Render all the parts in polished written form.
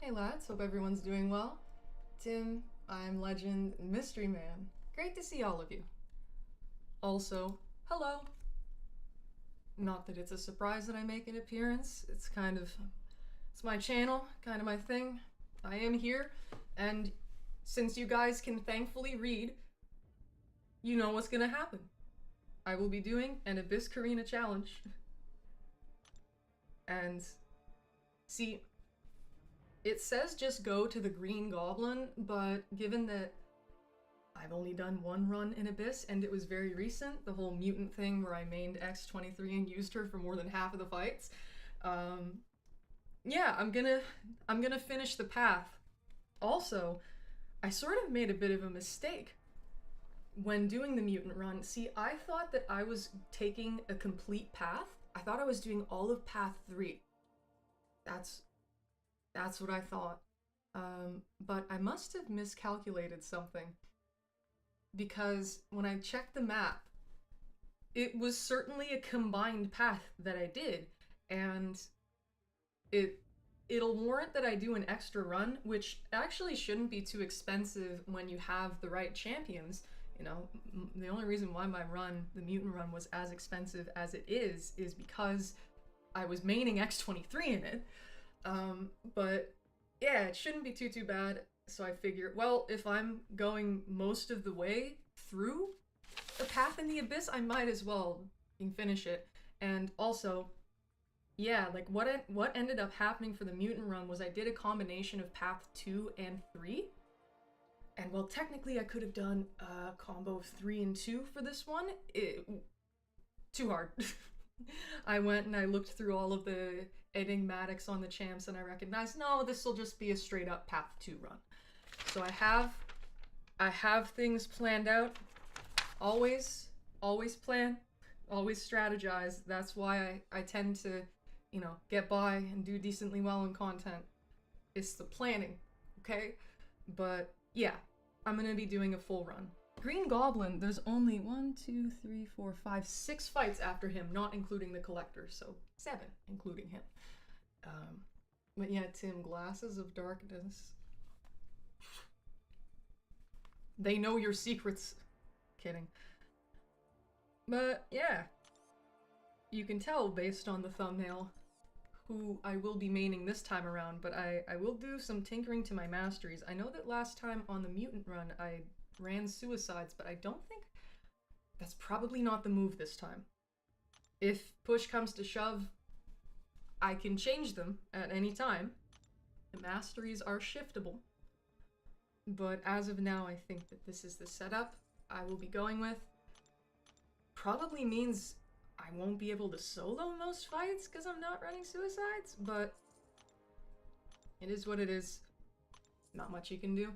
Hey lads, hope everyone's doing well. Tim, I'm Legend Mystery Man. Great to see all of you. Also, hello. Not that it's a surprise that I make an appearance. It's my channel, kind of my thing. I am here, and since you guys can thankfully read, you know what's gonna happen. I will be doing an Abyss Carina challenge. And see, it says just go to the Green Goblin, but given that I've only done one run in Abyss and it was very recent, the whole mutant thing where I mained X23 and used her for more than half of the fights, yeah, I'm gonna finish the path. Also, I sort of made a bit of a mistake when doing the mutant run. See, I thought that I was taking a complete path. I thought I was doing all of path 3. That's what I thought. But I must have miscalculated something, because when I checked the map, it was certainly a combined path that I did, and it'll warrant that I do an extra run, which actually shouldn't be too expensive when you have the right champions. You know, the only reason why my run, the mutant run, was as expensive as it is because I was maining X23 in it. But yeah, it shouldn't be too bad. So I figure, well, if I'm going most of the way through a path in the Abyss, I might as well finish it. And also, yeah, like what ended up happening for the mutant run was I did a combination of path 2 and 3. And well, technically I could have done a combo of 3 and 2 for this one. Too hard. I went and I looked through all of the enigmatics on the champs and I recognized, no, this will just be a straight up path 2 run. So I have things planned out. Always plan, always strategize. That's why I tend to, get by and do decently well in content. It's the planning, okay? But yeah, I'm gonna be doing a full run. Green Goblin, there's only 1, 2, 3, 4, 5, 6 fights after him, not including the Collector, so 7, including him. But yeah, Tim, Glasses of Darkness. They know your secrets. Kidding. But yeah, you can tell based on the thumbnail who I will be maining this time around, but I will do some tinkering to my masteries. I know that last time on the mutant run I ran suicides, but I don't think that's probably not the move this time. If push comes to shove, I can change them at any time. The masteries are shiftable. But as of now, I think that this is the setup I will be going with. Probably means I won't be able to solo most fights because I'm not running suicides, but it is what it is. Not much you can do.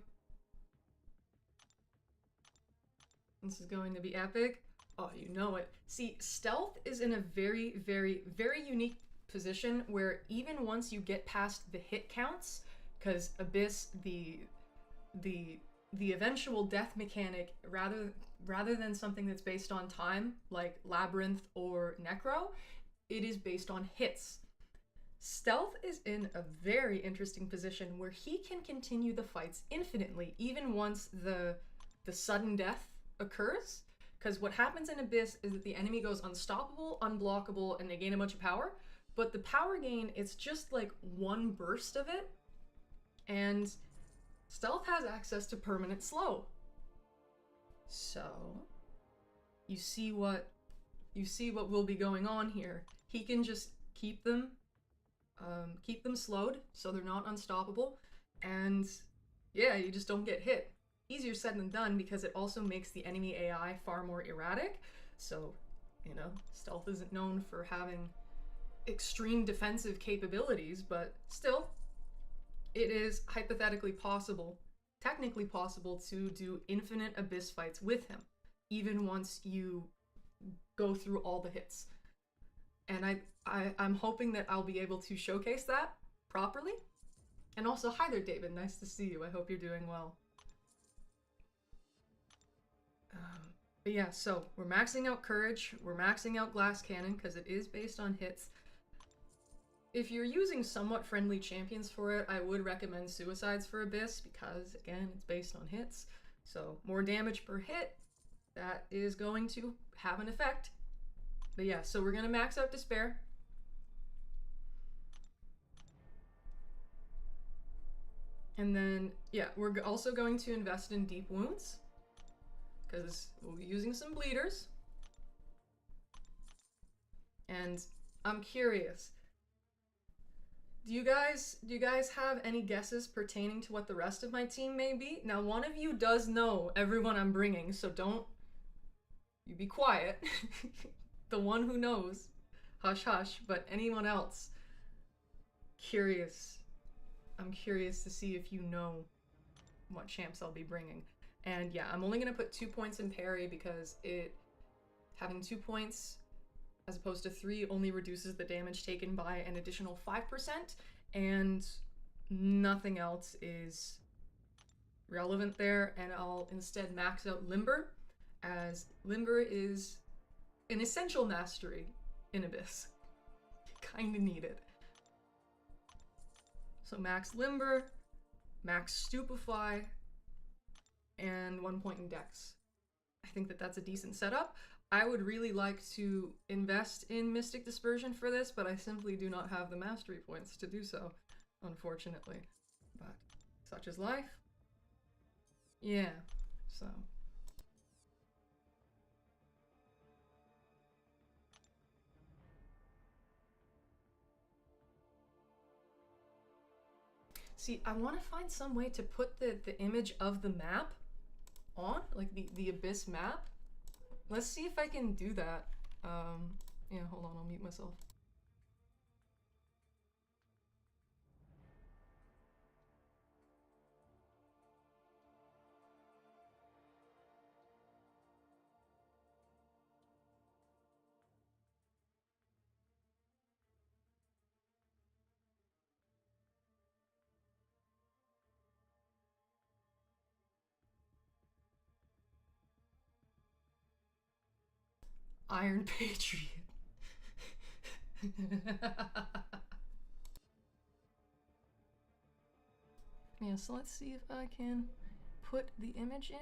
This is going to be epic. Oh, you know it. See, stealth is in a very, very, very unique position where even once you get past the hit counts, because Abyss, the eventual death mechanic, rather than something that's based on time, like Labyrinth or Necro, it is based on hits. Stealth is in a very interesting position where he can continue the fights infinitely, even once the sudden death occurs. Because what happens in Abyss is that the enemy goes unstoppable, unblockable, and they gain a bunch of power. But the power gain, it's just like one burst of it. And Stealth has access to permanent slow. So you see what will be going on here. He can just keep them slowed so they're not unstoppable, and yeah, you just don't get hit. Easier said than done because it also makes the enemy AI far more erratic. So, Stealth isn't known for having extreme defensive capabilities, but still, it is hypothetically possible, technically possible, to do infinite Abyss fights with him, even once you go through all the hits. And I'm hoping that I'll be able to showcase that properly. And also, hi there, David. Nice to see you. I hope you're doing well. But yeah, so we're maxing out Courage. We're maxing out Glass Cannon because it is based on hits. if you're using somewhat friendly champions for it, I would recommend Suicides for Abyss because, again, it's based on hits. So more damage per hit, that is going to have an effect. But yeah, so we're going to max out Despair. And then, yeah, we're also going to invest in Deep Wounds because we'll be using some bleeders. And I'm curious, do you guys have any guesses pertaining to what the rest of my team may be? Now, one of you does know everyone I'm bringing, so don't you be quiet. The one who knows, hush hush, but anyone else, curious. I'm curious to see if you know what champs I'll be bringing. And yeah, I'm only going to put 2 points in parry because having 2 points as opposed to 3 only reduces the damage taken by an additional 5%, and nothing else is relevant there. And I'll instead max out Limber, as Limber is an essential mastery in Abyss. You kinda need it. So max Limber, max Stupefy, and 1 point in Dex. I think that that's a decent setup. I would really like to invest in Mystic Dispersion for this, but I simply do not have the mastery points to do so, unfortunately. But such is life. Yeah, so. See, I want to find some way to put the image of the map on, like the Abyss map. Let's see if I can do that. Yeah, hold on, I'll mute myself. Iron Patriot. Yeah, so let's see if I can put the image in.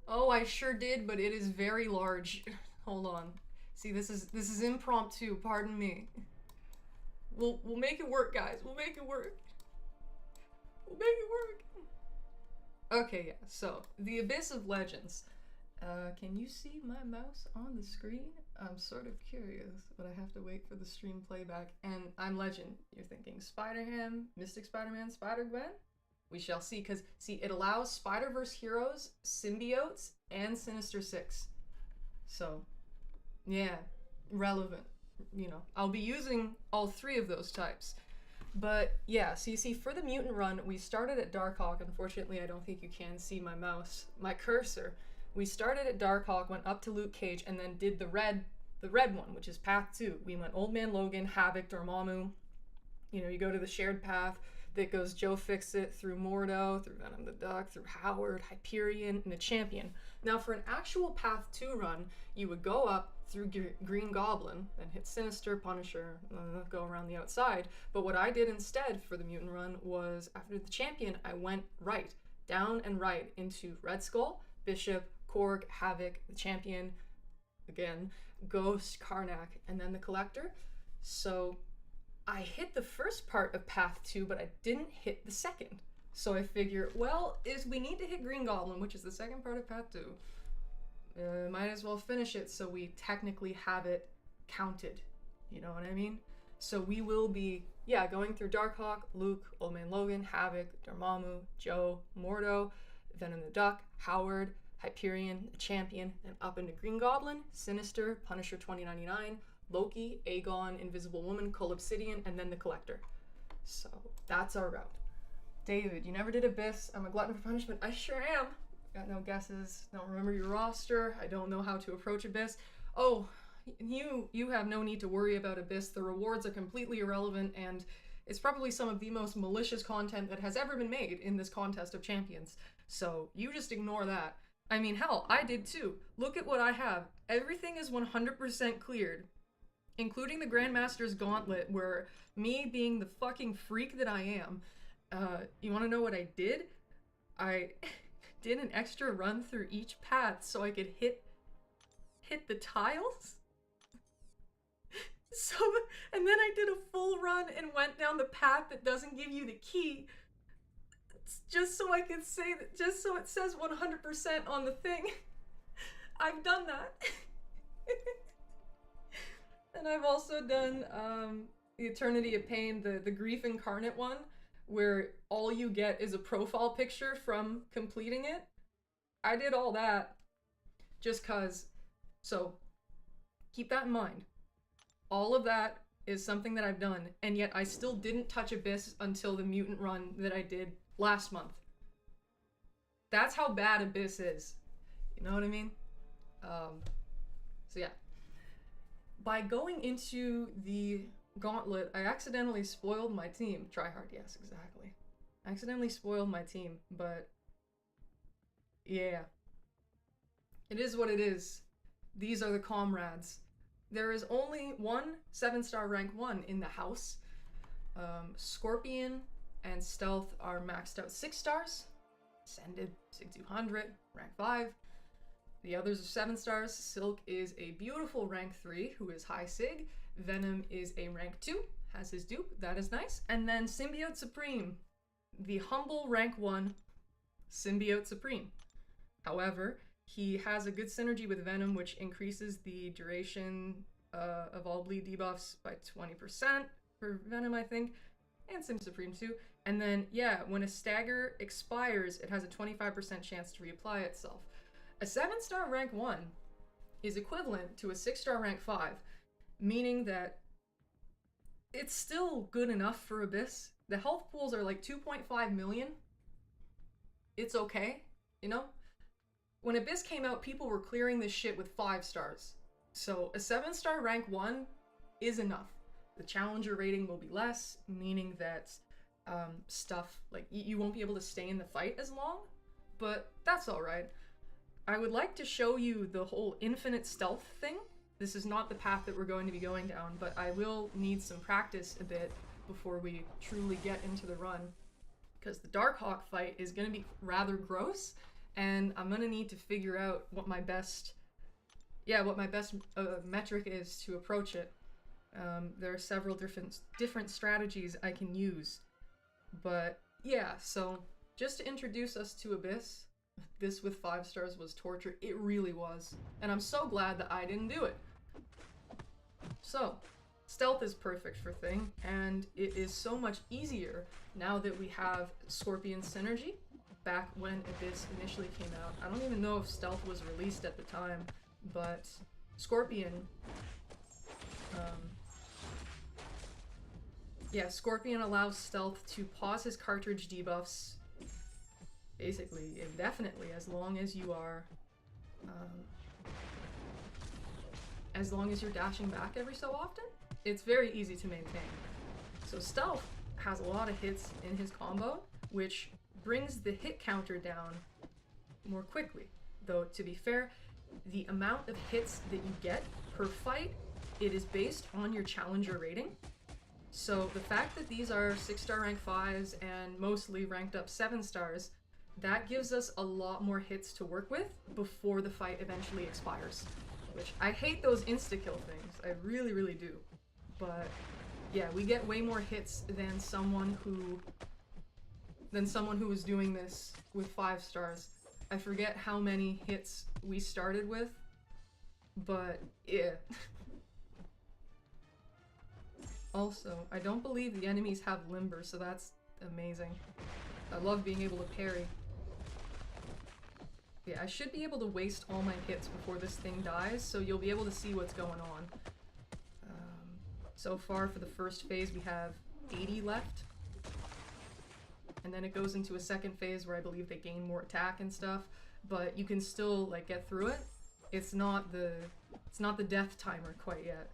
Oh, I sure did, but it is very large. Hold on. See, this is impromptu, pardon me. We'll make it work, guys. We'll make it work. We'll make it work. Okay, yeah. So, the Abyss of Legends. Can you see my mouse on the screen? I'm sort of curious, but I have to wait for the stream playback. And I'm Legend. You're thinking Spider-Ham, Mystic Spider-Man, Spider-Gwen? We shall see, because, see, it allows Spider-Verse heroes, symbiotes, and Sinister Six. So, yeah, relevant. You know, I'll be using all 3 of those types. But yeah, so you see, for the mutant run, we started at Darkhawk. Unfortunately, I don't think you can see my mouse, my cursor. We started at Darkhawk, went up to Luke Cage, and then did the red one, which is Path 2. We went Old Man Logan, Havoc, Dormammu. You know, you go to the shared path that goes Joe Fixit through Mordo, through Venom the Duck, through Howard, Hyperion, and the Champion. Now, for an actual Path 2 run, you would go up through Green Goblin, then hit Sinister, Punisher, go around the outside. But what I did instead for the mutant run was, after the Champion, I went right, down and right into Red Skull, Bishop, Korg, Havoc, the Champion, again, Ghost, Karnak, and then the Collector. So I hit the first part of Path 2, but I didn't hit the second. So I figure, well, if we need to hit Green Goblin, which is the second part of Path 2, might as well finish it so we technically have it counted. You know what I mean? So we will be, yeah, going through Darkhawk, Luke, Old Man Logan, Havoc, Dormammu, Joe, Mordo, Venom the Duck, Howard, Hyperion, the Champion, then up into Green Goblin, Sinister, Punisher 2099, Loki, Aegon, Invisible Woman, Cull Obsidian, and then the Collector. So that's our route. David, you never did Abyss. I'm a glutton for punishment. I sure am. Got no guesses. Don't remember your roster. I don't know how to approach Abyss. Oh, you have no need to worry about Abyss. The rewards are completely irrelevant, and It's probably some of the most malicious content that has ever been made in this contest of champions. So you just ignore that. I mean, hell, I did too. Look at what I have. Everything is 100% cleared, including the Grandmaster's Gauntlet, where me being the fucking freak that I am, you want to know what I did? I did an extra run through each path so I could hit the tiles. So, and then I did a full run and went down the path that doesn't give you the key, just so I could say that, just so it says 100% on the thing. I've done that. And I've also done the Eternity of Pain, the Grief Incarnate one, where all you get is a profile picture from completing it. I did all that just cause. So keep that in mind. All of that is something that I've done, and yet I still didn't touch Abyss until the mutant run that I did last month. That's how bad Abyss is. You know what I mean? So yeah. By going into the gauntlet, I accidentally spoiled my team. Tryhard, yes, exactly. I accidentally spoiled my team, but yeah. It is what it is. These are the comrades. There is only one 7-star rank 1 in the house. Scorpion and Stealth are maxed out 6 stars. Ascended, Sig 200, rank 5. The others are 7 stars. Silk is a beautiful rank 3 who is high Sig. Venom is a rank 2, has his dupe, that is nice. And then Symbiote Supreme, the humble rank 1 Symbiote Supreme. However, he has a good synergy with Venom, which increases the duration of all bleed debuffs by 20% for Venom, I think, and Sim Supreme too. And then, yeah, when a stagger expires, it has a 25% chance to reapply itself. A 7-star rank 1 is equivalent to a 6-star rank 5, meaning that it's still good enough for Abyss. The health pools are like 2.5 million. It's okay, you know? When Abyss came out, people were clearing this shit with 5 stars. So a 7-star rank 1 is enough. The challenger rating will be less, meaning that stuff, like, you won't be able to stay in the fight as long, but that's alright. I would like to show you the whole infinite stealth thing. This is not the path that we're going to be going down, but I will need some practice a bit before we truly get into the run, because the Darkhawk fight is going to be rather gross, and I'm going to need to figure out what my best metric is to approach it. There are several different strategies I can use, but yeah, so just to introduce us to Abyss, this with 5 stars was torture. It really was, and I'm so glad that I didn't do it. So, stealth is perfect for Thing, and it is so much easier now that we have Scorpion synergy. Back when Abyss initially came out, I don't even know if stealth was released at the time, but Scorpion, Scorpion allows stealth to pause his cartridge debuffs basically indefinitely, as long as you are, as long as you're dashing back every so often. It's very easy to maintain. So stealth has a lot of hits in his combo, which brings the hit counter down more quickly. Though, to be fair, the amount of hits that you get per fight, it is based on your challenger rating. So the fact that these are 6-star rank 5s and mostly ranked up 7 stars, that gives us a lot more hits to work with before the fight eventually expires. Which, I hate those insta-kill things, I really, really do. But yeah, we get way more hits than someone who was doing this with 5 stars. I forget how many hits we started with, but yeah. Also, I don't believe the enemies have limber, so that's amazing. I love being able to parry. Yeah, I should be able to waste all my hits before this thing dies, so you'll be able to see what's going on. So far for the first phase we have 80 left. And then it goes into a second phase where I believe they gain more attack and stuff, but you can still like get through it. It's not the death timer quite yet.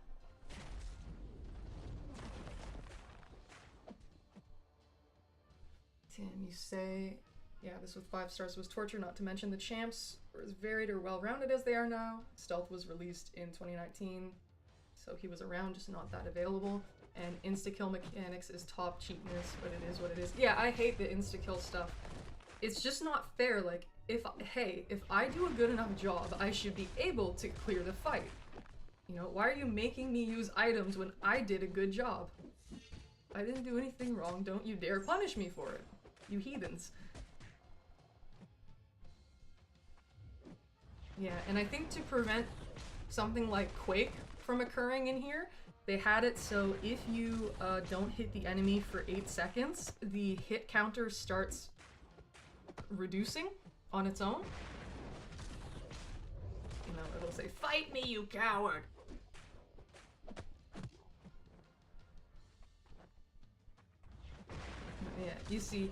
Tim, you say, yeah, this with 5 stars was torture, not to mention the champs were as varied or well-rounded as they are now. Stealth was released in 2019, so he was around, just not that available. And insta-kill mechanics is top cheapness, but it is what it is. Yeah, I hate the insta-kill stuff. It's just not fair. Like, if I do a good enough job, I should be able to clear the fight. You know, why are you making me use items when I did a good job? I didn't do anything wrong, don't you dare punish me for it, you heathens. Yeah, and I think to prevent something like Quake from occurring in here, they had it so if you don't hit the enemy for 8 seconds, the hit counter starts reducing on its own. You know, it'll say, "Fight me, you coward!" Yeah, you see,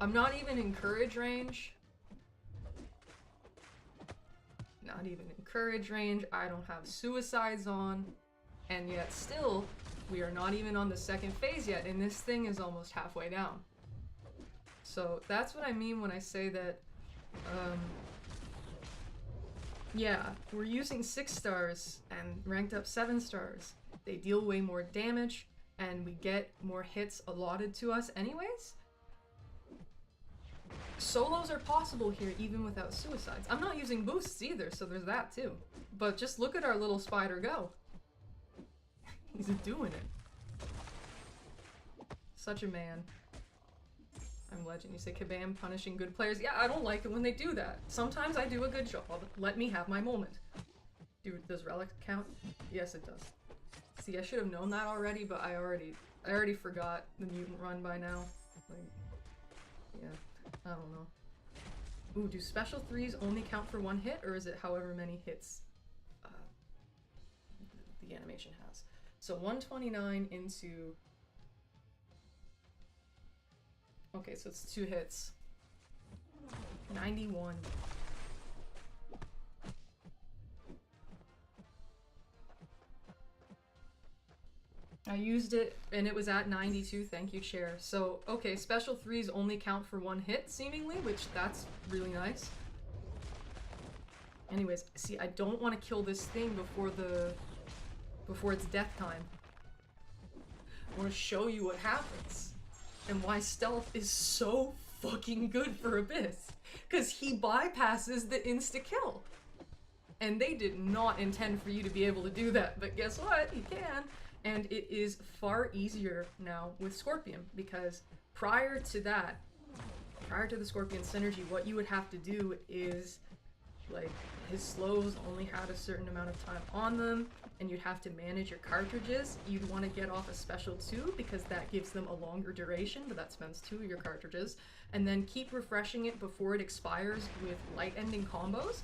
I'm not even in courage range. Not even in courage range. I don't have suicides on. And yet still, we are not even on the second phase yet, and this thing is almost halfway down. So that's what I mean when I say that, yeah, we're using 6 stars and ranked up 7 stars. They deal way more damage, and we get more hits allotted to us anyways. Solos are possible here even without suicides. I'm not using boosts either, so there's that too. But just look at our little spider go. He's doing it. Such a man. I'm legend. You say Kabam punishing good players. Yeah, I don't like it when they do that. Sometimes I do a good job. Let me have my moment. Dude, does relic count? Yes, it does. See, I should have known that already, but I already forgot the mutant run by now. Like, yeah, I don't know. Ooh, do special 3s only count for 1 hit, or is it however many hits the animation has? So 129 into... Okay, so it's 2 hits. 91. I used it and it was at 92, thank you, Chair. So, okay, special 3s only count for 1 hit, seemingly, which that's really nice. Anyways, see, I don't want to kill this thing before its death time. I want to show you what happens and why stealth is so fucking good for Abyss. Because he bypasses the insta-kill. And they did not intend for you to be able to do that, but guess what? You can. And it is far easier now with Scorpion, because prior to that, prior to the Scorpion synergy, what you would have to do is, like, his slows only had a certain amount of time on them, and you'd have to manage your cartridges. You'd want to get off a special 2 because that gives them a longer duration, but that spends 2 of your cartridges, and then keep refreshing it before it expires with light ending combos,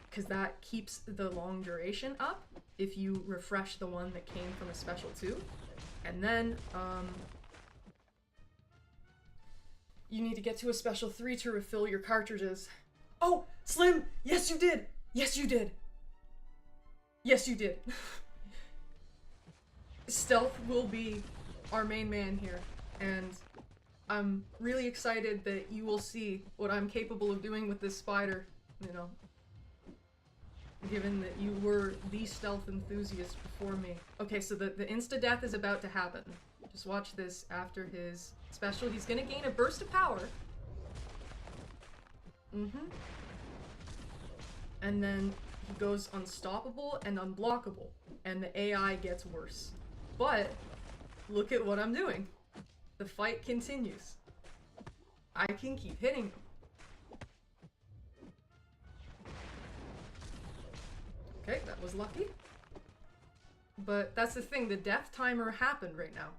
because that keeps the long duration up if you refresh the one that came from a special 2. And then you need to get to a special 3 to refill your cartridges. Oh, Slim! Yes, you did! Yes, you did! Yes, you did. Stealth will be our main man here, and I'm really excited that you will see what I'm capable of doing with this spider, you know, given that you were the stealth enthusiast before me. Okay, so the insta-death is about to happen. Just watch this after his special. He's gonna gain a burst of power. And then he goes unstoppable and unblockable, and the AI gets worse. But look at what I'm doing. The fight continues. I can keep hitting him. Okay, that was lucky. But that's the thing, the death timer happened right now.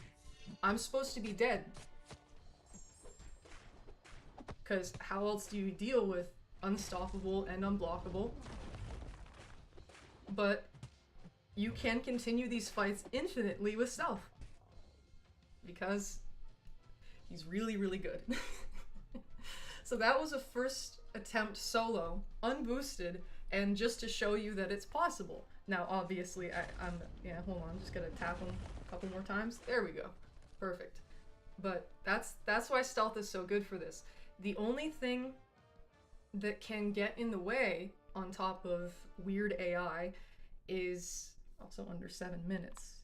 I'm supposed to be dead. Because how else do you deal with unstoppable and unblockable? But you can continue these fights infinitely with stealth. Because he's really, really good. So that was a first attempt solo, unboosted, and just to show you that it's possible. Now, obviously, yeah, hold on, I'm just gonna tap him a couple more times. There we go. Perfect. But that's why stealth is so good for this. The only thing that can get in the way on top of weird AI is also under 7 minutes.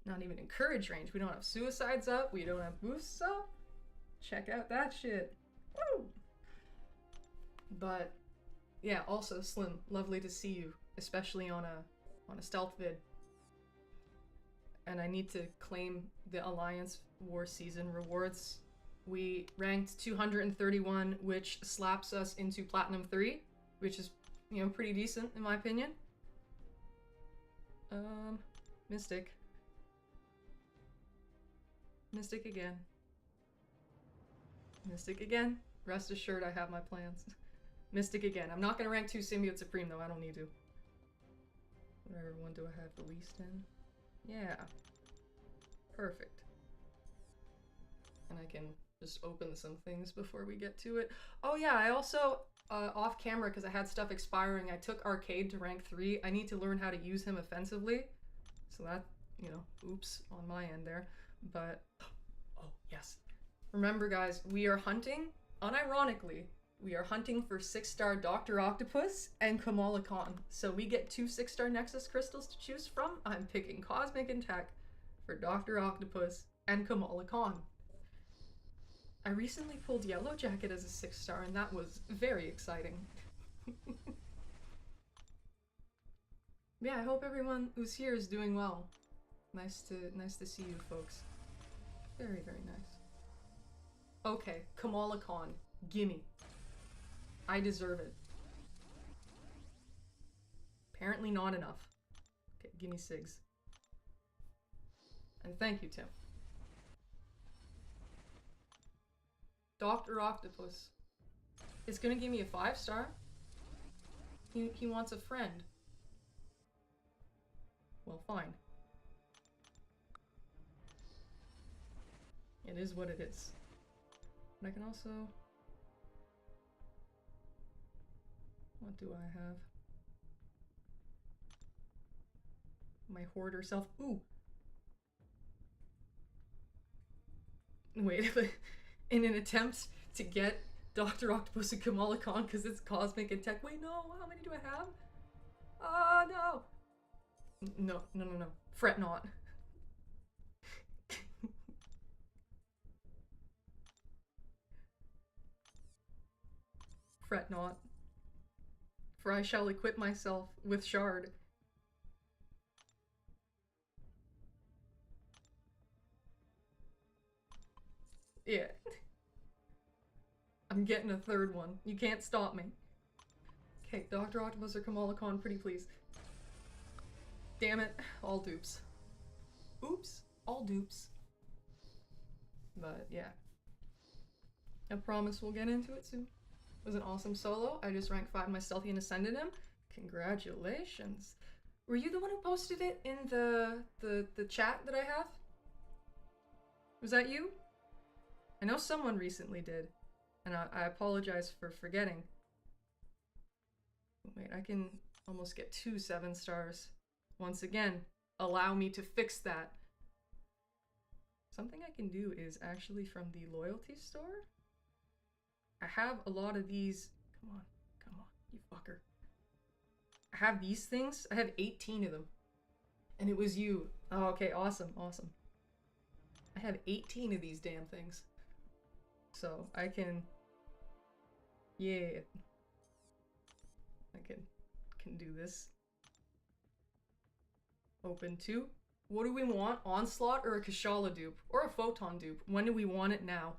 Not even in courage range. We don't have suicides up. We don't have boosts up. Check out that shit. Woo! But yeah, also Slim, lovely to see you, especially on a stealth vid. And I need to claim the Alliance War Season rewards. We ranked 231, which slaps us into Platinum 3, which is, you know, pretty decent in my opinion. Mystic. Mystic again. Mystic again. Rest assured I have my plans. Mystic again. I'm not gonna rank 2 Symbiote Supreme though, I don't need to. Whatever one do I have the least in? Yeah. Perfect. And I can just open some things before we get to it. Oh yeah, I also, off camera, because I had stuff expiring, I took Arcade to rank 3. I need to learn how to use him offensively. So that, you know, oops on my end there. But, oh yes. Remember guys, we are hunting, unironically, we are hunting for 6-star Dr. Octopus and Kamala Khan. So we get 2 6-star Nexus crystals to choose from. I'm picking Cosmic and Tech for Dr. Octopus and Kamala Khan. I recently pulled Yellow Jacket as a 6-star and that was very exciting. Yeah, I hope everyone who's here is doing well. Nice to see you folks. Very, very nice. Okay, Kamala Khan, gimme. I deserve it. Apparently not enough. Okay, gimme Sigs. And thank you, Tim. Dr. Octopus is gonna give me a 5-star. He wants a friend. Well, fine. It is what it is. But I can also... What do I have? My hoarder self. Ooh! Wait, in an attempt to get Dr. Octopus and Kamala Khan because it's Cosmic and Tech. Wait, no, how many do I have? Oh, no! No. Fret not. Fret not. For I shall equip myself with Shard. Yeah. I'm getting a 3rd one. You can't stop me. Okay, Dr. Octopus or Kamala Khan, pretty please. Damn it, all dupes. Oops, all dupes. But yeah. I promise we'll get into it soon. It was an awesome solo. I just ranked 5 my stealthy and ascended him. Congratulations. Were you the one who posted it in the chat that I have? Was that you? I know someone recently did. And I apologize for forgetting. Wait, I can almost get 2 7-stars. Once again, allow me to fix that. Something I can do is actually from the loyalty store. I have a lot of these. Come on, you fucker. I have these things. I have 18 of them. And it was you. Oh, okay, awesome. I have 18 of these damn things. So I can... Yeah. I can do this. Open 2. What do we want? Onslaught or a Kashala dupe? Or a Photon dupe? When do we want it now?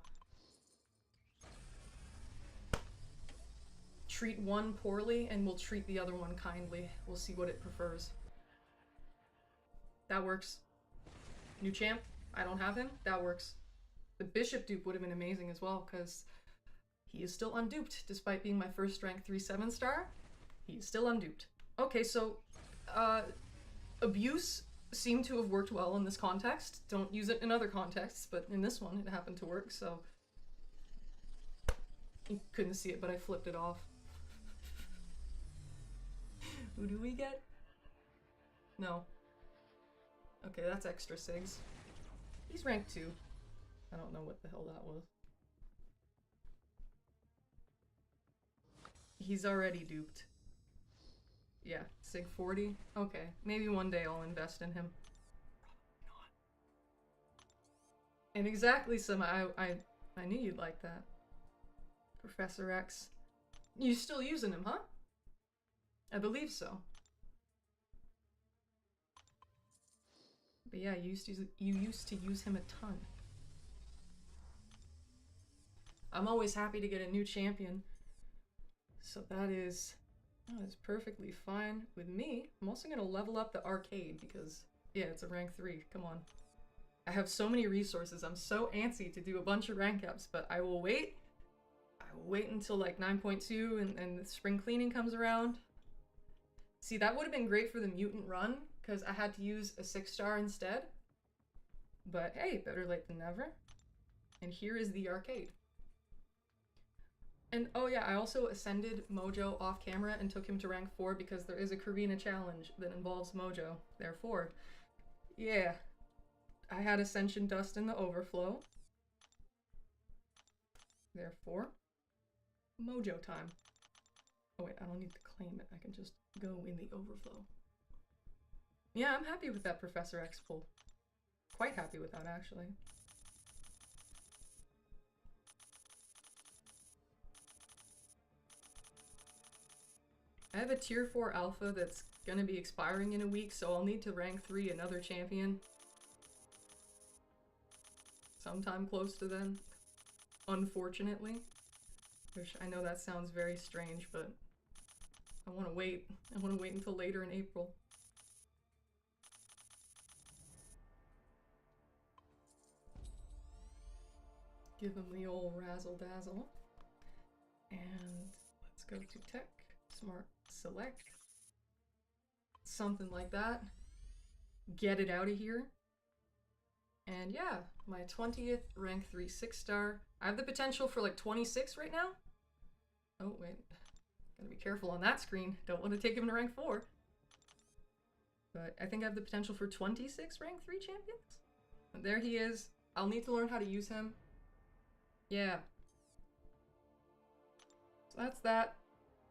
Treat one poorly and we'll treat the other one kindly. We'll see what it prefers. That works. New champ? I don't have him? That works. The Bishop dupe would have been amazing as well, because he is still unduped, despite being my first rank 3 7-star. He's still unduped. Okay, so, abuse seemed to have worked well in this context. Don't use it in other contexts, but in this one it happened to work, so... You couldn't see it, but I flipped it off. Who do we get? No. Okay, that's extra Sigs. He's rank 2. I don't know what the hell that was. He's already duped. Yeah, Sig 40. Okay, maybe one day I'll invest in him. And exactly, I knew you'd like that. Professor X. You still using him, huh? I believe so. But yeah, you used to use him a ton. I'm always happy to get a new champion. So that is perfectly fine with me. I'm also gonna level up the arcade because, yeah, it's a rank 3. Come on. I have so many resources. I'm so antsy to do a bunch of rank ups, but I will wait. I will wait until like 9.2 and the spring cleaning comes around. See, that would have been great for the mutant run because I had to use a 6-star instead. But hey, better late than never. And here is the arcade. And oh yeah, I also ascended Mojo off camera and took him to rank 4 because there is a Carina challenge that involves Mojo. Therefore, yeah, I had Ascension Dust in the overflow. Therefore, Mojo time. Oh wait, I don't need to claim it. I can just go in the overflow. Yeah, I'm happy with that Professor X pull. Quite happy with that, actually. I have a tier 4 alpha that's gonna be expiring in a week, so I'll need to rank 3 another champion. Sometime close to then. Unfortunately. Which I know that sounds very strange, but I want to wait. I want to wait until later in April. Give him the old razzle dazzle. And let's go to tech. Smart select. Something like that. Get it out of here. And yeah, my 20th rank 3 6-star. I have the potential for like 26 right now. Oh, wait. Gotta be careful on that screen. Don't want to take him to rank 4. But I think I have the potential for 26 rank 3 champions. And there he is. I'll need to learn how to use him. Yeah. So that's that.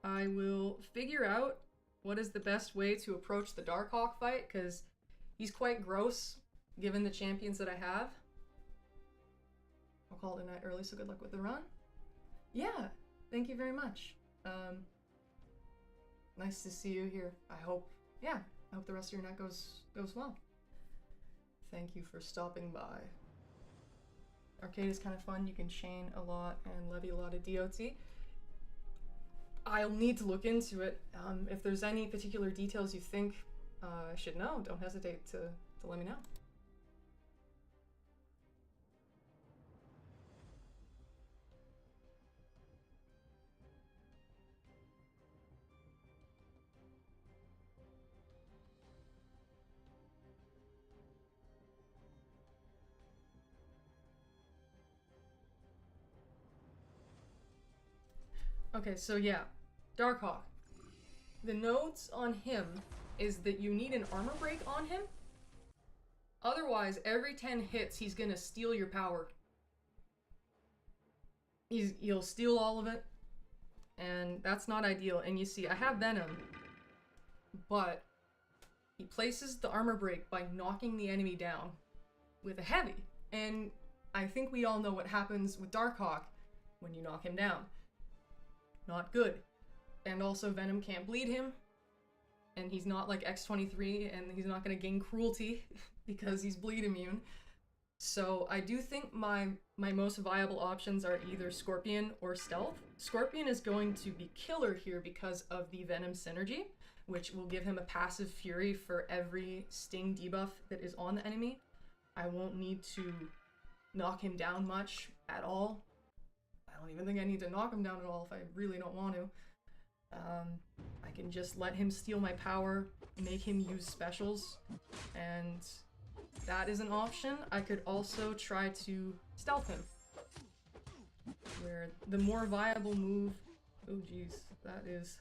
I will figure out what is the best way to approach the Darkhawk fight, because he's quite gross, given the champions that I have. I'll call it a night early, so good luck with the run. Yeah, thank you very much. Nice to see you here. I hope the rest of your night goes well. Thank you for stopping by. Arcade is kind of fun. You can chain a lot and levy a lot of DOT. I'll need to look into it. If there's any particular details you think I should know, don't hesitate to let me know. Okay, so yeah, Darkhawk. The notes on him is that you need an armor break on him. Otherwise, every 10 hits, he's gonna steal your power. He'll steal all of it, and that's not ideal. And you see, I have Venom, but he places the armor break by knocking the enemy down with a heavy. And I think we all know what happens with Darkhawk when you knock him down. Not good. And also Venom can't bleed him, and he's not like X-23, and he's not going to gain cruelty because he's bleed immune. So I do think my most viable options are either Scorpion or Stealth. Scorpion is going to be killer here because of the Venom synergy, which will give him a passive fury for every sting debuff that is on the enemy. I won't need to knock him down much at all. I don't even think I need to knock him down at all if I really don't want to. I can just let him steal my power, make him use specials, and that is an option. I could also try to stealth him, where the more viable move... Oh geez, it's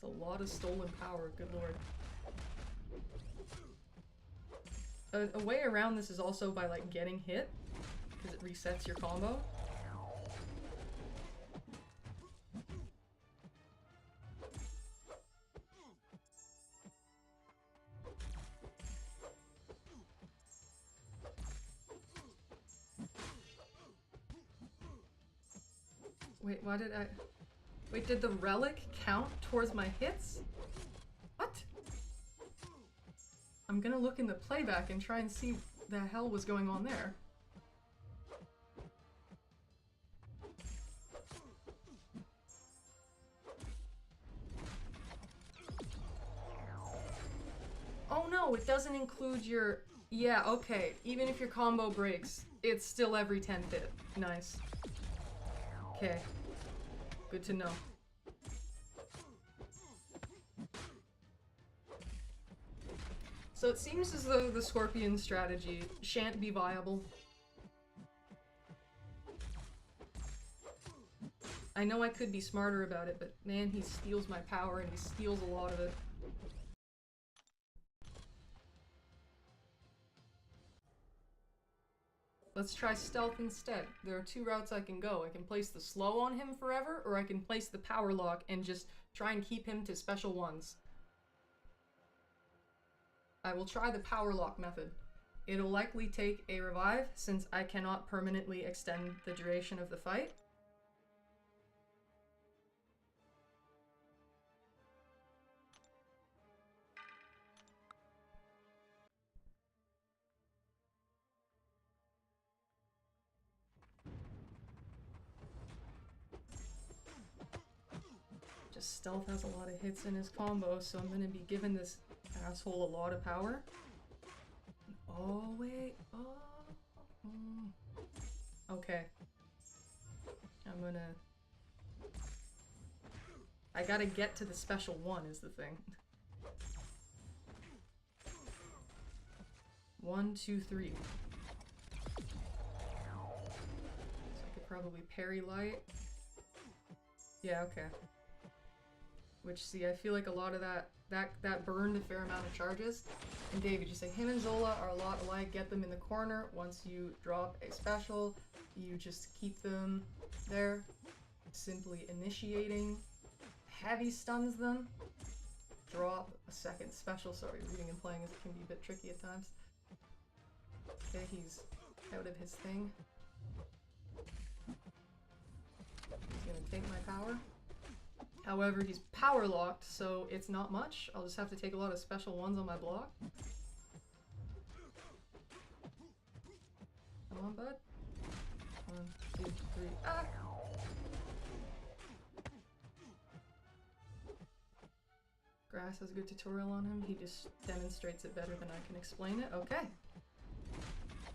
a lot of stolen power, good lord. A way around this is also by like getting hit. because it resets your combo. Wait, why did I... Wait, did the relic count towards my hits? What? I'm gonna look in the playback and try and see what the hell was going on there. Oh no, it doesn't include your... Yeah, okay. Even if your combo breaks, it's still every 10th hit. Nice. Okay. Good to know. So it seems as though the Scorpion strategy shan't be viable. I know I could be smarter about it, but man, he steals my power and he steals a lot of it. Let's try stealth instead. There are two routes I can go. I can place the slow on him forever, or I can place the power lock and just try and keep him to special ones. I will try the power lock method. It'll likely take a revive, since I cannot permanently extend the duration of the fight. Just stealth has a lot of hits in his combo, so I'm gonna be giving this asshole a lot of power. Oh, wait. Oh. Okay. I'm gonna... I gotta get to the special one is the thing. 1, 2, 3. So I could probably parry light. Yeah, okay. Which, see, I feel like a lot of that burned a fair amount of charges. And David, you say him and Zola are a lot alike. Get them in the corner. Once you drop a special, you just keep them there. Simply initiating. Heavy stuns them. Drop a second special. Sorry, reading and playing can be a bit tricky at times. Okay, he's out of his thing. He's gonna take my power. However, he's power locked, so it's not much. I'll just have to take a lot of special ones on my block. Come on, bud. 1, 2, 3. Ah! Grass has a good tutorial on him. He just demonstrates it better than I can explain it. Okay.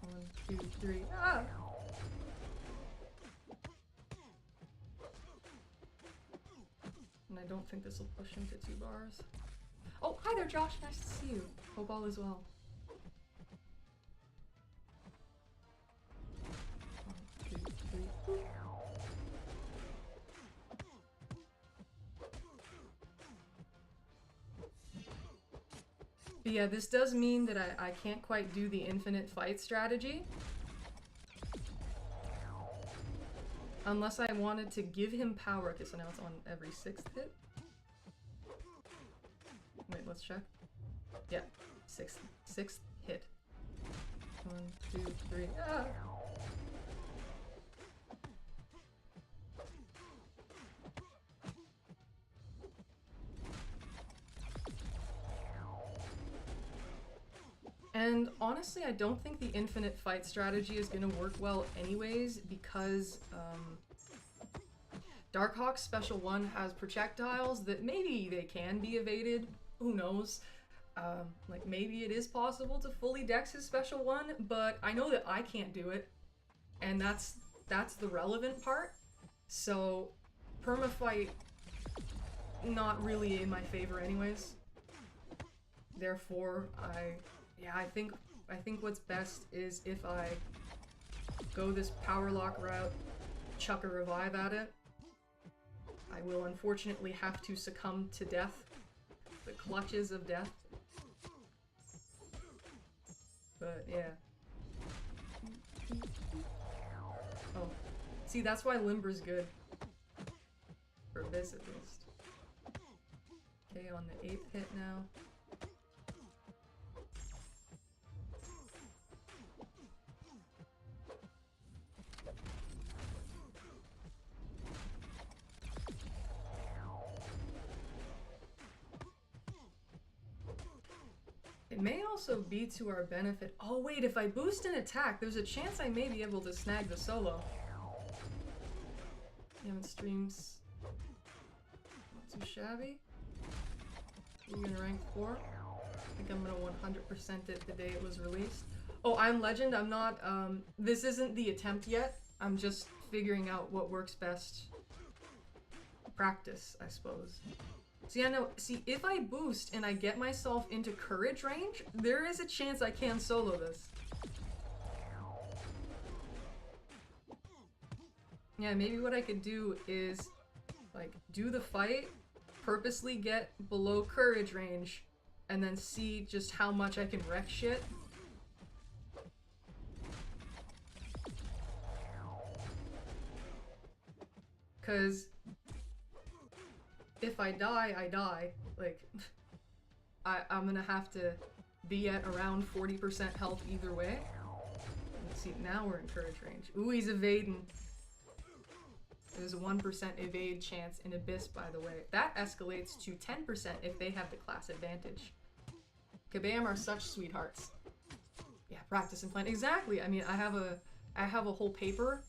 1, 2, 3. Ah! And I don't think this will push him to 2 bars. Oh, hi there, Josh. Nice to see you. Hope all is well. 1, 2, 3. But yeah, this does mean that I can't quite do the infinite fight strategy. Unless I wanted to give him power. Okay, so now it's on every 6th hit. Wait, let's check. Yeah, 6th hit. 1, 2, 3. Ah! And honestly, I don't think the infinite fight strategy is going to work well anyways, because Darkhawk's Special 1 has projectiles that maybe they can be evaded, who knows. Like, maybe it is possible to fully dex his Special 1, but I know that I can't do it, and that's the relevant part. So, permafight, not really in my favor anyways. Therefore, I think what's best is if I go this power lock route, chuck a revive at it. I will unfortunately have to succumb to death, the clutches of death. But yeah. See, that's why Limber's good. For this, at least. Okay, on the 8th hit now. It may also be to our benefit. Oh wait, if I boost an attack, there's a chance I may be able to snag the solo. Damn it, streams. Not too shabby. We're gonna rank 4. I think I'm gonna 100% it the day it was released. Oh, I'm Legend. I'm not, this isn't the attempt yet. I'm just figuring out what works best. Practice, I suppose. So yeah, no, see, if I boost and I get myself into courage range, there is a chance I can solo this. Yeah, maybe what I could do is, like, do the fight, purposely get below courage range, and then see just how much I can wreck shit. Cause if I die, I die. Like, I'm gonna have to be at around 40% health either way. Let's see, now we're in courage range. Ooh, he's evading. There's a 1% evade chance in Abyss, by the way. That escalates to 10% if they have the class advantage. Kabam are such sweethearts. Yeah, practice and plan. Exactly. I mean, I have a whole paper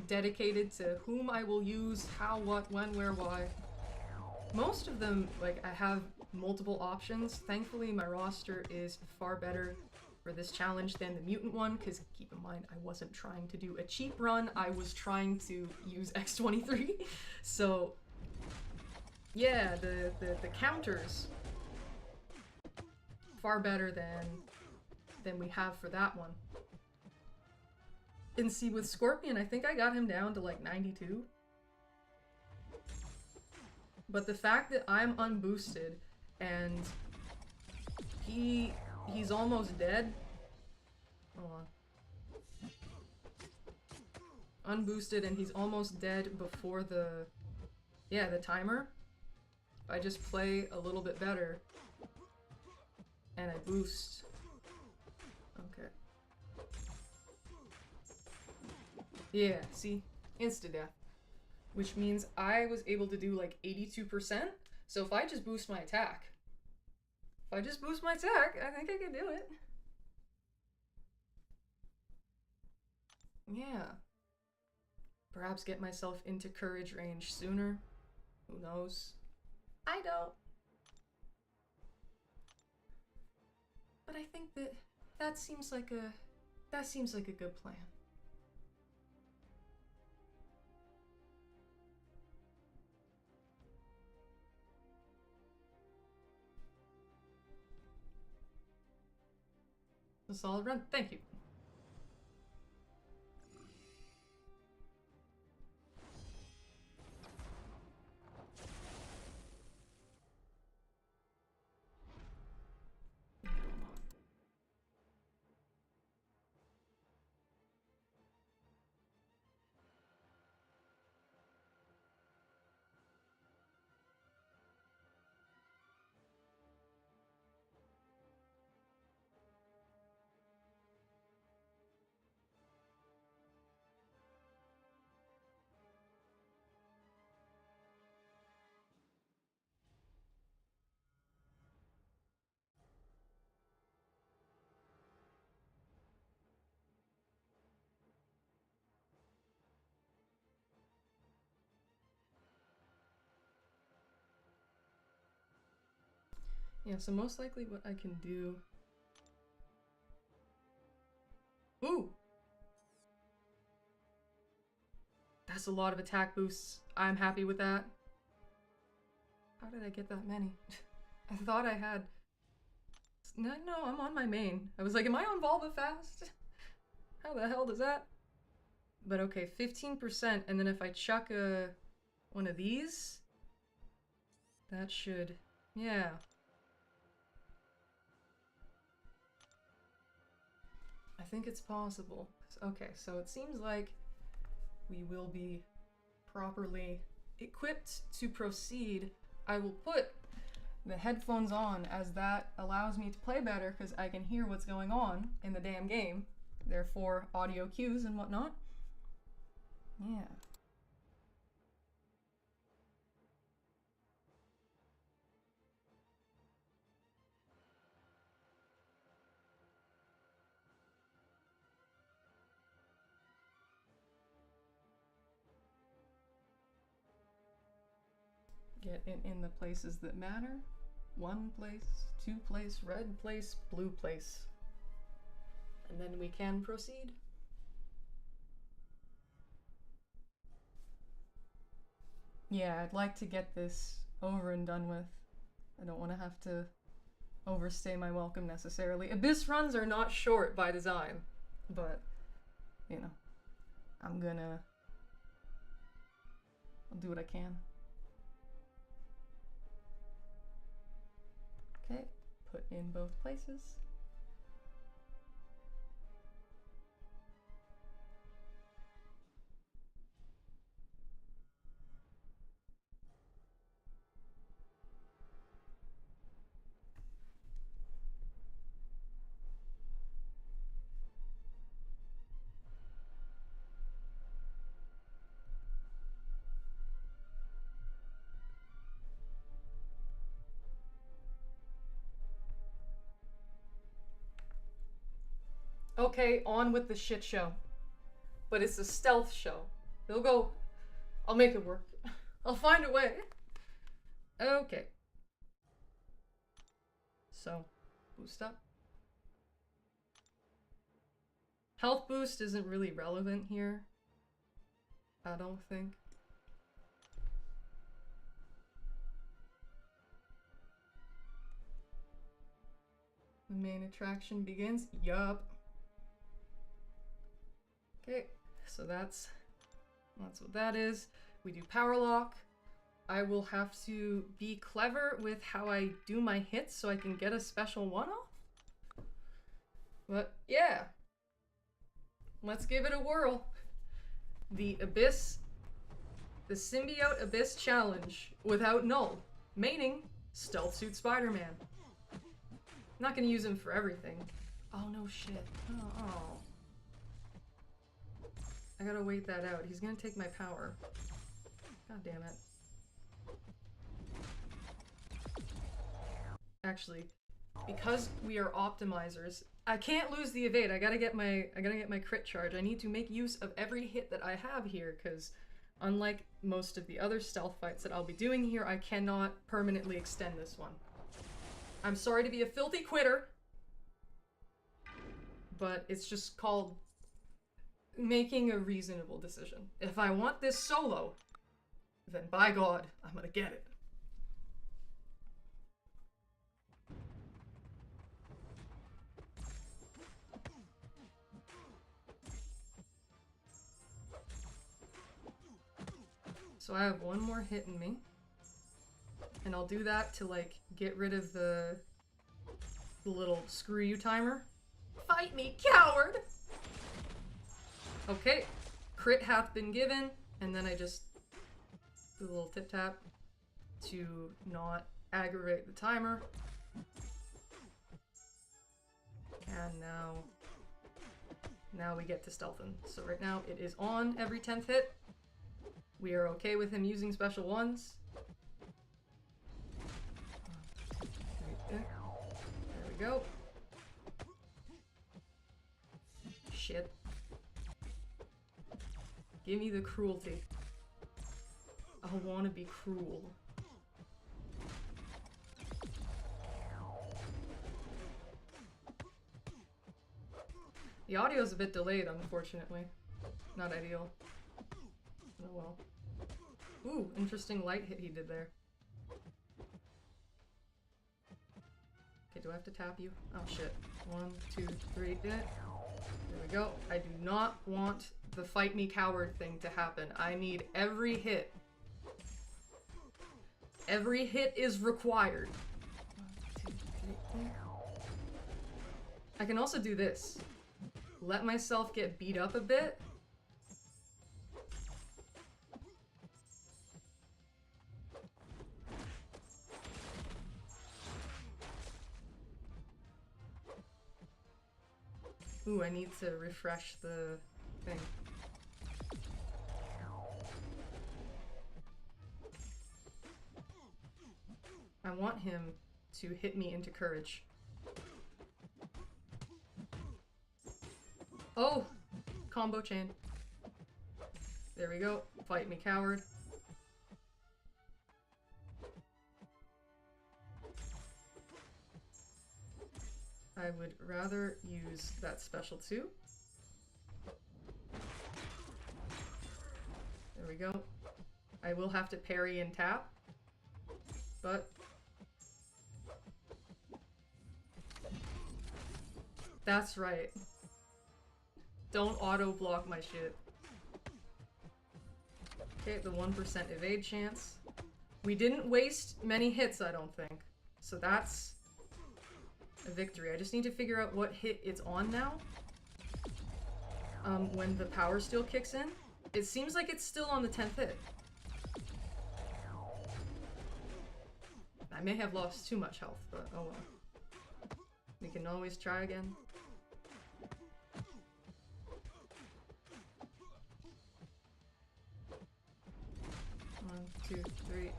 dedicated to whom I will use, how, what, when, where, why. Most of them, like, I have multiple options. Thankfully, my roster is far better for this challenge than the mutant one, because keep in mind, I wasn't trying to do a cheap run, I was trying to use X23. So, yeah, the counters far better than we have for that one. And see, with Scorpion, I think I got him down to like 92. But the fact that I'm unboosted and he's almost dead. Hold on. Unboosted and he's almost dead before the timer. If I just play a little bit better and I boost. Okay. Yeah, see? Insta-death. Which means I was able to do like 82%. So if I just boost my attack, I think I can do it. Yeah. Perhaps get myself into courage range sooner. Who knows? I don't. But I think that seems like a good plan. A solid run. Thank you. Yeah, so most likely what I can do... Ooh! That's a lot of attack boosts. I'm happy with that. How did I get that many? I thought I had... No, I'm on my main. I was like, am I on Volva fast? How the hell does that? But okay, 15%, and then if I chuck one of these, that should... Yeah. I think it's possible. Okay, so it seems like we will be properly equipped to proceed. I will put the headphones on as that allows me to play better because I can hear what's going on in the damn game. Therefore, audio cues and whatnot. Yeah. Get it in the places that matter. One place, two place, red place, blue place. And then we can proceed. Yeah, I'd like to get this over and done with. I don't want to have to overstay my welcome necessarily. Abyss runs are not short by design, but, you know, I'll do what I can. Okay, put in both places. Okay, on with the shit show. But it's a stealth show. It'll go. I'll make it work. I'll find a way. Okay. So, boost up. Health boost isn't really relevant here. I don't think. The main attraction begins. Yup. Okay, so that's what that is. We do power lock. I will have to be clever with how I do my hits so I can get a special one off. But yeah, let's give it a whirl. The Abyss, the Symbiote Abyss Challenge without Null, meaning Stealth Suit Spider-Man. I'm not gonna use him for everything. Oh no shit. Oh. I gotta wait that out. He's gonna take my power. God damn it. Actually, because we are optimizers, I can't lose the evade. I gotta get my crit charge. I need to make use of every hit that I have here, because unlike most of the other stealth fights that I'll be doing here, I cannot permanently extend this one. I'm sorry to be a filthy quitter, but it's just called making a reasonable decision. If I want this solo, then by God, I'm gonna get it. So I have one more hit in me, and I'll do that to like get rid of the little screw you timer. Fight me, coward! Okay, crit hath been given, and then I just do a little tip tap to not aggravate the timer. And now we get to stealthen. So right now it is on every 10th hit. We are okay with him using special ones. There we go. Shit. Give me the cruelty. I want to be cruel. The audio is a bit delayed, unfortunately. Not ideal. Oh well. Ooh, interesting light hit he did there. Okay, do I have to tap you? Oh shit. 1, 2, 3, there we go. I do not want the fight me coward thing to happen. I need every hit. Every hit is required. 1, 2, 3, I can also do this. Let myself get beat up a bit. Ooh, I need to refresh the thing. I want him to hit me into courage. Oh! Combo chain. There we go. Fight me, coward. I would rather use that special too. There we go. I will have to parry and tap, but that's right. Don't auto block my shit. Okay, the 1% evade chance. We didn't waste many hits, I don't think. So that's a victory. I just need to figure out what hit it's on now. When the power steal kicks in. It seems like it's still on the 10th hit. I may have lost too much health, but oh well. We can always try again. One, two, three,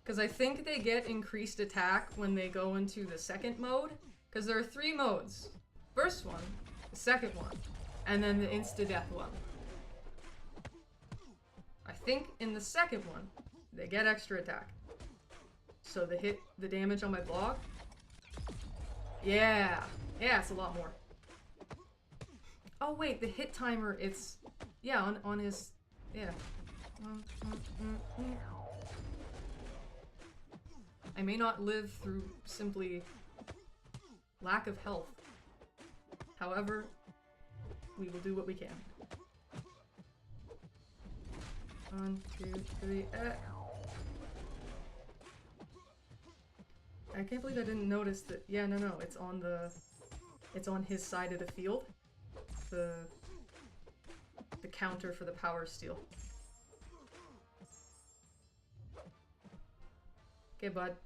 Because I think they get increased attack when they go into the second mode. Because there are 3 modes. First one, the second one, and then the insta-death one. I think in the second one, they get extra attack. So they hit the damage on my block. Yeah. Yeah, it's a lot more. Oh wait, the hit timer, it's... Yeah, on his... Yeah. I may not live through simply lack of health. However, we will do what we can. 1, 2, 3, I can't believe I didn't notice that. Yeah, no, it's on the... It's on his side of the field. The counter for the power steal. Okay, bud.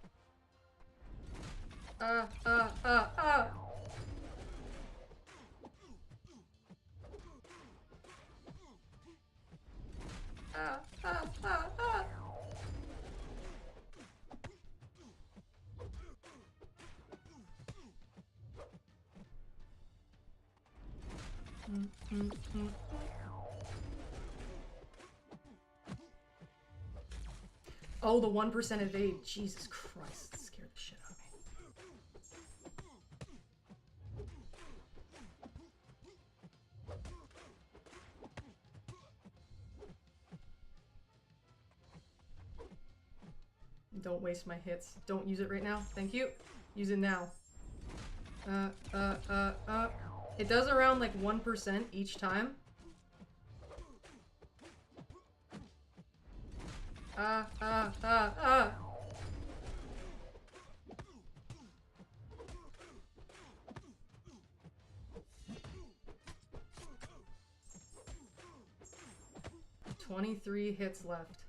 Oh, the 1% evade. Jesus Christ, that scared the shit out of me. Don't waste my hits. Don't use it right now. Thank you. Use it now. It does around like 1% each time. 23 hits left.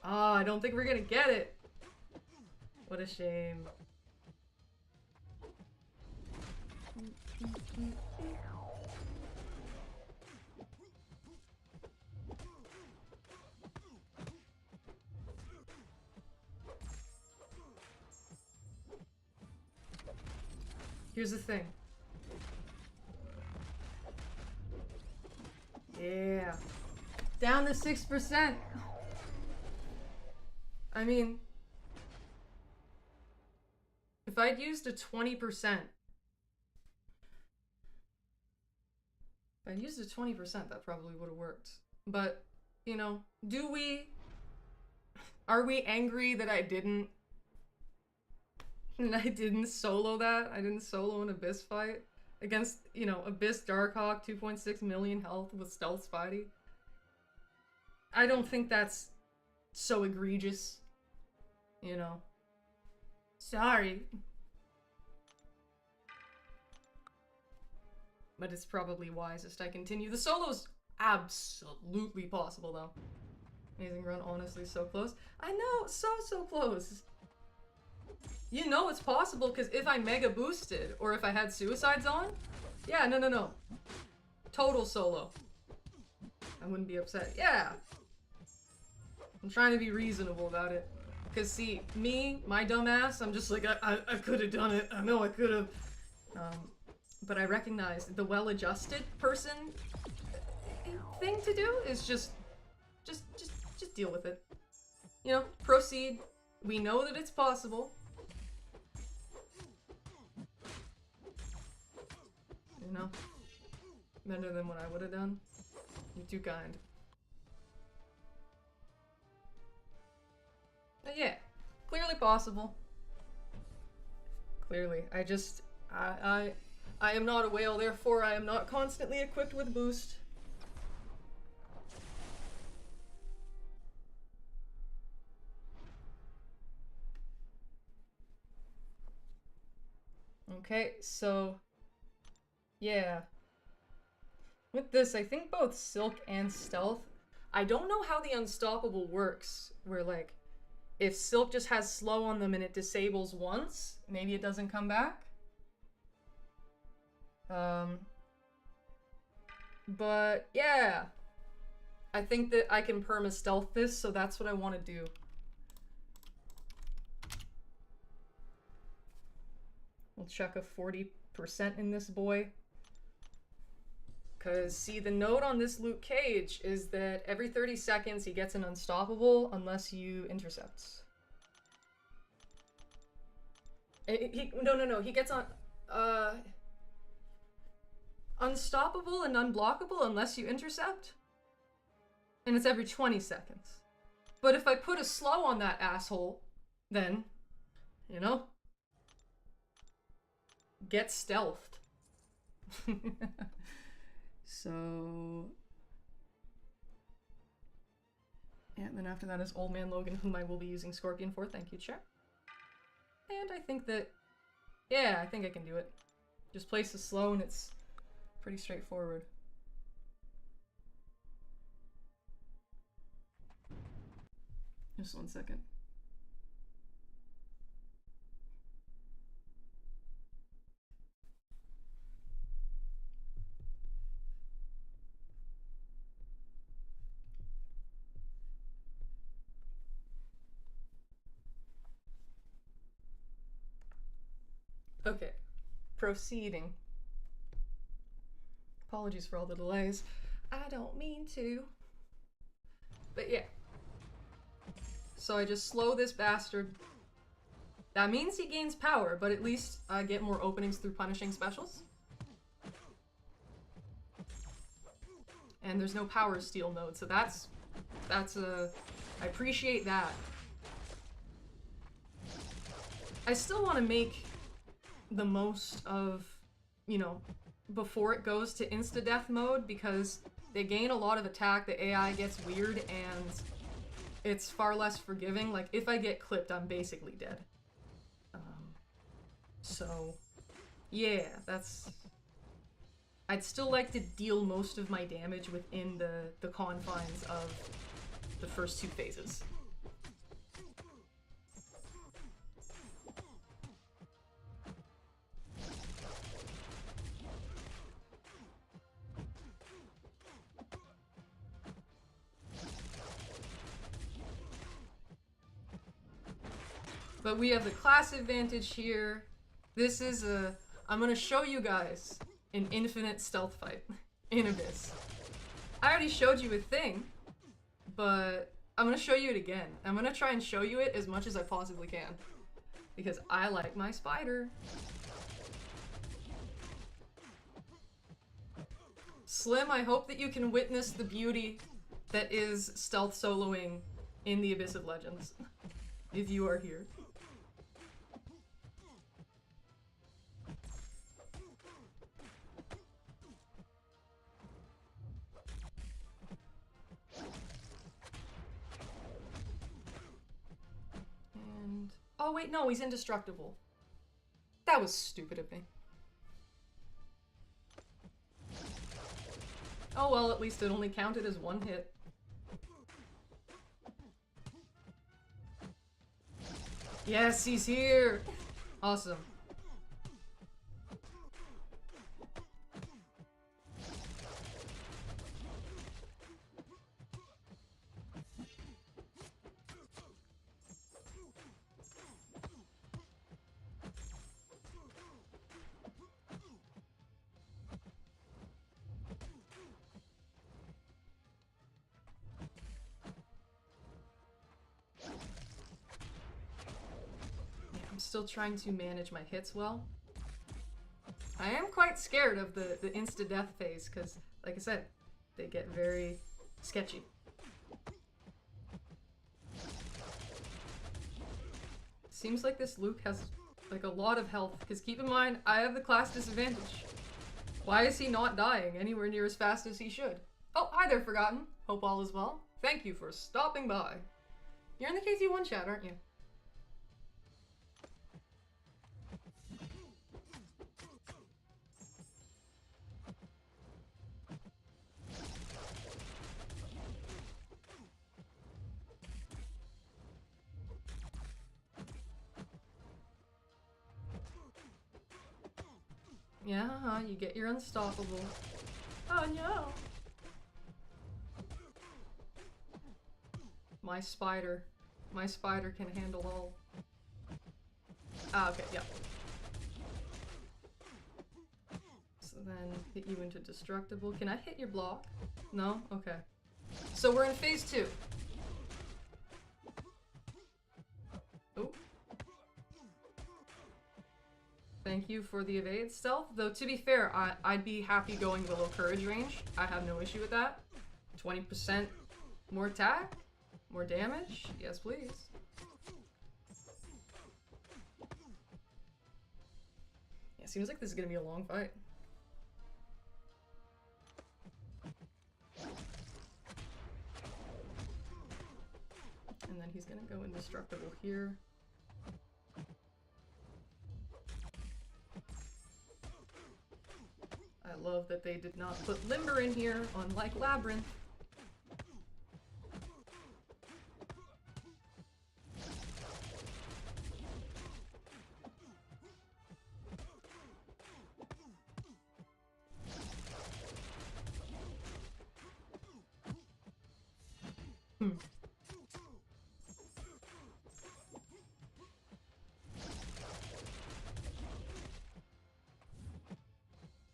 Oh, I don't think we're gonna get it. What a shame. Here's the thing. Yeah. Down to 6%. I mean, if I'd used a 20%, that probably would have worked. But, you know, are we angry that I didn't solo that? I didn't solo an Abyss fight against, you know, Abyss Darkhawk, 2.6 million health with Stealth Spidey. I don't think that's so egregious, you know. Sorry. But it's probably wisest I continue. The solos absolutely possible, though. Amazing run, honestly, so close. I know, so close. You know it's possible, because if I mega boosted, or if I had suicides on, yeah, no. Total solo. I wouldn't be upset. Yeah. I'm trying to be reasonable about it. Because, see, me, my dumbass, I'm just like, I could have done it. I know I could have. But I recognize the well-adjusted person thing to do is just deal with it. You know, proceed. We know that it's possible. You know? Better than what I would have done. You're too kind. But yeah, clearly possible. Clearly. I am not a whale, therefore I am not constantly equipped with boost. Okay, so yeah. With this, I think both Silk and Stealth, I don't know how the Unstoppable works, where like, if Silk just has slow on them and it disables once, maybe it doesn't come back. But yeah, I think that I can perma stealth this, so that's what I want to do. We'll chuck a 40% in this boy. Because, see, the note on this Luke Cage is that every 30 seconds he gets an unstoppable unless you intercept. No. He gets on... unstoppable and unblockable unless you intercept. And it's every 20 seconds. But if I put a slow on that asshole, then, you know, get stealthed. So... yeah, and then after that is Old Man Logan, whom I will be using Scorpion for. Thank you, Chair. And I think that... yeah, I think I can do it. Just place a slow and it's pretty straightforward. Just 1 second. Okay, proceeding. Apologies for all the delays. I don't mean to. But yeah. So I just slow this bastard. That means he gains power, but at least I get more openings through punishing specials. And there's no power steal mode, so that's I appreciate that. I still want to make the most of, you know, before it goes to insta-death mode, because they gain a lot of attack, the AI gets weird, and it's far less forgiving. Like, if I get clipped, I'm basically dead. So, yeah, that's... I'd still like to deal most of my damage within the confines of the first 2 phases. But we have the class advantage here. This is a... I'm gonna show you guys an infinite stealth fight in Abyss. I already showed you a thing, but I'm gonna show you it again. I'm gonna try and show you it as much as I possibly can, because I like my spider. Slim, I hope that you can witness the beauty that is stealth soloing in the Abyss of Legends, if you are here. And... oh wait, no, he's indestructible. That was stupid of me. Oh well, at least it only counted as one hit. Yes, he's here! Awesome. I'm still trying to manage my hits well. I am quite scared of the insta-death phase, because, like I said, they get very sketchy. Seems like this Luke has, like, a lot of health, because keep in mind, I have the class disadvantage. Why is he not dying anywhere near as fast as he should? Oh, hi there, Forgotten. Hope all is well. Thank you for stopping by. You're in the KT1 chat, aren't you? Yeah, you get your unstoppable. Oh no! My spider can handle all. Ah, okay, yeah. So then hit you into destructible. Can I hit your block? No? Okay. So we're in phase 2. Oh. Thank you for the evade stealth. Though, to be fair, I'd be happy going below courage range. I have no issue with that. 20% more attack? More damage? Yes, please. Yeah, seems like this is gonna be a long fight. And then he's gonna go indestructible here. I love that they did not put Limber in here, unlike Labyrinth.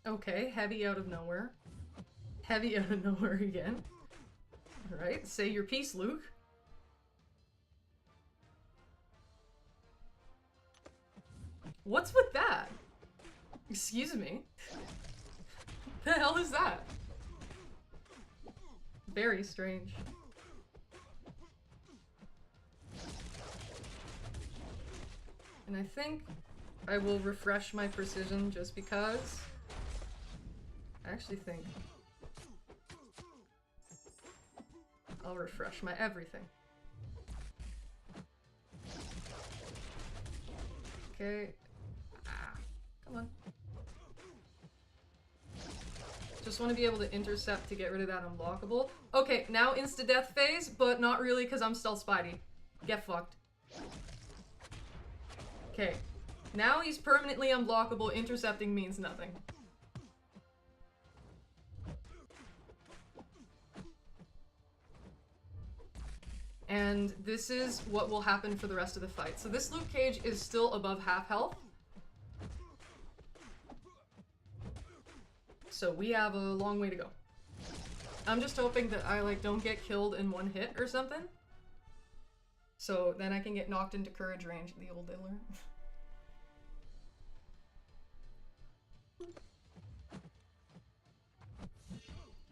Okay, heavy out of nowhere. Heavy out of nowhere again. Alright, say your piece, Luke. What's with that? Excuse me? The hell is that? Very strange. And I think I will refresh my precision just because. I actually think I'll refresh my everything. Okay. Ah, come on. Just want to be able to intercept to get rid of that unblockable. Okay, now insta-death phase, but not really because I'm still Spidey. Get fucked. Okay. Now he's permanently unblockable, intercepting means nothing. And this is what will happen for the rest of the fight. So this Luke Cage is still above half health. So we have a long way to go. I'm just hoping that I don't get killed in one hit or something. So then I can get knocked into courage range, the old Diddler.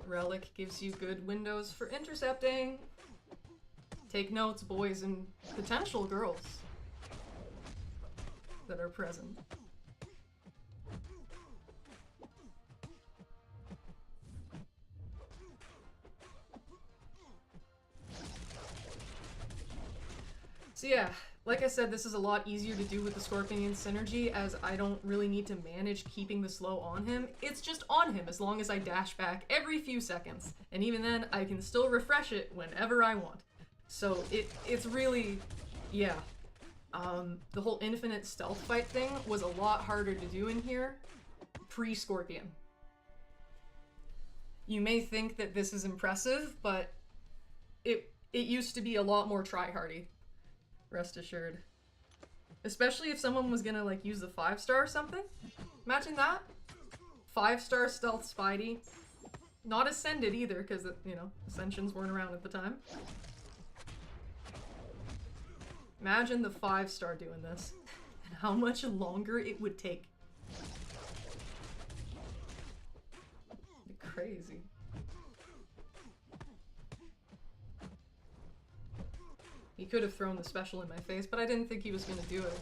Relic gives you good windows for intercepting. Take notes, boys and potential girls that are present. So yeah, like I said, this is a lot easier to do with the Scorpion synergy, as I don't really need to manage keeping the slow on him. It's just on him as long as I dash back every few seconds, and even then I can still refresh it whenever I want. So it's really, yeah. The whole infinite stealth fight thing was a lot harder to do in here pre-Scorpion. You may think that this is impressive, but it used to be a lot more try-hardy. Rest assured. Especially if someone was gonna like use the 5-star or something. Imagine that. 5-star stealth Spidey. Not ascended either, because, you know, ascensions weren't around at the time. Imagine the 5-star doing this. And how much longer it would take. Crazy. He could have thrown the special in my face, but I didn't think he was gonna do it.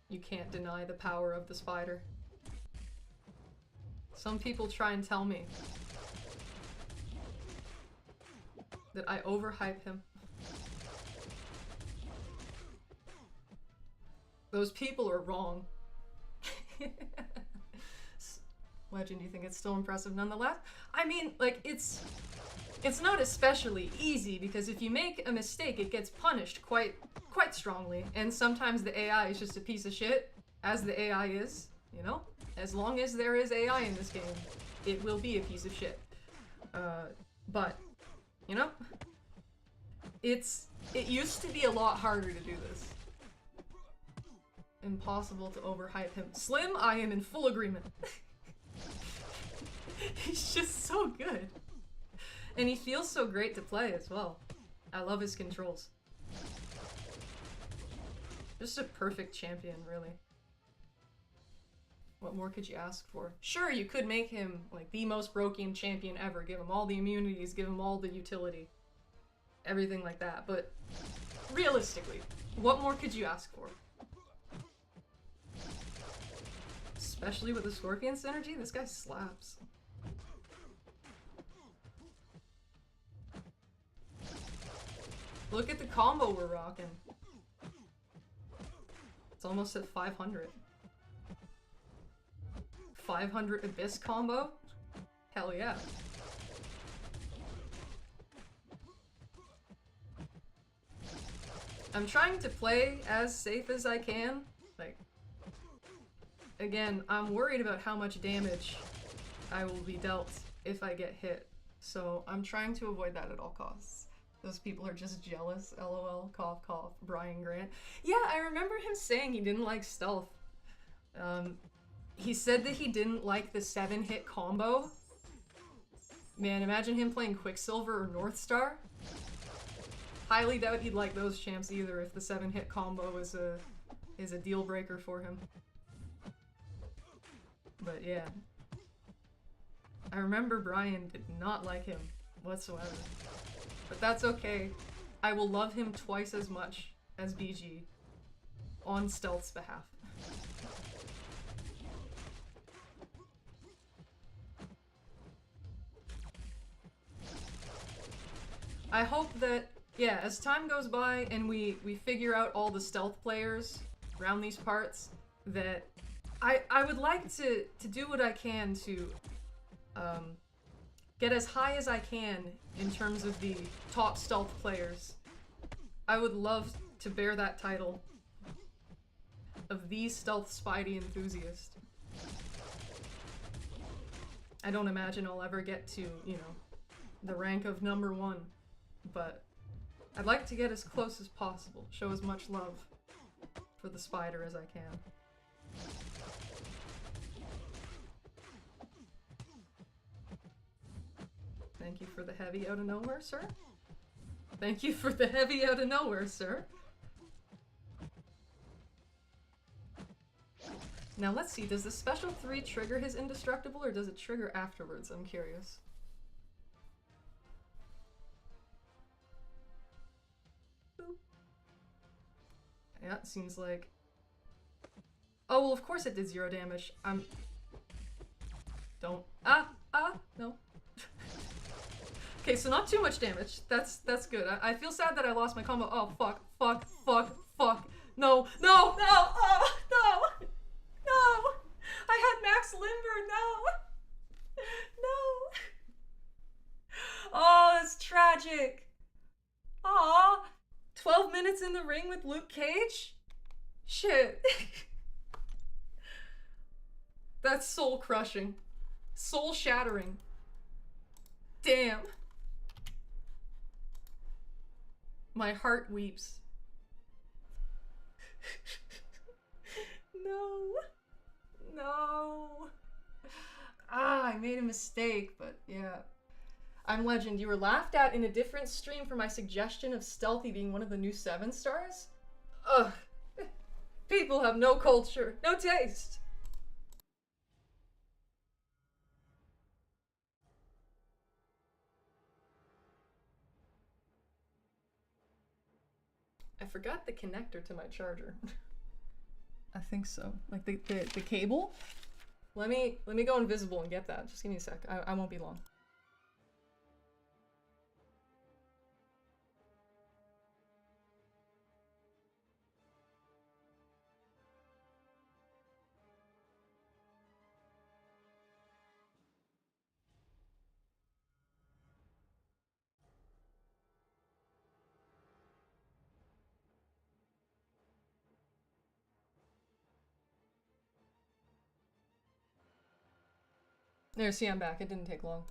You can't deny the power of the spider. Some people try and tell me that I overhype him. Those people are wrong. Legend, do you think it's still impressive nonetheless? I mean, like, it's not especially easy, because if you make a mistake, it gets punished quite strongly, and sometimes the AI is just a piece of shit, as the AI is, you know? As long as there is AI in this game, it will be a piece of shit. But, you know? It used to be a lot harder to do this. Impossible to overhype him. Slim, I am in full agreement. He's just so good. And he feels so great to play as well. I love his controls. Just a perfect champion, really. What more could you ask for? Sure, you could make him like the most broken champion ever. Give him all the immunities, give him all the utility. Everything like that, but realistically, what more could you ask for? Especially with the Scorpion synergy, this guy slaps. Look at the combo we're rocking. It's almost at 500. 500 Abyss combo? Hell yeah. I'm trying to play as safe as I can. Like, again, I'm worried about how much damage I will be dealt if I get hit. So I'm trying to avoid that at all costs. Those people are just jealous, lol, cough cough, Brian Grant. Yeah, I remember him saying he didn't like stealth. He said that he didn't like the 7-hit combo. Man, imagine him playing Quicksilver or Northstar. Highly doubt he'd like those champs either if the 7-hit combo is a deal breaker for him. But yeah. I remember Brian did not like him whatsoever. But that's okay. I will love him twice as much as BG on Stealth's behalf. I hope that, yeah, as time goes by and we figure out all the stealth players around these parts, that I would like to do what I can to get as high as I can in terms of the top stealth players. I would love to bear that title of the stealth Spidey enthusiast. I don't imagine I'll ever get to, you know, the rank of #1, but I'd like to get as close as possible, show as much love for the spider as I can. Thank you for the heavy out of nowhere, sir. Thank you for the heavy out of nowhere, sir. Now let's see, does the special 3 trigger his indestructible or does it trigger afterwards? I'm curious. Boop. Yeah, it seems like... Oh, well, of course it did 0 damage. Don't... no. Okay, so not too much damage. That's good. I feel sad that I lost my combo. Oh, fuck. No. Oh, no. No. I had max limber. No. Oh, that's tragic. Aw. 12 minutes in the ring with Luke Cage? Shit. That's soul crushing. Soul shattering. Damn. My heart weeps. No. I made a mistake, but yeah. I'm Legend. You were laughed at in a different stream for my suggestion of Stealthy being one of the new 7 stars? Ugh. People have no culture, no taste. I forgot the connector to my charger. I think so. Like the cable? Let me go invisible and get that. Just give me a sec. I won't be long. There, see, I'm back. It didn't take long.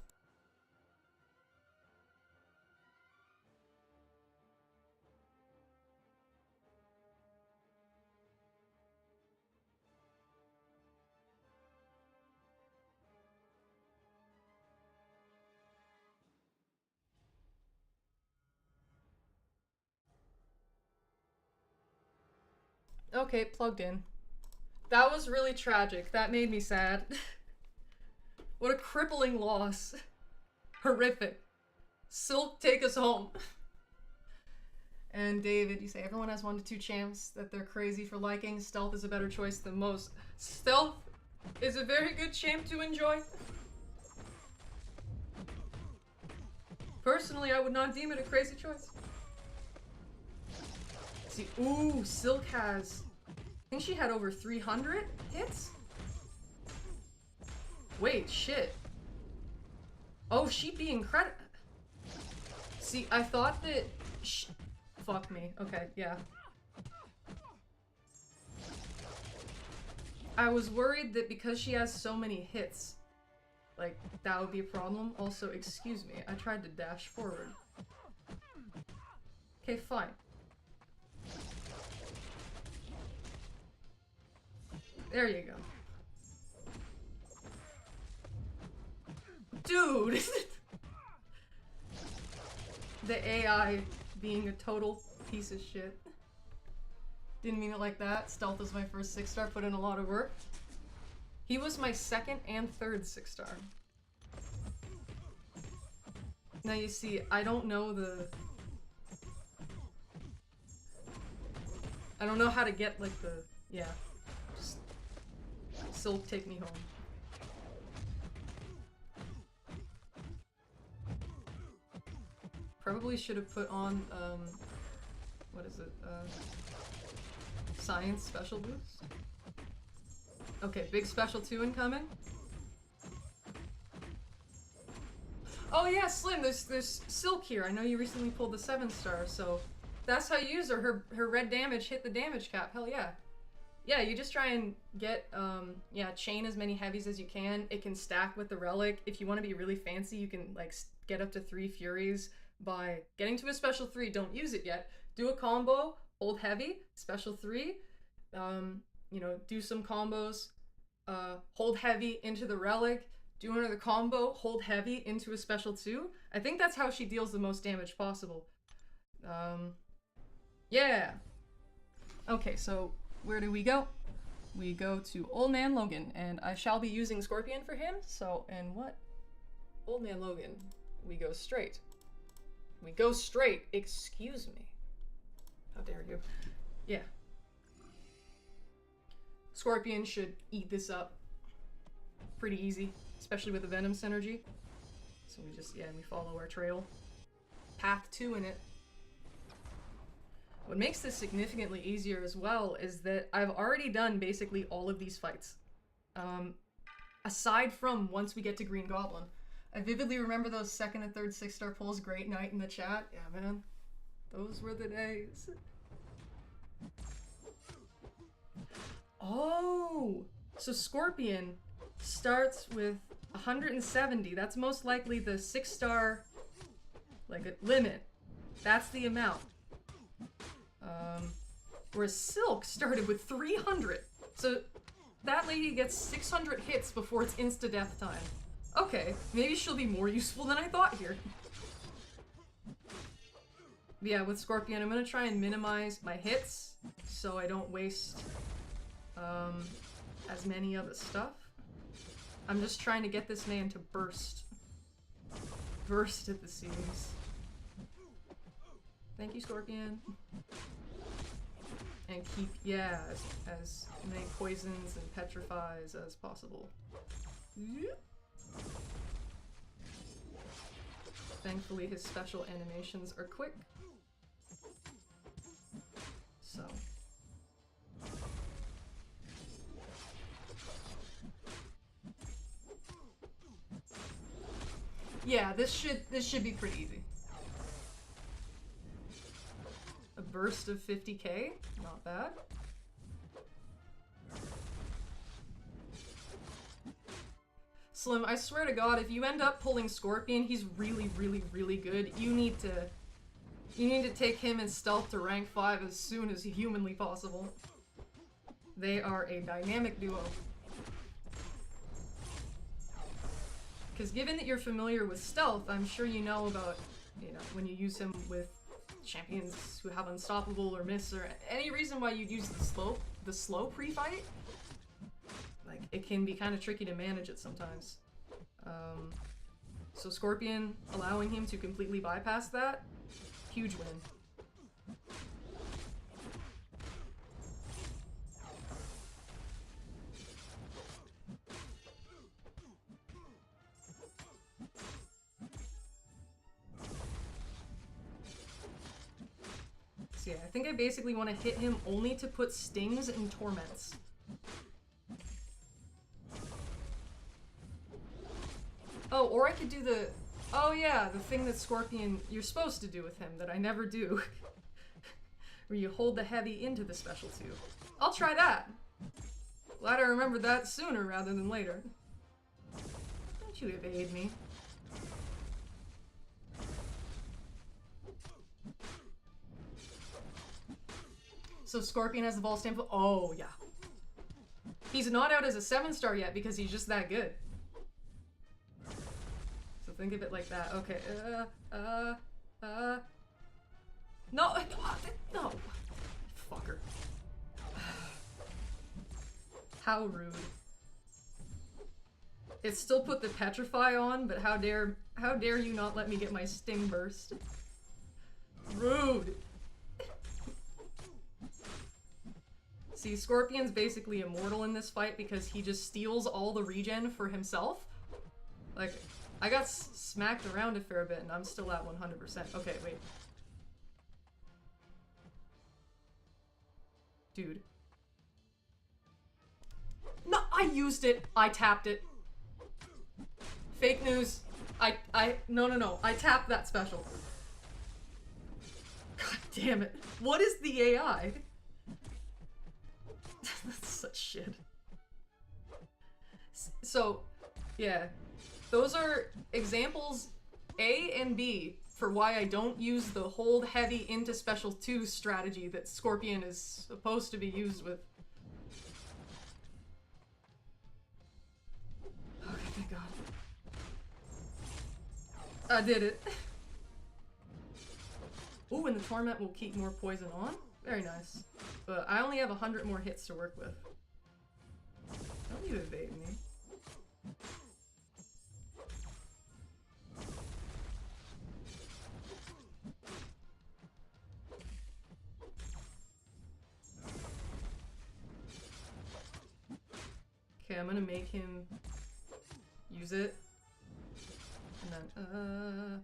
Okay, plugged in. That was really tragic. That made me sad. What a crippling loss. Horrific. Silk, take us home. And David, you say everyone has 1 to 2 champs that they're crazy for liking. Stealth is a better choice than most. Stealth is a very good champ to enjoy. Personally, I would not deem it a crazy choice. Let's see, ooh, Silk has... I think she had over 300 hits? Wait, shit. Oh, she'd be incredible. See, I thought that... Fuck me. Okay, yeah. I was worried that because she has so many hits, like, that would be a problem. Also, excuse me, I tried to dash forward. Okay, fine. There you go. Dude! The AI being a total piece of shit. Didn't mean it like that. Stealth is my first 6-star, put in a lot of work. He was my 2nd and 3rd 6-star. Now you see, I don't know I don't know how to get like the... Yeah. Just... Silk, take me home. Probably should have put on, what is it, Science Special Boost? Okay, big special 2 incoming. Oh yeah, Slim, there's Silk here. I know you recently pulled the 7-star, so that's how you use her. Her red damage hit the damage cap, hell yeah. Yeah, you just try and get, yeah, chain as many heavies as you can. It can stack with the relic. If you want to be really fancy, you can, like, get up to 3 Furies by getting to a special 3. Don't use it yet. Do a combo, hold heavy, special 3. You know, do some combos, hold heavy into the relic, do another combo, hold heavy into a special 2. I think that's how she deals the most damage possible. Yeah. Okay, so where do we go? We go to Old Man Logan, and I shall be using Scorpion for him, so, and what? Old Man Logan. We go straight. We go straight. Excuse me. How dare you? Yeah. Scorpion should eat this up pretty easy, especially with the Venom synergy. So we just, yeah, we follow our trail. Path 2 in it. What makes this significantly easier as well is that I've already done basically all of these fights. Aside from once we get to Green Goblin. I vividly remember those 2nd and 3rd 6-star pulls. Great night in the chat. Yeah, man. Those were the days. Oh! So Scorpion starts with 170. That's most likely the 6-star, like, limit. That's the amount. Whereas Silk started with 300. So that lady gets 600 hits before it's insta-death time. Okay, maybe she'll be more useful than I thought here. But yeah, with Scorpion, I'm gonna try and minimize my hits so I don't waste as many of the stuff. I'm just trying to get this man to burst. Burst at the seams. Thank you, Scorpion. And keep, yeah, as many poisons and petrifies as possible. Thankfully, his special animations are quick. So. Yeah, this should be pretty easy. A burst of 50k? Not bad. Slim, I swear to God, if you end up pulling Scorpion, he's really, really, really good. You need to take him in stealth to rank 5 as soon as humanly possible. They are a dynamic duo. Because given that you're familiar with stealth, I'm sure you know about, you know, when you use him with champions who have unstoppable or miss or any reason why you'd use the slow pre-fight. Like, it can be kind of tricky to manage it sometimes. So Scorpion, allowing him to completely bypass that, huge win. So yeah, I think I basically want to hit him only to put stings and torments. Oh, or I could do the... Oh yeah, the thing that Scorpion you're supposed to do with him that I never do. Where you hold the heavy into the special 2. I'll try that! Glad I remembered that sooner rather than later. Don't you evade me. So Scorpion has the ball stamp. Oh yeah. He's not out as a 7-star yet because he's just that good. Think of it like that. Okay. No, no. Fucker. How rude. It still put the petrify on, but how dare you not let me get my sting burst? Rude. See, Scorpion's basically immortal in this fight because he just steals all the regen for himself. Like, I got smacked around a fair bit and I'm still at 100%. Okay, wait. Dude. No, I used it. I tapped it. Fake news. No. I tapped that special. God damn it. What is the AI? That's such shit. So, yeah. Those are examples A and B for why I don't use the hold heavy into special 2 strategy that Scorpion is supposed to be used with. Okay, thank God. I did it. Ooh, and the Torment will keep more poison on. Very nice. But I only have 100 more hits to work with. Don't you evade me. I'm gonna make him use it. And then,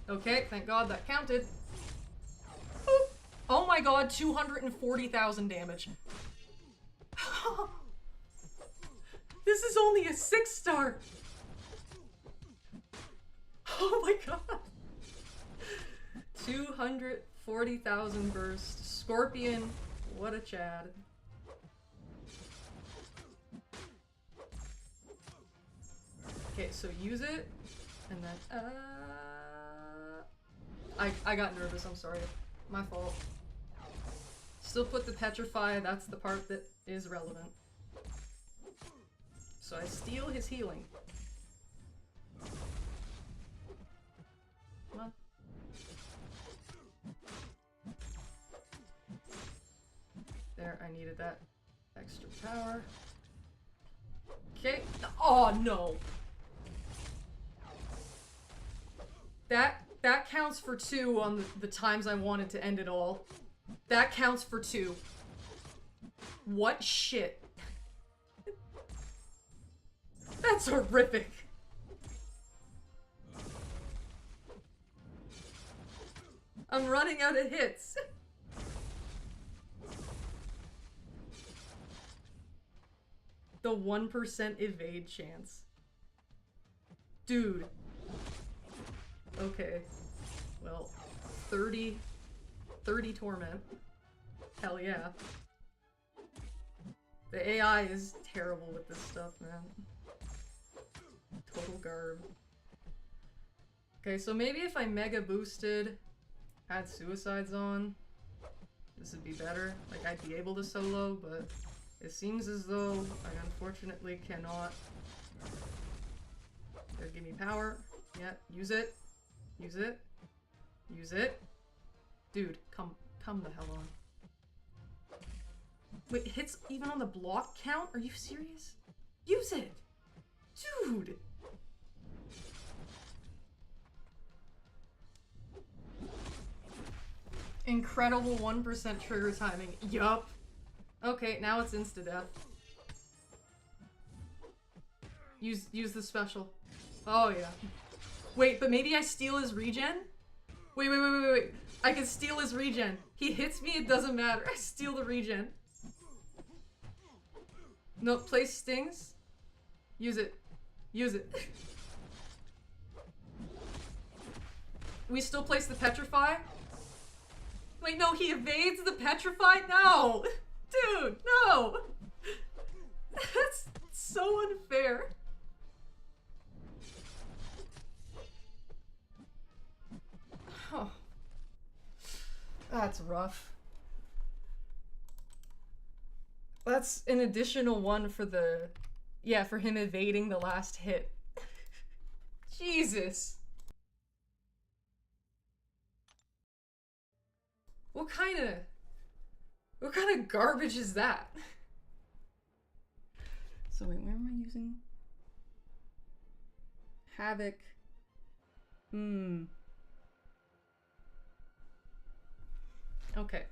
okay, thank God that counted. Boop. Oh my god, 240,000 damage. This is only a 6-star. Oh my god. 240,000 burst. Scorpion, what a Chad. Okay, so use it, and then, I got nervous, I'm sorry. My fault. Still put the petrify, that's the part that is relevant. So I steal his healing. Come on. There, I needed that extra power. Okay. Oh no! That counts for 2 on the times I wanted to end it all. That counts for 2. What shit? That's horrific. I'm running out of hits. The 1% evade chance. Dude. Okay. Well, 30 torment. Hell yeah. The AI is terrible with this stuff, man. Total garb. Okay, so maybe if I mega boosted, had suicides on, this would be better. Like, I'd be able to solo, but it seems as though I unfortunately cannot. There, give me power. Yeah, use it. Use it. Use it. Dude, come the hell on. Wait, hits even on the block count? Are you serious? Use it! Dude! Incredible 1% trigger timing. Yup. Okay, now it's insta-death. Use the special. Oh yeah. Wait, but maybe I steal his regen? Wait. I can steal his regen. He hits me, it doesn't matter. I steal the regen. No, place stings. Use it. Use it. We still place the petrify? Wait, no, he evades the petrify? No! Dude, no! That's so unfair. Oh. That's rough. That's an additional 1 for the... Yeah, for him evading the last hit. Jesus. What kind of garbage is that? So wait, where am I using? Havoc. Okay.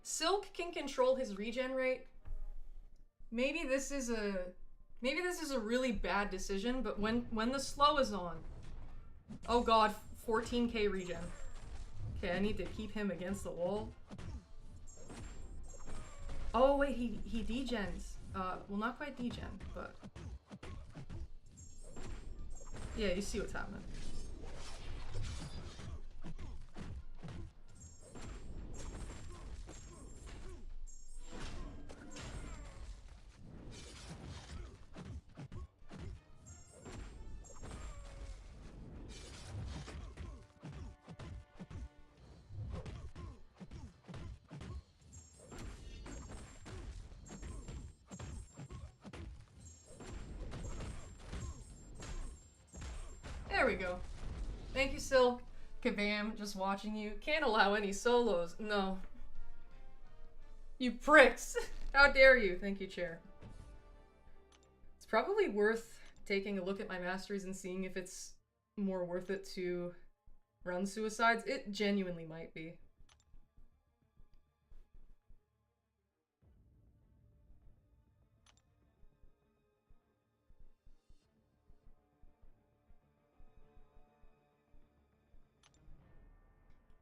Silk can control his regen rate. Maybe this is a really bad decision, but when the slow is on. Oh god, 14k regen. Okay, I need to keep him against the wall. Oh wait, he degens. Well, not quite degen, but yeah, you see what's happening. There we go. Thank you, Silk. Kabam, just watching you. Can't allow any solos. No. You pricks. How dare you? Thank you, Chair. It's probably worth taking a look at my masteries and seeing if it's more worth it to run suicides. It genuinely might be.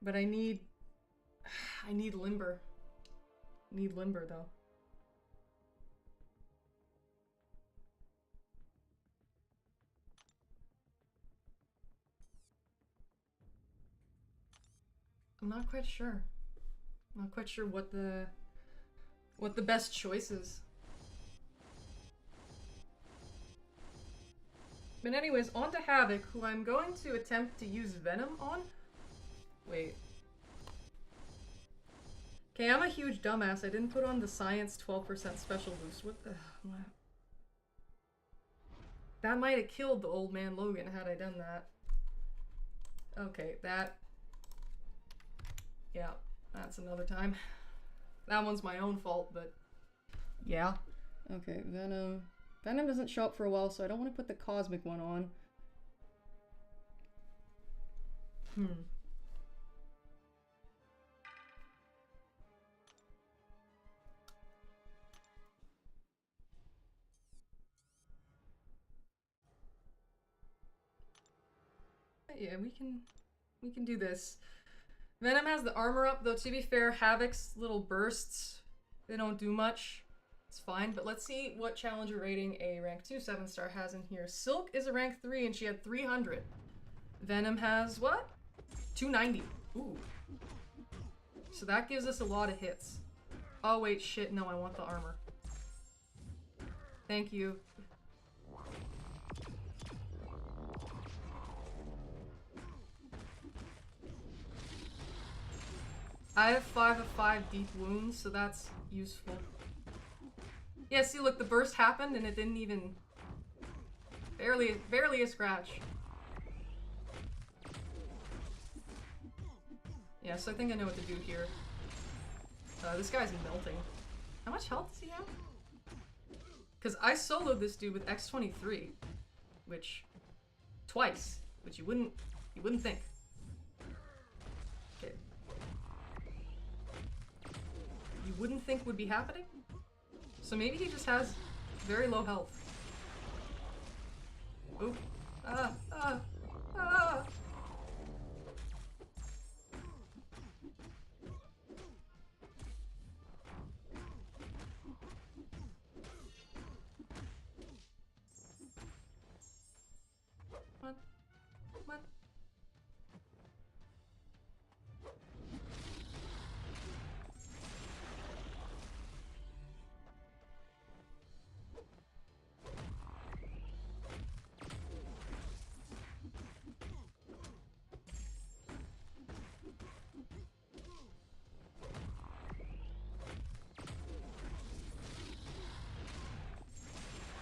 But I need limber. Need limber though. I'm not quite sure. I'm not quite sure what the best choice is. But anyways, on to Havoc, who I'm going to attempt to use Venom on. Wait. Okay, I'm a huge dumbass. I didn't put on the Science 12% special boost. What the... What? That might have killed the old man Logan had I done that. Okay, that... Yeah, that's another time. That one's my own fault, but... Yeah. Okay, Venom... Venom doesn't show up for a while, so I don't want to put the Cosmic one on. Yeah, we can do this. Venom has the armor up, though to be fair, Havoc's little bursts, they don't do much. It's fine, but let's see what challenger rating a rank 2 7-star has in here. Silk is a rank 3 and she had 300. Venom has what? 290. Ooh. So that gives us a lot of hits. Oh wait, shit, no, I want the armor. Thank you. I have 5 of 5 deep wounds, so that's useful. Yeah, see, look, the burst happened and it didn't even... Barely a scratch. Yeah, so I think I know what to do here. This guy's melting. How much health does he have? Because I soloed this dude with X23, which... Twice, which you wouldn't think. Okay. You wouldn't think would be happening? So maybe he just has very low health. Oop. Ah. Come on.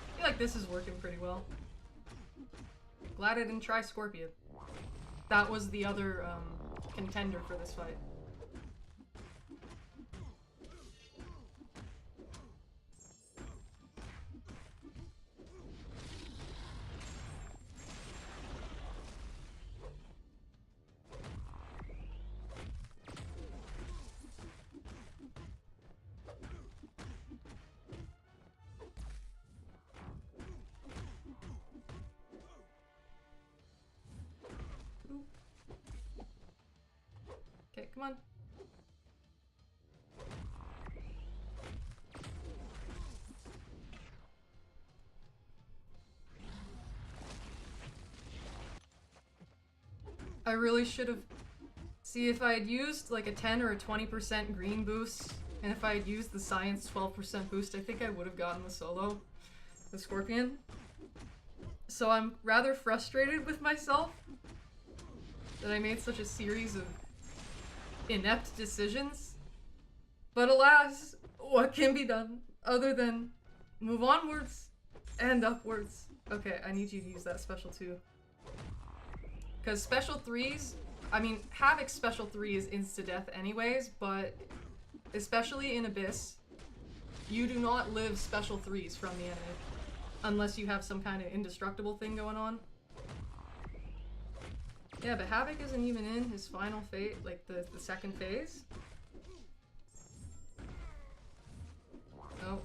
I feel like this is working pretty well. Glad I didn't try Scorpion. That was the other contender for this fight. Okay, come on. I really should have... See, if I had used like a 10 or a 20% green boost, and if I had used the Science 12% boost, I think I would have gotten the solo, the Scorpion. So I'm rather frustrated with myself that I made such a series of inept decisions. But alas, what can be done other than move onwards and upwards? Okay, I need you to use that special too. Because special 3s, I mean, Havoc's special 3 is insta-death anyways, but especially in Abyss, you do not live special 3s from the enemy. Unless you have some kind of indestructible thing going on. Yeah, but Havoc isn't even in his final phase, like the second phase. Oh.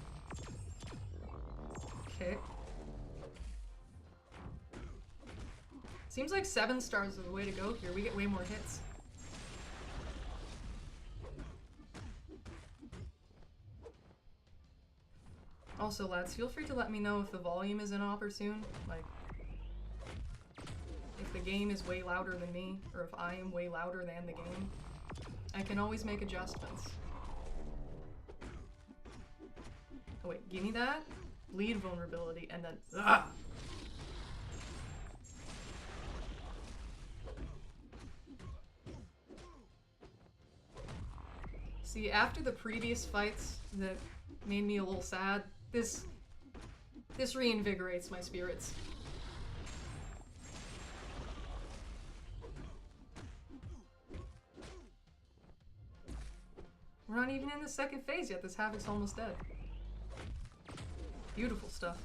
Okay. Seems like 7 stars are the way to go here. We get way more hits. Also, lads, feel free to let me know if the volume is inopportune. Like, if the game is way louder than me, or if I am way louder than the game. I can always make adjustments. Oh wait, give me that. Lead vulnerability, and then... Ah! See, after the previous fights that made me a little sad, this reinvigorates my spirits. We're not even in the second phase yet. This Havoc's almost dead. Beautiful stuff.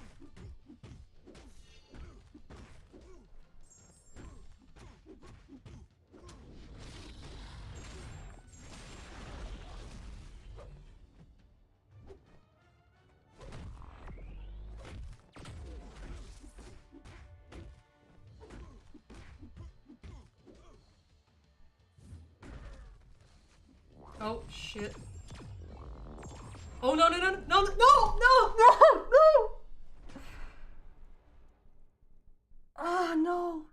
Oh, shit. Oh, no, no, no, no, no, no, no, no, no! Oh, no.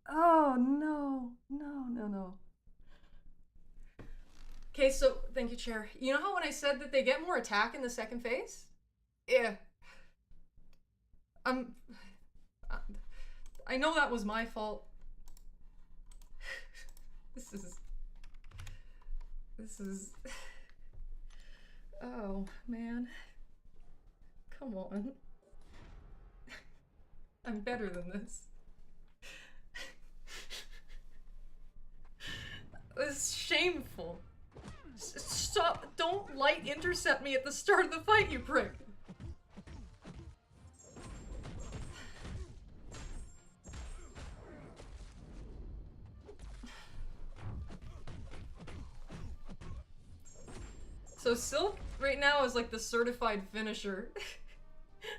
Oh, no. No, no, no. Okay, so, thank you, Chair. You know how when I said that they get more attack in the second phase? Yeah. I know that was my fault. This is... Oh, man. Come on. I'm better than this. This is shameful. Stop! Don't light intercept me at the start of the fight, you prick! So Silk right now is like the certified finisher.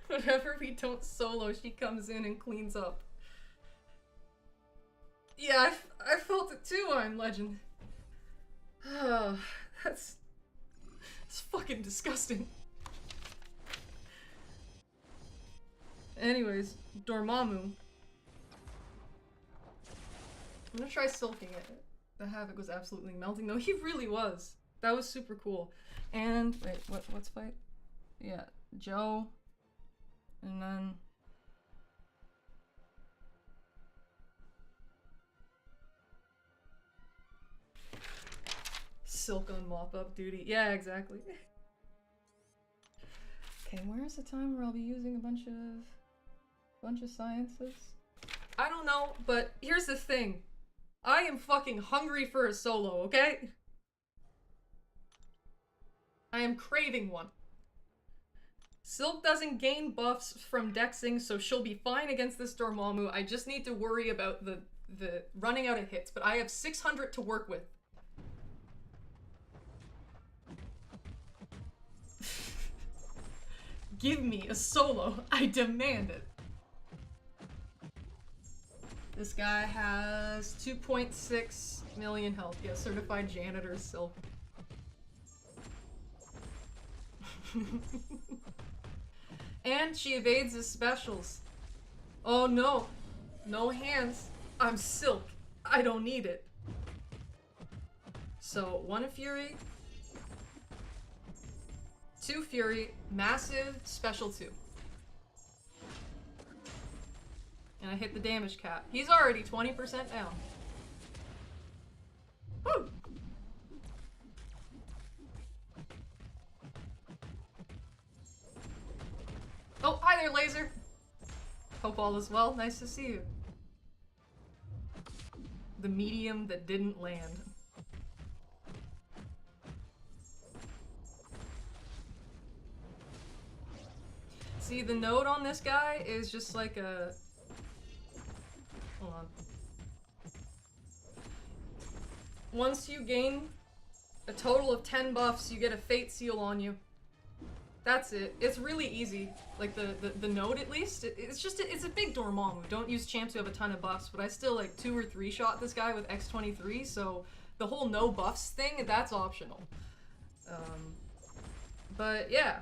Whenever we don't solo, she comes in and cleans up. Yeah, I felt it too, I'm Legend. Oh, that's fucking disgusting. Anyways, Dormammu. I'm gonna try silking it. The Havoc was absolutely melting. No, he really was. That was super cool. And wait, what's fight? Yeah, Joe. And then Silk on mop-up duty. Yeah, exactly. Okay, where's the time where I'll be using a bunch of sciences? I don't know, but here's the thing. I am fucking hungry for a solo, okay? I am craving one. Silk doesn't gain buffs from dexing, so she'll be fine against this Dormammu. I just need to worry about the running out of hits, but I have 600 to work with. Give me a solo. I demand it. This guy has 2.6 million health. Yeah, certified janitor Silk. And she evades his specials. Oh no. No hands. I'm Silk. I don't need it. So, 1 Fury. 2 Fury. Massive special 2. And I hit the damage cap. He's already 20% down. Woo! Oh, hi there, Laser! Hope all is well. Nice to see you. The medium that didn't land. See, the node on this guy is just like a... Hold on. Once you gain a total of 10 buffs, you get a fate seal on you. That's it. It's really easy. Like the node, at least. It's just it's a big Dormammu. Don't use champs who have a ton of buffs, but I still like 2 or 3 shot this guy with X23. So the whole no buffs thing, that's optional. But yeah.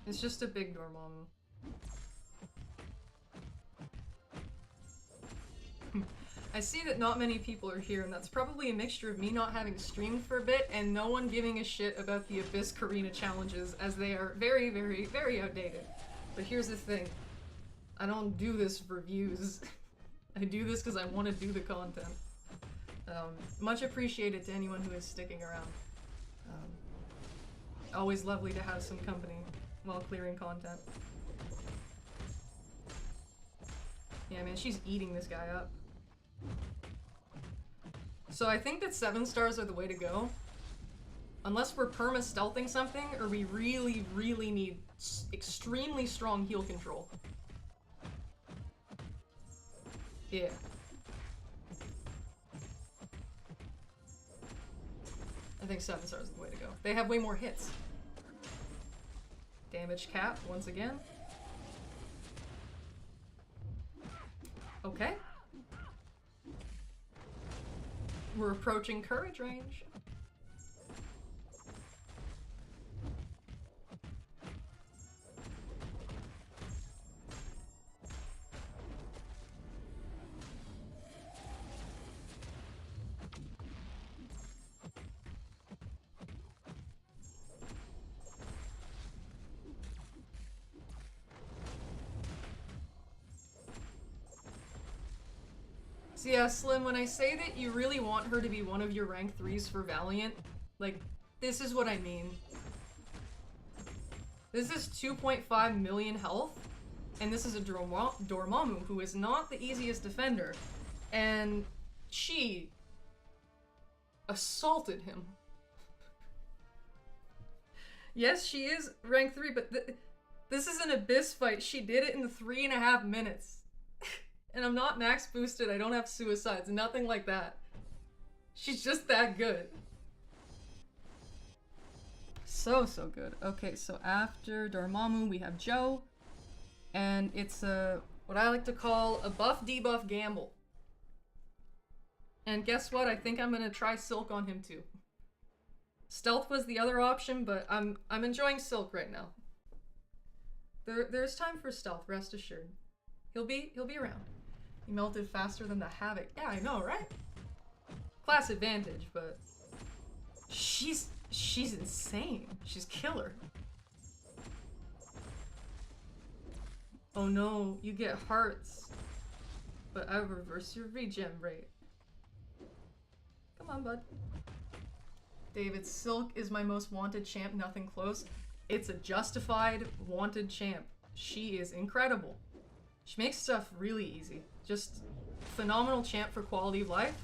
It's just a big Dormammu. I see that not many people are here, and that's probably a mixture of me not having streamed for a bit and no one giving a shit about the Abyss Carina challenges, as they are very, very, very outdated. But here's the thing. I don't do this for views. I do this because I want to do the content. Much appreciated to anyone who is sticking around. Always lovely to have some company while clearing content. Yeah, man, she's eating this guy up. So I think that 7 stars are the way to go. Unless we're perma-stealthing something, or we really, really need extremely strong heal control. Yeah. I think 7 stars is the way to go. They have way more hits. Damage cap, once again. Okay. We're approaching courage range. So yeah, Slim, when I say that you really want her to be one of your rank 3s for Valiant, like, this is what I mean. This is 2.5 million health, and this is a Dormammu who is not the easiest defender, and she assaulted him. Yes, she is rank 3, but this is an Abyss fight. She did it in 3.5 minutes. And I'm not max boosted, I don't have suicides, nothing like that. She's just that good. So good. Okay, so after Dormammu, we have Joe. And it's what I like to call a buff-debuff gamble. And guess what? I think I'm gonna try Silk on him too. Stealth was the other option, but I'm enjoying Silk right now. There's time for Stealth, rest assured. He'll be around. He melted faster than the Havoc. Yeah, I know, right? Class advantage, but she's insane. She's killer. Oh no, you get hearts, but I reverse your regen rate. Come on, bud. David, Silk is my most wanted champ, nothing close. It's a justified wanted champ. She is incredible. She makes stuff really easy. Just phenomenal champ for quality of life.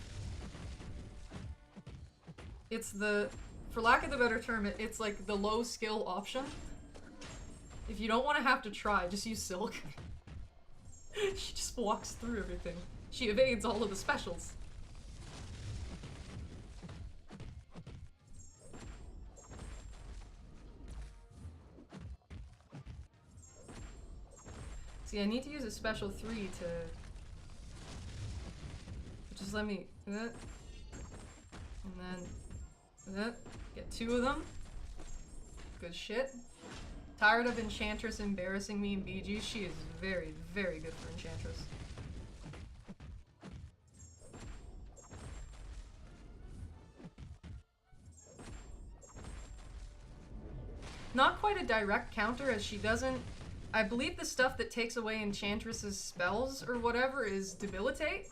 It's the, for lack of a better term, it's like the low skill option. If you don't want to have to try, just use Silk. She just walks through everything. She evades all of the specials. See, I need to use a special 3 to just let me and then get 2 of them. Good shit. Tired of Enchantress embarrassing me in BG. She is very, very good for Enchantress. Not quite a direct counter, as she doesn't... I believe the stuff that takes away Enchantress's spells or whatever is Debilitate.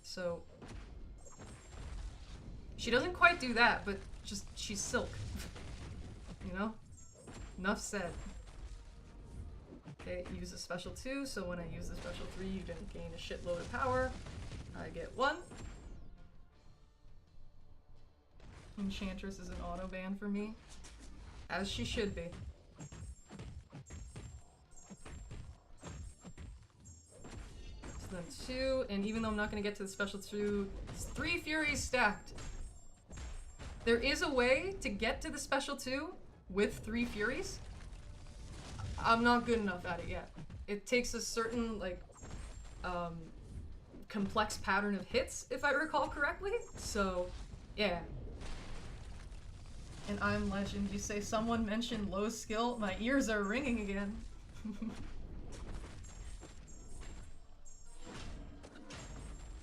So... she doesn't quite do that, but just, she's Silk. You know? Enough said. Okay, use a special 2, so when I use the special 3, you didn't gain a shitload of power. I get 1. Enchantress is an auto ban for me. As she should be. So then 2, and even though I'm not going to get to the special 2, it's 3 Furies stacked. There is a way to get to the special 2 with 3 Furies. I'm not good enough at it yet. It takes a certain, like, complex pattern of hits, if I recall correctly. So, yeah. And I'm legend. You say someone mentioned low skill, my ears are ringing again.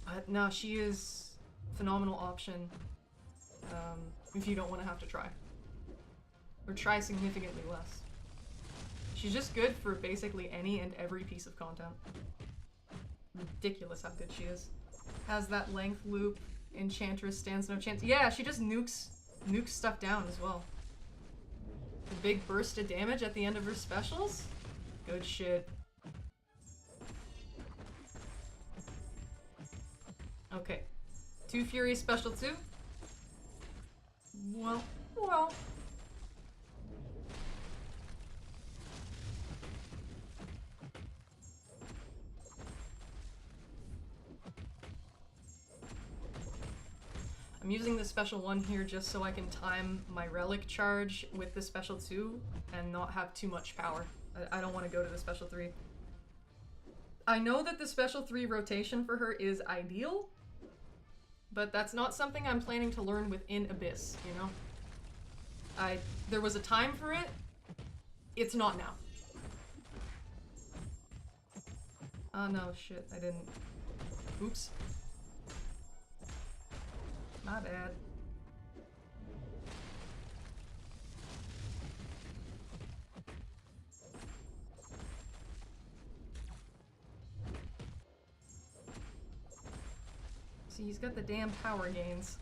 But no, she is a phenomenal option if you don't want to have to try. Or try significantly less. She's just good for basically any and every piece of content. Ridiculous how good she is. Has that length loop, Enchantress stands no chance. Yeah, she just nukes stuff down as well. The big burst of damage at the end of her specials? Good shit. Okay. 2 Fury special 2. Well. I'm using the special 1 here just so I can time my relic charge with the special 2 and not have too much power. I don't want to go to the special 3. I know that the special 3 rotation for her is ideal, but that's not something I'm planning to learn within Abyss, you know? There was a time for it, it's not now. Oh no, shit, I didn't. Oops. My bad. See, he's got the damn power gains.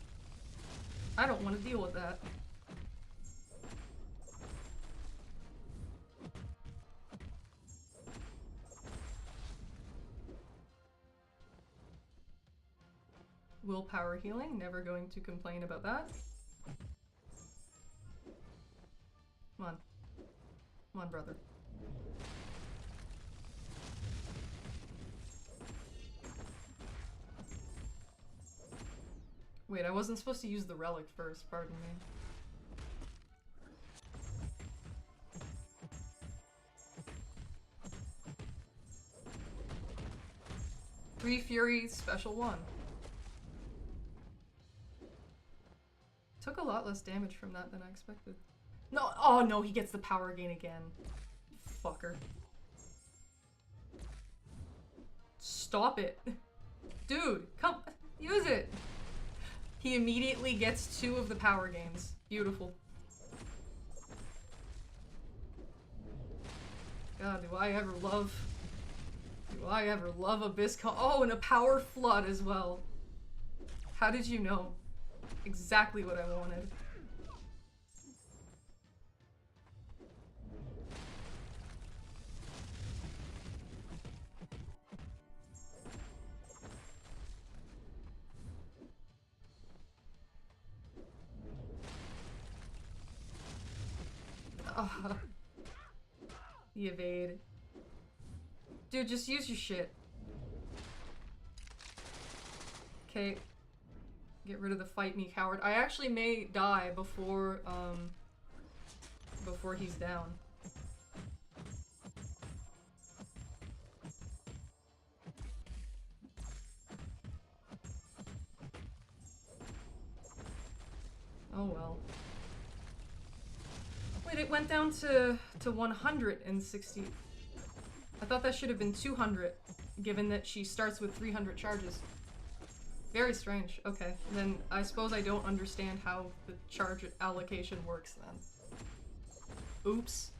I don't want to deal with that. Willpower healing, never going to complain about that. Come on. Come on, brother. Wait, I wasn't supposed to use the relic first, pardon me. Three Fury special 1. Took a lot less damage from that than I expected. No, oh no, he gets the power gain again. Fucker. Stop it. Dude, come, use it. He immediately gets 2 of the power gains. Beautiful. God, do I ever love Abyss? Oh, and a power flood as well. How did you know? Exactly what I wanted. The evade. Dude, just use your shit. Okay. Get rid of the fight me coward. I actually may die before he's down. Oh well. Wait, it went down to 160. I thought that should have been 200, given that she starts with 300 charges. Very strange. Okay, then I suppose I don't understand how the charge allocation works then. Oops.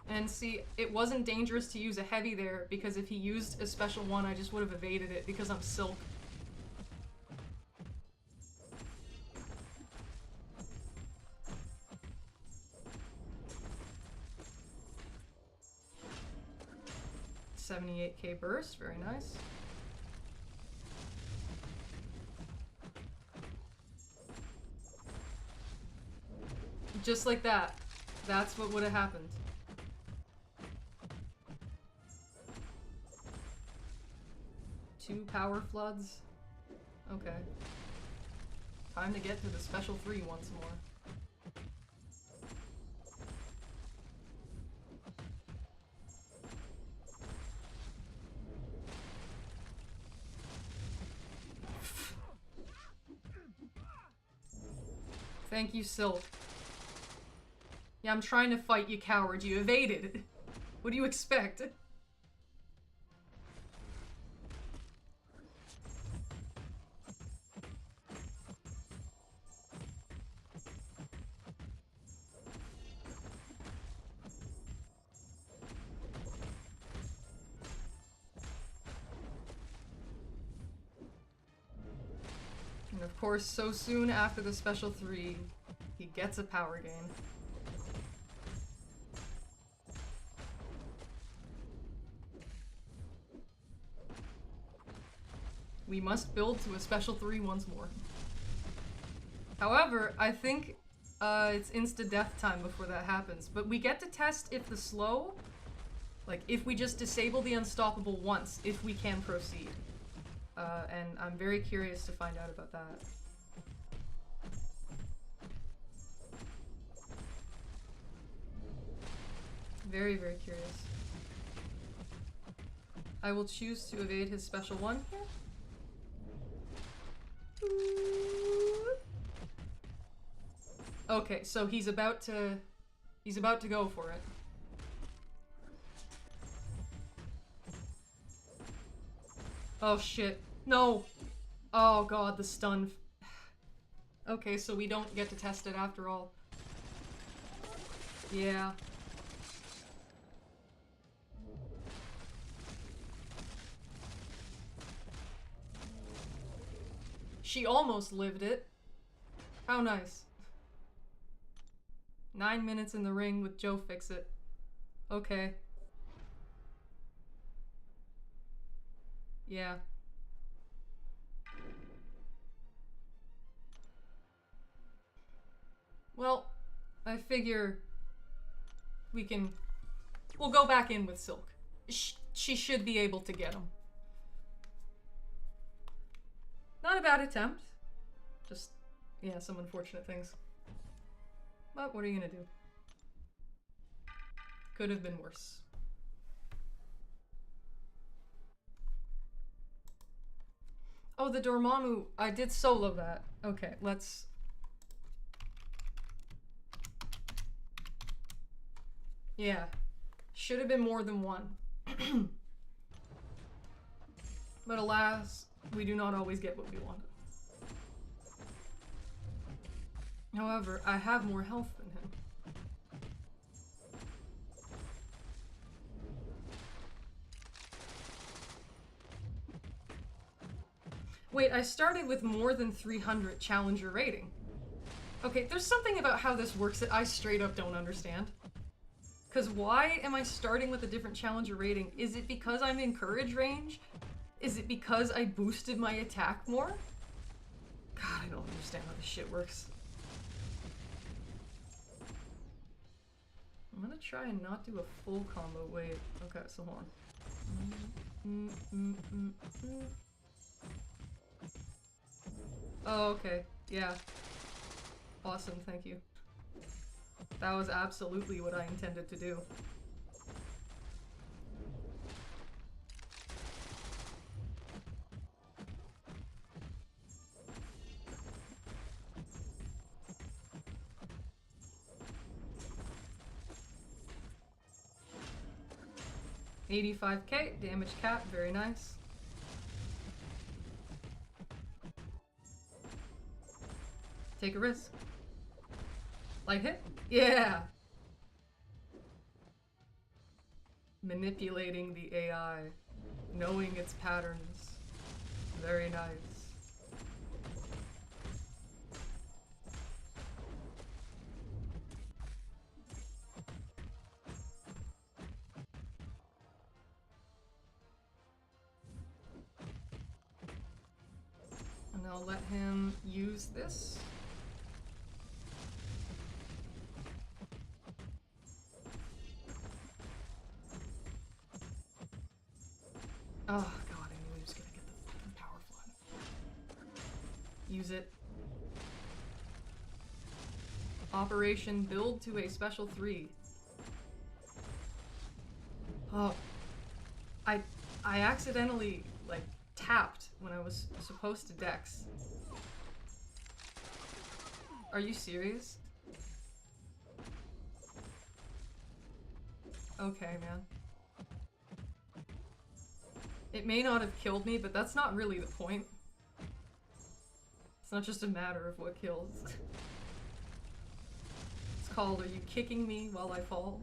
And see, it wasn't dangerous to use a heavy there, because if he used a special 1, I just would have evaded it because I'm silk. $78K burst, very nice. Just like that. That's what would have happened. Two power floods. Okay. Time to get to the special 3 once more. Thank you, Silk. Yeah, I'm trying to fight, you coward. You evaded. What do you expect? And of course, so soon after the special 3, he gets a power gain. We must build to a special 3 once more. However, I think it's insta-death time before that happens. But we get to test if the slow, like if we just disable the unstoppable once, if we can proceed. And I'm very curious to find out about that. Very, very curious. I will choose to evade his special 1 here. Okay, so he's about to go for it. Oh shit. No. Oh god, the stun. Okay, so we don't get to test it after all. Yeah. She almost lived it. How nice. 9 minutes in the ring with Joe Fix-It. Okay. Yeah. Well, I figure we'll go back in with Silk. She should be able to get him. Not a bad attempt. Just, yeah, some unfortunate things. But what are you gonna do? Could have been worse. Oh, the Dormammu. I did solo that. Okay, let's... Yeah. Should have been more than one. But alas, we do not always get what we wanted. However, I have more health than him. Wait, I started with more than 300 challenger rating. Okay, there's something about how this works that I straight up don't understand. Because why am I starting with a different challenger rating? Is it because I'm in courage range? Is it because I boosted my attack more? God, I don't understand how this shit works. I'm gonna try and not do a full combo. Wait, okay, so hold on. Oh, okay, yeah. Awesome, thank you. That was absolutely what I intended to do. $85k, damage cap, very nice. Take a risk. Light hit? Yeah! Manipulating the AI. Knowing its patterns. Very nice. And I'll let him use this. Oh god, I knew he was gonna get the fucking power flood. Use it. Operation build to a special 3. Oh. I accidentally, like, tapped when I was supposed to dex. Are you serious? Okay, man. It may not have killed me, but that's not really the point. It's not just a matter of what kills. It's called, are you kicking me while I fall?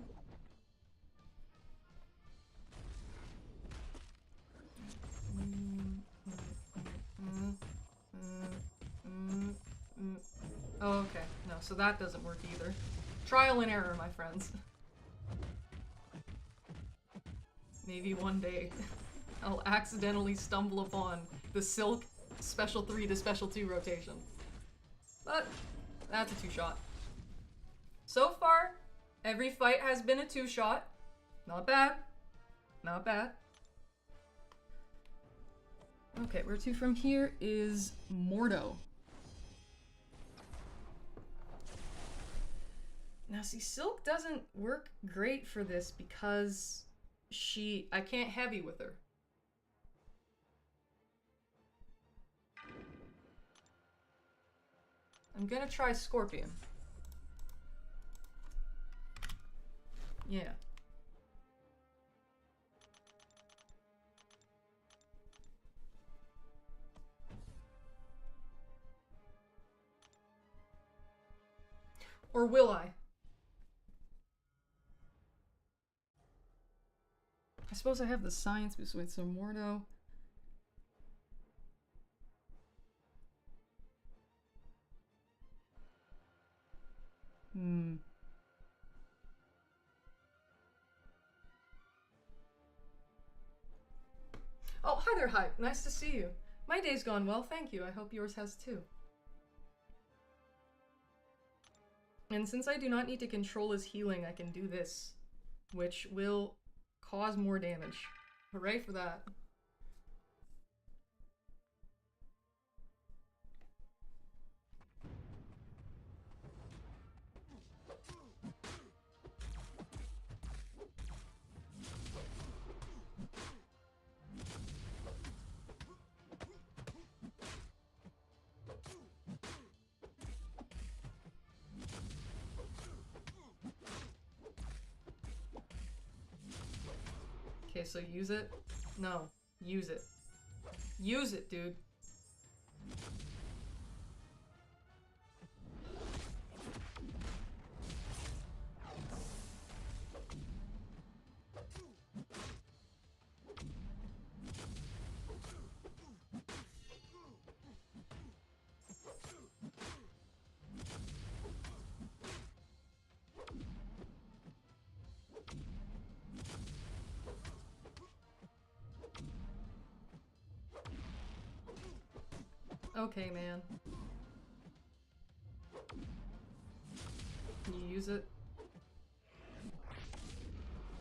Oh, okay. No, so that doesn't work either. Trial and error, my friends. Maybe one day I'll accidentally stumble upon the Silk Special 3 to Special 2 rotation. But that's a 2-shot. So far, every fight has been a 2-shot. Not bad. Not bad. Okay, where to from here is Mordo. Now see, Silk doesn't work great for this because I can't heavy with her. I'm gonna try Scorpion. Yeah. Or will I? I suppose I have the science boost with some Mordo. Oh, hi there, Hype. Nice to see you. My day's gone well, thank you. I hope yours has too. And since I do not need to control his healing, I can do this, which will cause more damage. Hooray for that. Okay, so use it. No, use it. Use it, dude. Okay, man. Can you use it?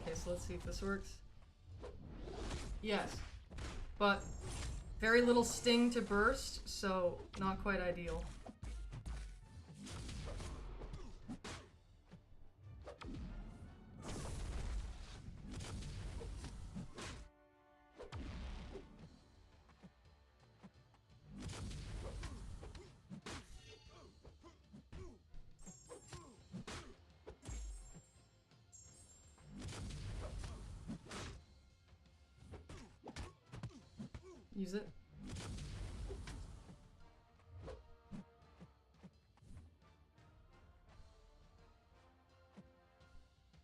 Okay, so let's see if this works. Yes. But very little sting to burst, so not quite ideal. Use it.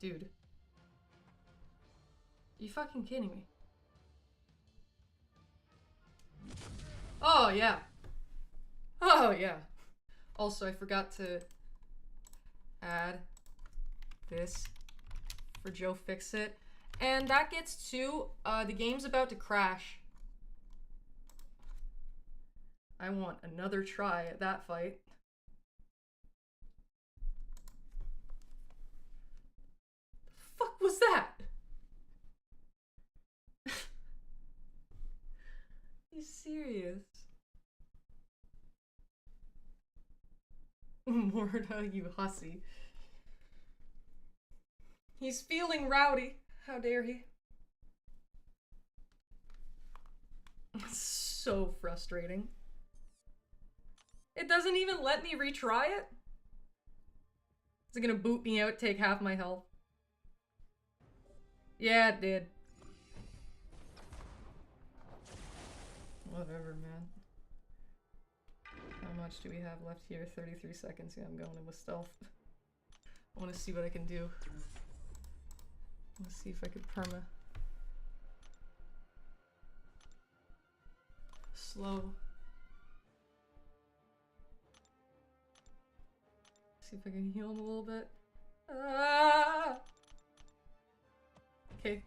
Dude. You fucking kidding me? Oh, yeah. Oh, yeah. Also, I forgot to add this for Joe Fix-It. And that gets to, the game's about to crash. I want another try at that fight. The fuck was that? You serious? Morda, you hussy. He's feeling rowdy. How dare he? So frustrating. It doesn't even let me retry it? Is it gonna boot me out, take half my health? Yeah, it did. Whatever, man. How much do we have left here? 33 seconds. Yeah, I'm going in with stealth. I want to see what I can do. Let's see if I could perma. Slow. See if I can heal him a little bit. Ah! Okay.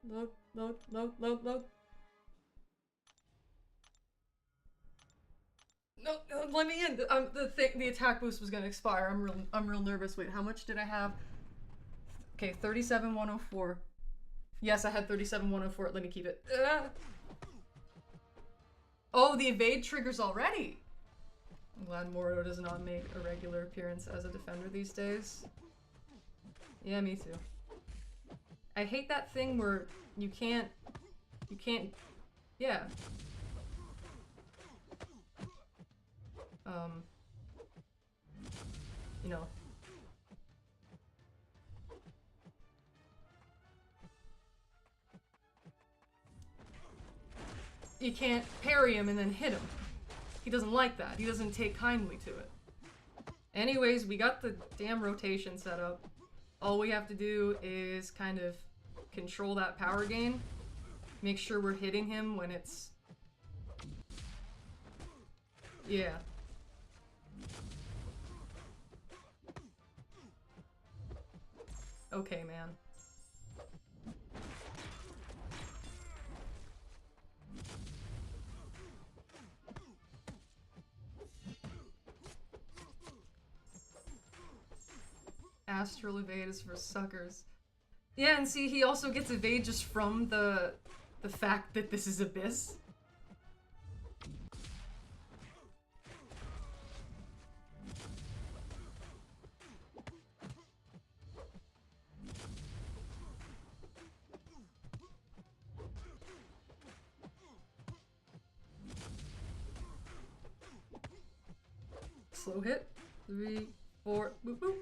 Load, load, load, load, load. No, let me in. The attack boost was gonna expire. I'm real nervous. Wait, how much did I have? Okay, 37,104. Yes, I had 37,104. Let me keep it. Oh, the evade triggers already. I'm glad Mordo does not make a regular appearance as a defender these days. Yeah, me too. I hate that thing where you can't, yeah. You know. You can't parry him and then hit him. He doesn't like that. He doesn't take kindly to it. Anyways, we got the damn rotation set up. All we have to do is kind of control that power gain. Make sure we're hitting him when it's... Yeah. Okay, man. Astral evade is for suckers. Yeah, and see, he also gets evade just from the fact that this is Abyss. Slow hit. 3, 4, boop boop.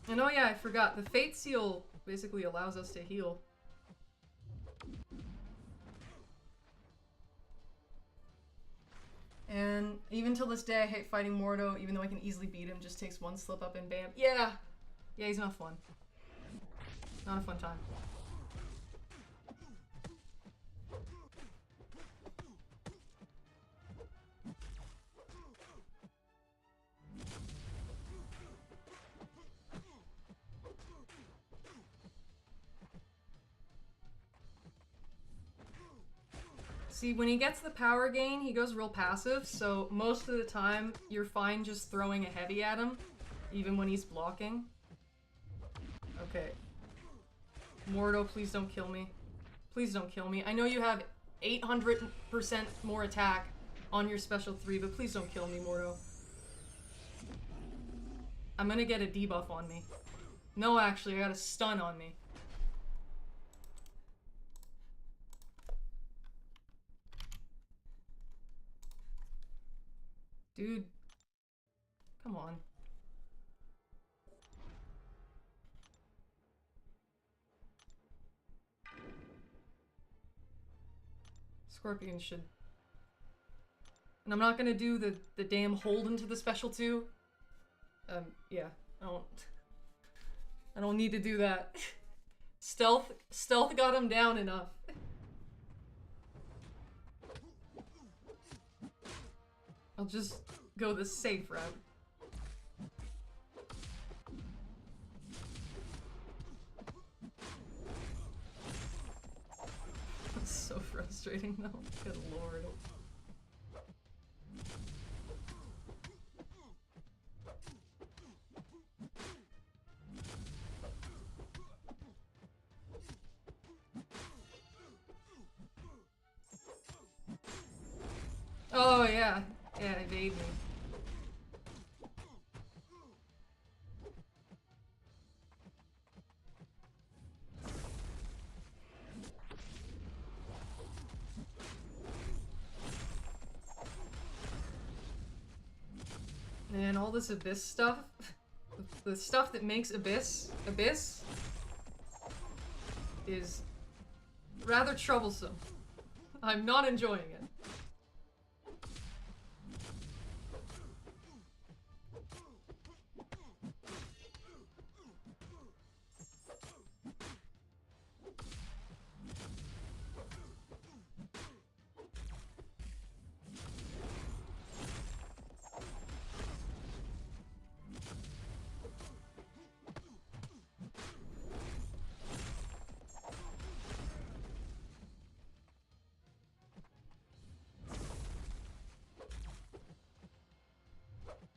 And oh yeah, I forgot. The Fate Seal basically allows us to heal. And even till this day, I hate fighting Mordo, even though I can easily beat him. Just takes one slip up and bam. Yeah! Yeah, he's not fun. Not a fun time. See, when he gets the power gain, he goes real passive, so most of the time, you're fine just throwing a heavy at him, even when he's blocking. Okay. Mordo, please don't kill me. Please don't kill me. I know you have 800% more attack on your special 3, but please don't kill me, Mordo. I'm gonna get a debuff on me. No, actually, I got a stun on me. Dude. Come on. Scorpion should... And I'm not gonna do the damn hold into the special 2. Yeah. I don't need to do that. Stealth got him down enough. I'll just go the safe route. That's so frustrating though. Good lord. Oh yeah. Yeah, evade me. And all this Abyss stuff, the stuff that makes Abyss is rather troublesome. I'm not enjoying it.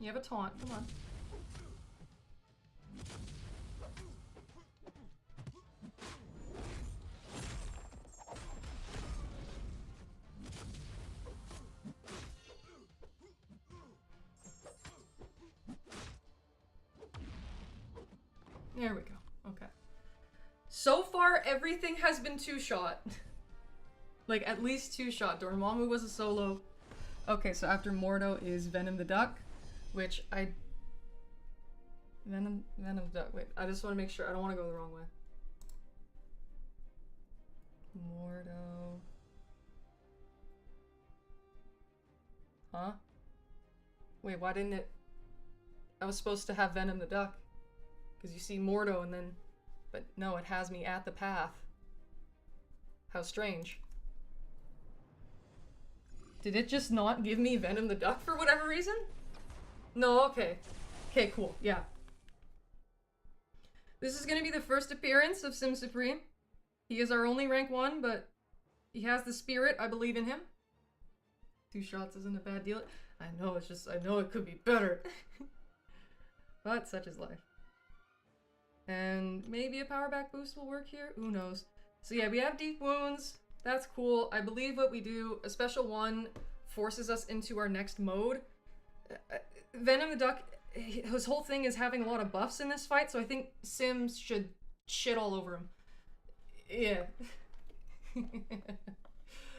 You have a taunt, come on. There we go, okay. So far, everything has been two-shot. Like, at least two-shot. Dormammu was a solo. Okay, so after Mordo is Venom the Duck. Which Venom Duck. Wait, I just want to make sure. I don't want to go the wrong way. Mordo. Huh? Wait, why didn't it? I was supposed to have Venom the Duck. Because you see Mordo and then. But no, it has me at the path. How strange. Did it just not give me Venom the Duck for whatever reason? No, okay. Okay, cool, yeah. This is gonna be the first appearance of Sim Supreme. He is our only rank 1, but he has the spirit. I believe in him. 2 shots isn't a bad deal. I know, it's just, I know it could be better. But such is life. And maybe a power back boost will work here? Who knows? So yeah, we have deep wounds. That's cool. I believe what we do, a special one forces us into our next mode. Venom the Duck, his whole thing is having a lot of buffs in this fight, so I think Sims should shit all over him. Yeah.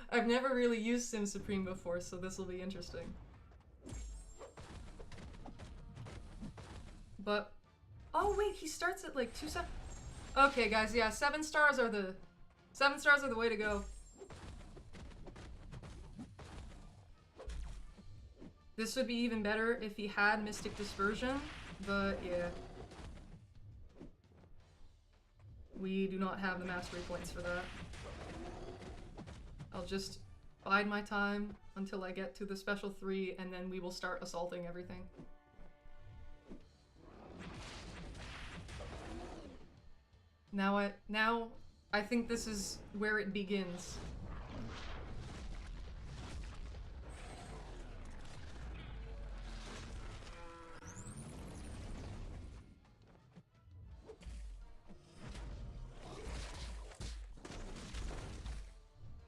I've never really used Sim Supreme before, so this will be interesting. But, oh wait, he starts at like 2 seconds. Okay guys, yeah, 7 stars are the way to go. This would be even better if he had Mystic Dispersion, but yeah. We do not have the mastery points for that. I'll just bide my time until I get to the special 3, and then we will start assaulting everything. Now I think this is where it begins.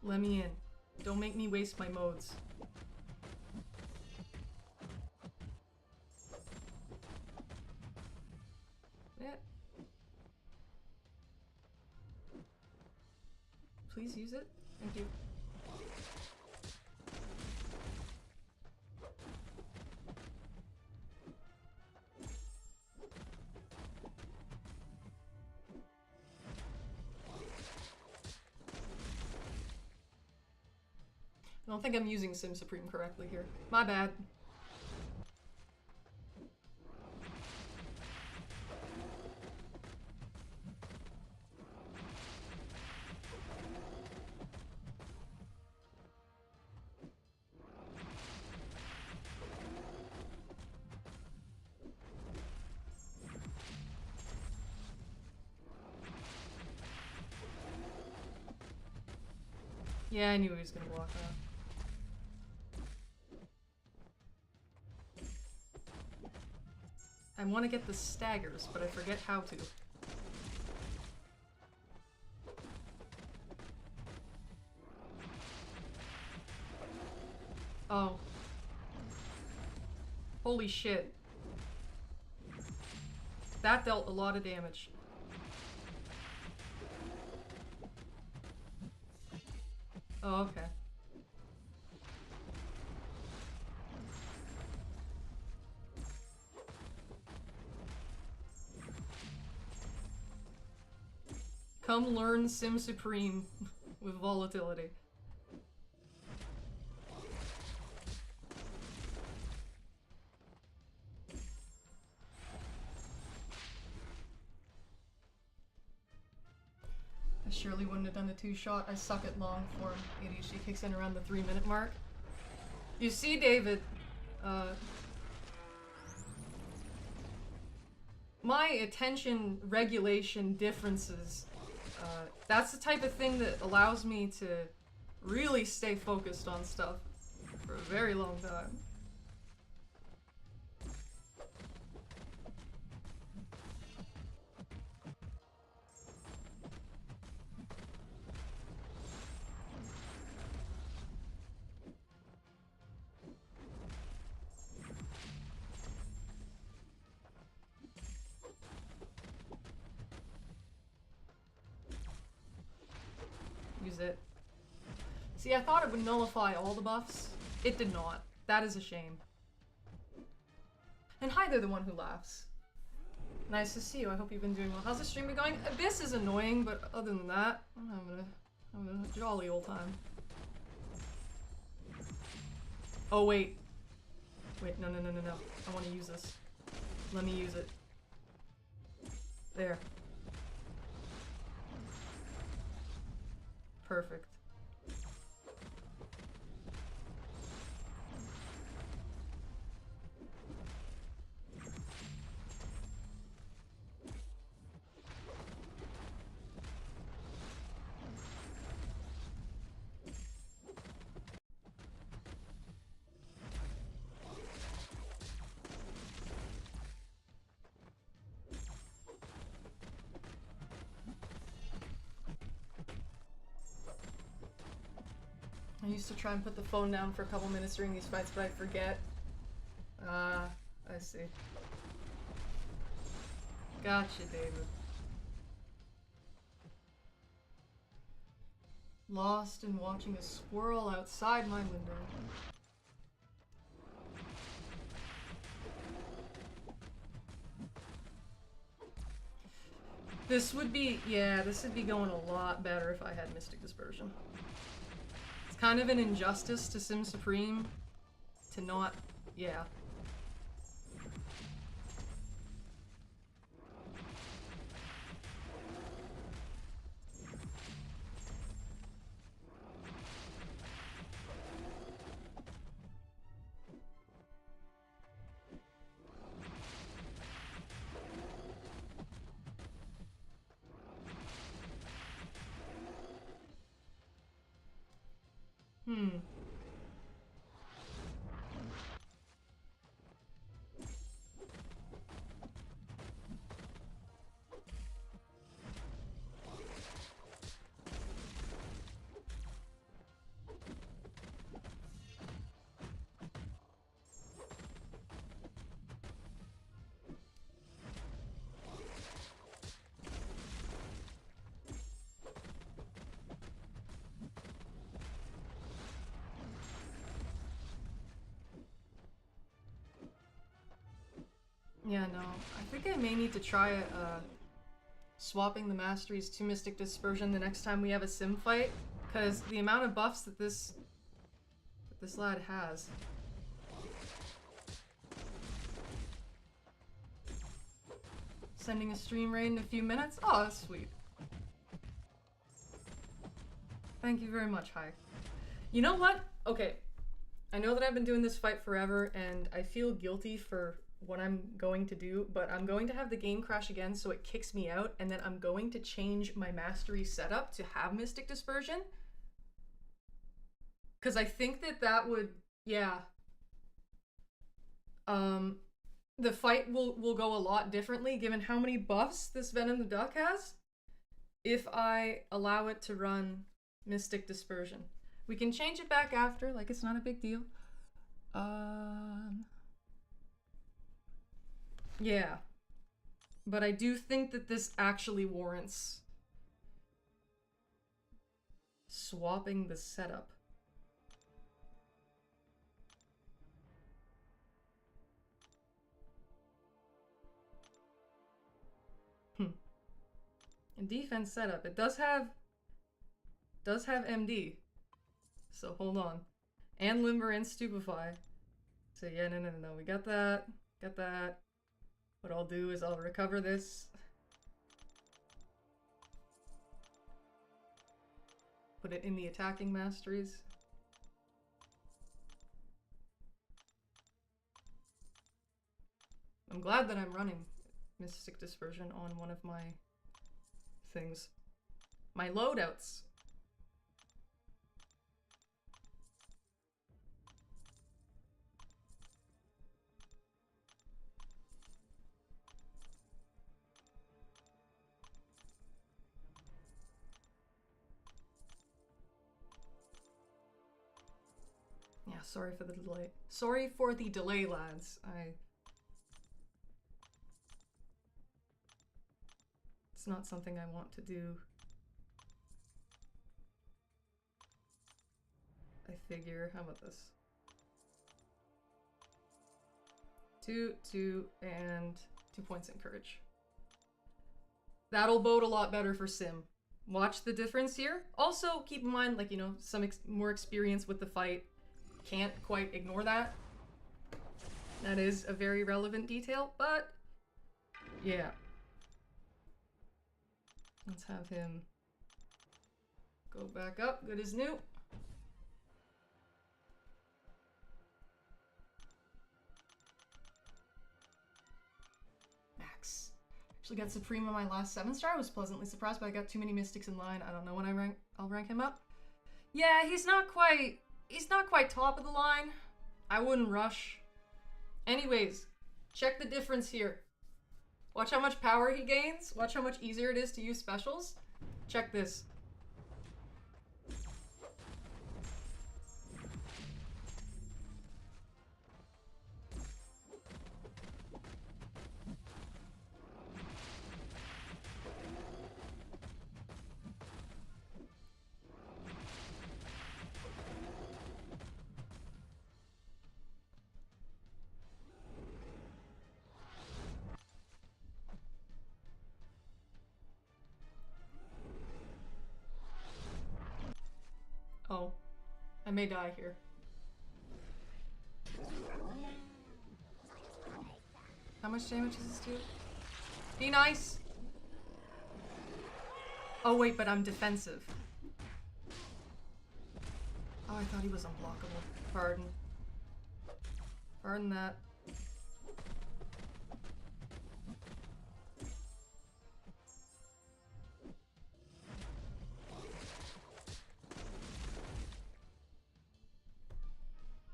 Let me in. Don't make me waste my modes. Yeah. Please use it. Thank you. I don't think I'm using Sim Supreme correctly here. My bad. Yeah, I knew he was gonna block that. I want to get the staggers, but I forget how to. Oh. Holy shit. That dealt a lot of damage. Oh, okay. Come learn Sim Supreme with volatility. I surely wouldn't have done the 2-shot. I suck at long form. ADHD kicks in around the 3-minute mark. You see, David, my attention regulation differences, that's the type of thing that allows me to really stay focused on stuff for a very long time. Use it. See, I thought it would nullify all the buffs. It did not. That is a shame. And hi there, the one who laughs. Nice to see you. I hope you've been doing well. How's the stream been going? Abyss is annoying, but other than that, I'm having a jolly old time. Oh, wait. Wait, no. I want to use this. Let me use it. There. Perfect. I used to try and put the phone down for a couple minutes during these fights, but I forget. Ah, I see. Gotcha, David. Lost in watching a squirrel outside my window. This would be, yeah, this would be going a lot better if I had Mystic Dispersion. It's kind of an injustice to Sim Supreme to not, yeah. Yeah, no. I think I may need to try swapping the masteries to Mystic Dispersion the next time we have a sim fight, because the amount of buffs that this lad has. Sending a stream raid in a few minutes? Oh, that's sweet. Thank you very much, Hi. You know what? Okay. I know that I've been doing this fight forever, and I feel guilty for what I'm going to do, but I'm going to have the game crash again so it kicks me out, and then I'm going to change my mastery setup to have Mystic Dispersion. Because I think that would, yeah. The fight will go a lot differently given how many buffs this Venom the Duck has if I allow it to run Mystic Dispersion. We can change it back after, like it's not a big deal. Yeah. But I do think that this actually warrants swapping the setup. And defense setup. It does have MD. So hold on. And Limber and Stupefy. So yeah, no. We got that. Got that. What I'll do is I'll recover this. Put it in the attacking masteries. I'm glad that I'm running Mystic Dispersion on one of my things. My loadouts. Yeah, sorry for the delay. Sorry for the delay, lads. It's not something I want to do. I figure, how about this? 2, 2, and 2 points in courage. That'll bode a lot better for Sim. Watch the difference here. Also, keep in mind, like, you know, some more experience with the fight. Can't quite ignore that. That is a very relevant detail, but yeah. Let's have him go back up, good as new. Max. Actually got Supreme on my last 7-star. I was pleasantly surprised, but I got too many Mystics in line. I don't know when I'll rank him up. Yeah, he's not quite top of the line. I wouldn't rush. Anyways, check the difference here. Watch how much power he gains. Watch how much easier it is to use specials. Check this. Oh, I may die here. How much damage does this do? Be nice! Oh wait, but I'm defensive. Oh, I thought he was unblockable. Pardon. Pardon that.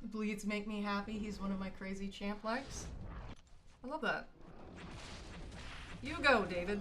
Bleeds make me happy. He's one of my crazy champ likes. I love that. You go, David.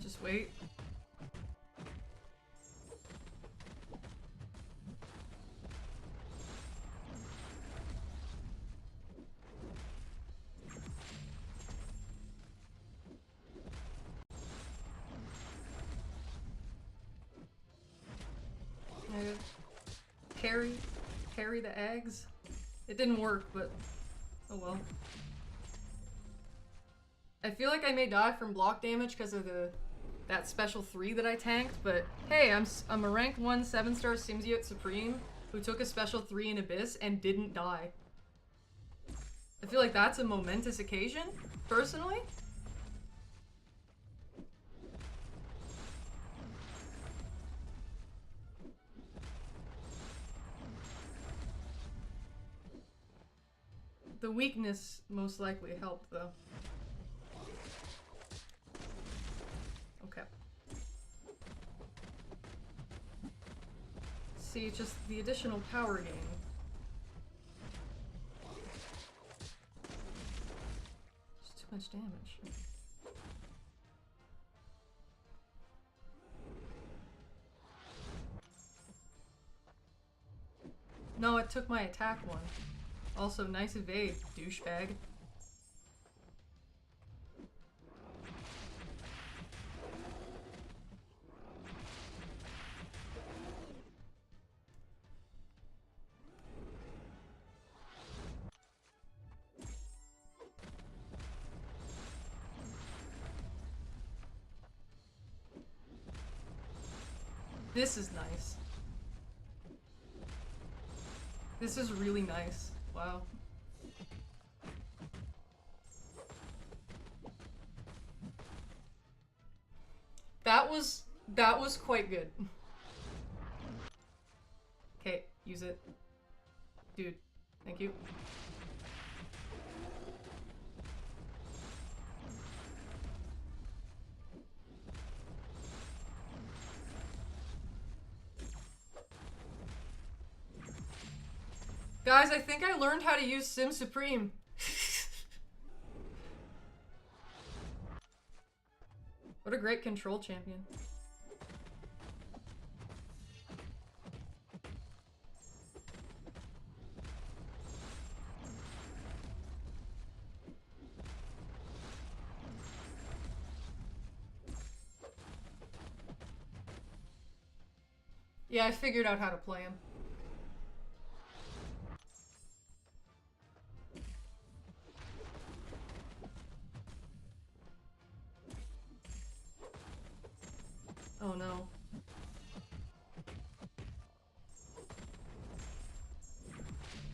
Just wait. Carry the eggs. It didn't work, but oh well. I feel like I may die from block damage because of that special 3 that I tanked, but hey, I'm a rank 1 7-star Simsiot Supreme who took a special 3 in Abyss and didn't die. I feel like that's a momentous occasion, personally. The weakness most likely helped, though. Okay. See, just the additional power gain. Just too much damage. No, it took my attack one. Also, nice evade, douchebag. This is nice. This is really nice. Wow. That was quite good. Okay, use it. Dude, thank you. Guys, I think I learned how to use Sim Supreme. What a great control champion. Yeah, I figured out how to play him. Oh no.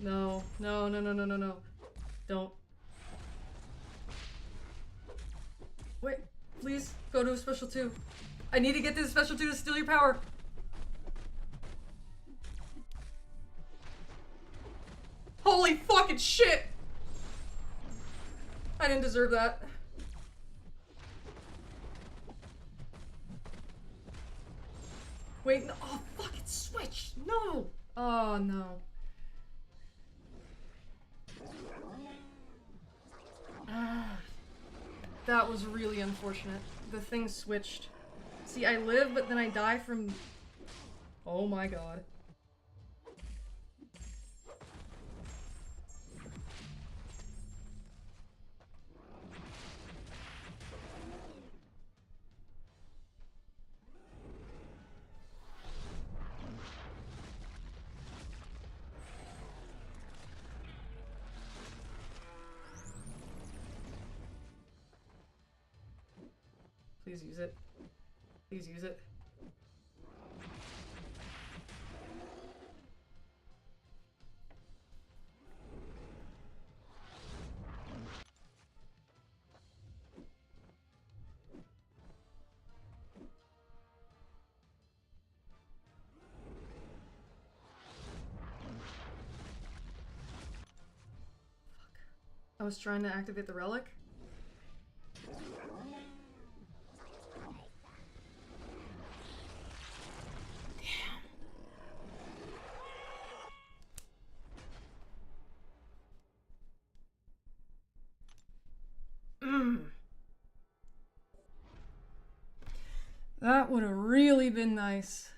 No, no, no, no, no, no, no. Don't. Wait, please go to a special 2. I need to get to the special 2 to steal your power. Holy fucking shit! I didn't deserve that. Wait, no. Oh, fuck, it switched. No. Oh, no. That was really unfortunate. The thing switched. See, I live, but then I die from... Oh my god. Please use it. Please use it. I was trying to activate the relic. That would have really been nice.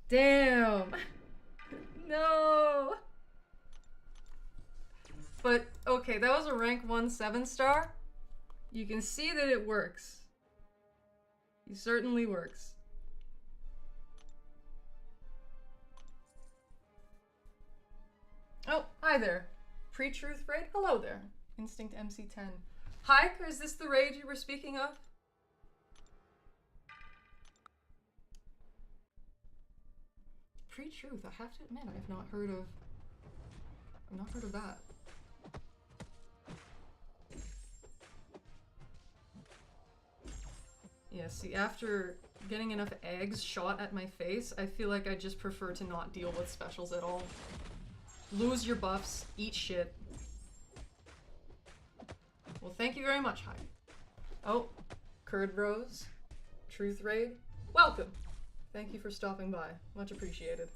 Damn. No. But, okay, that was a rank 1 7-star. You can see that it works. He certainly works. Oh, hi there. Pre-truth raid? Hello there. Instinct MC10. Hike, is this the raid you were speaking of? Pre-truth, I have to admit, I've not heard of that. Yeah, see, after getting enough eggs shot at my face, I feel like I just prefer to not deal with specials at all. lose your buffs, eat shit. Well, thank you very much, Hyde. Oh, Curd Bros, Truth Raid, welcome. Thank you for stopping by. Much appreciated.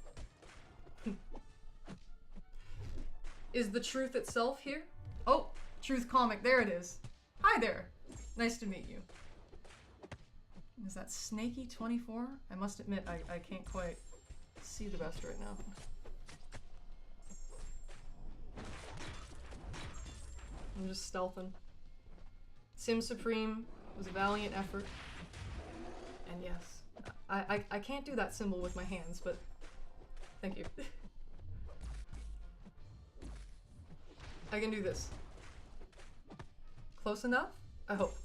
Is the truth itself here? Oh, Truth Comic, there it is. Hi there. Nice to meet you. Is that Snaky24? I must admit, I can't quite see the best right now. I'm just stealthing. Sim Supreme was a valiant effort. And yes, I can't do that symbol with my hands, but thank you. I can do this. Close enough? I hope.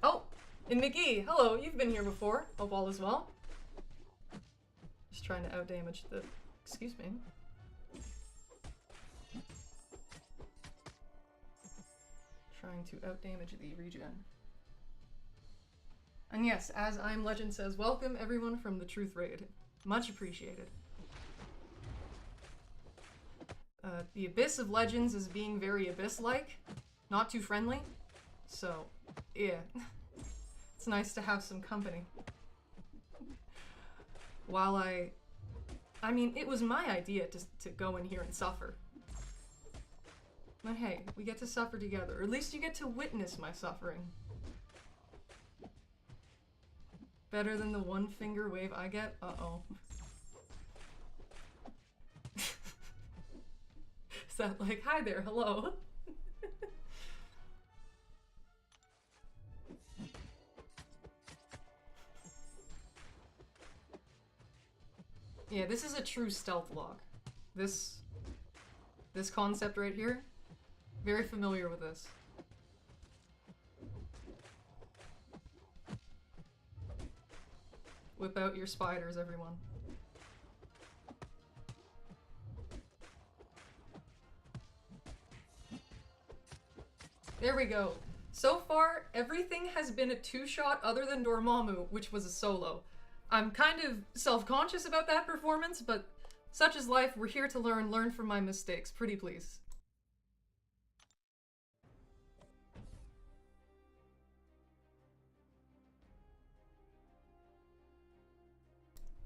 Oh, and McGee, hello, you've been here before. Hope all is well. Just trying to outdamage the... Excuse me. Trying to outdamage the regen. And yes, as I'm Legend says, welcome everyone from the Truth Raid. Much appreciated. The Abyss of Legends is being very Abyss-like, not too friendly, so yeah, it's nice to have some company. While I mean, it was my idea to go in here and suffer. But hey, we get to suffer together, or at least you get to witness my suffering. Better than the one finger wave I get? Uh-oh. Is that like, hi there, hello? Yeah, this is a true stealth log. This concept right here, very familiar with this. Whip out your spiders, everyone. There we go. So far, everything has been a two-shot other than Dormammu, which was a solo. I'm kind of self-conscious about that performance, but such is life. We're here to learn from my mistakes. Pretty please.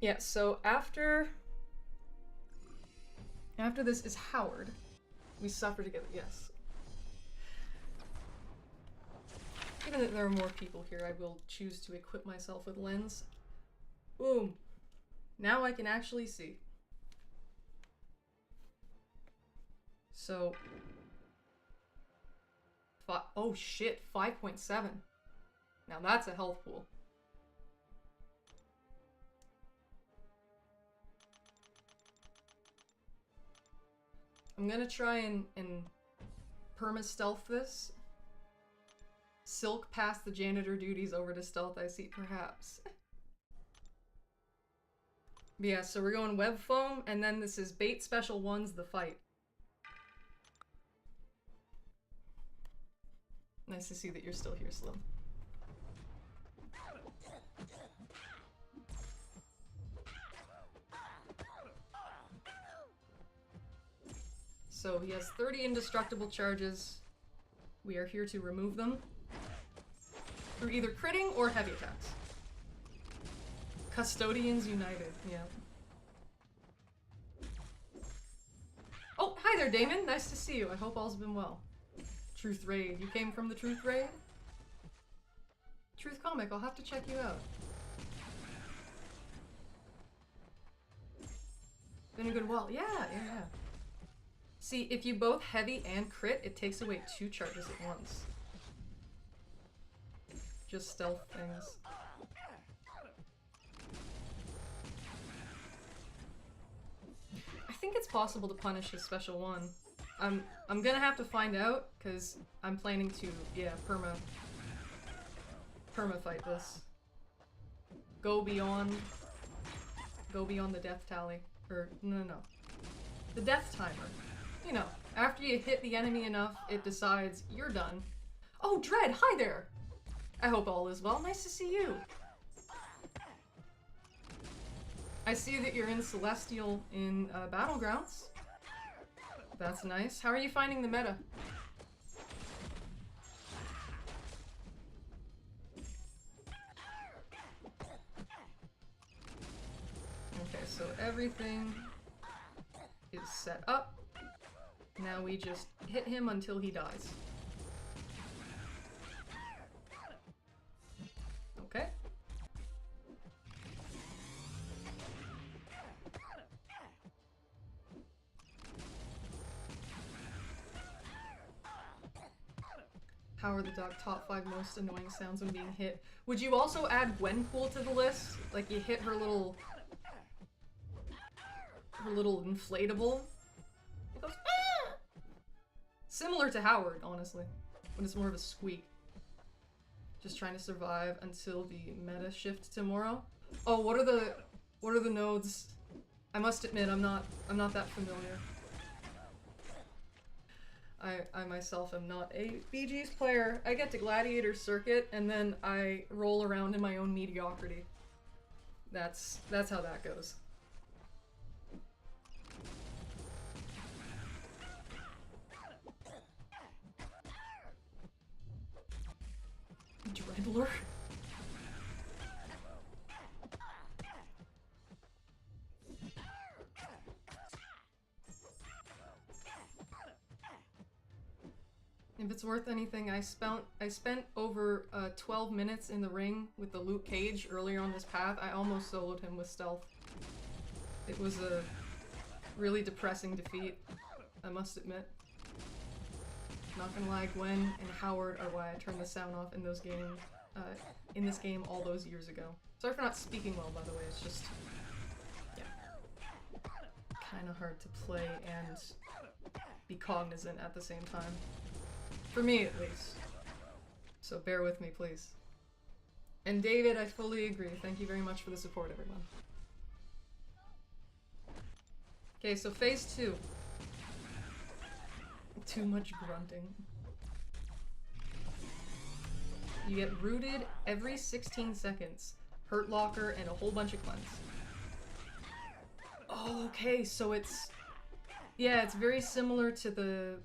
Yeah, so after this is Howard. We suffer together, yes. Given that there are more people here, I will choose to equip myself with lens. Boom. Now I can actually see. So... oh shit, 5.7. Now that's a health pool. I'm gonna try and perma-stealth this. Silk past the janitor duties over to stealth, I see, perhaps. But yeah, so we're going web foam, and then this is bait special ones, the fight. Nice to see that you're still here, Slim. So he has 30 indestructible charges. We are here to remove them through either critting or heavy attacks. Custodians United, yeah. Oh, hi there, Damon. Nice to see you. I hope all's been well. Truth Raid. You came from the Truth Raid? Truth Comic, I'll have to check you out. Been a good while. Yeah. See, if you both heavy and crit, it takes away 2 charges at once. Just stealth things. I think it's possible to punish his special one. I'm gonna have to find out, because I'm planning to, yeah, perma fight this. Go beyond the death tally. Or, no. The death timer. You know, after you hit the enemy enough, it decides you're done. Oh, Dread, hi there! I hope all is well. Nice to see you. I see that you're in Celestial in Battlegrounds. That's nice. How are you finding the meta? Okay, so everything is set up. Now we just hit him until he dies. Okay. How are the top 5 most annoying sounds when being hit? Would you also add Gwenpool to the list? Like you hit her little inflatable. It goes, ah! Similar to Howard, honestly, but it's more of a squeak. Just trying to survive until the meta shift tomorrow. Oh, what are the nodes? I must admit, I'm not that familiar. I myself am not a BG's player. I get to Gladiator Circuit and then I roll around in my own mediocrity. That's how that goes. Dreadler? If it's worth anything, I spent over 12 minutes in the ring with the Luke Cage earlier on this path. I almost soloed him with stealth. It was a really depressing defeat, I must admit. Not gonna lie, Gwen and Howard are why I turned the sound off in in this game all those years ago. Sorry for not speaking well, by the way. It's just, yeah, kind of hard to play and be cognizant at the same time. For me, at least. So bear with me, please. And David, I fully agree. Thank you very much for the support, everyone. Okay, so phase 2. Too much grunting. You get rooted every 16 seconds. Hurt Locker and a whole bunch of cleanse. Oh, okay, so it's... Yeah, it's very similar to the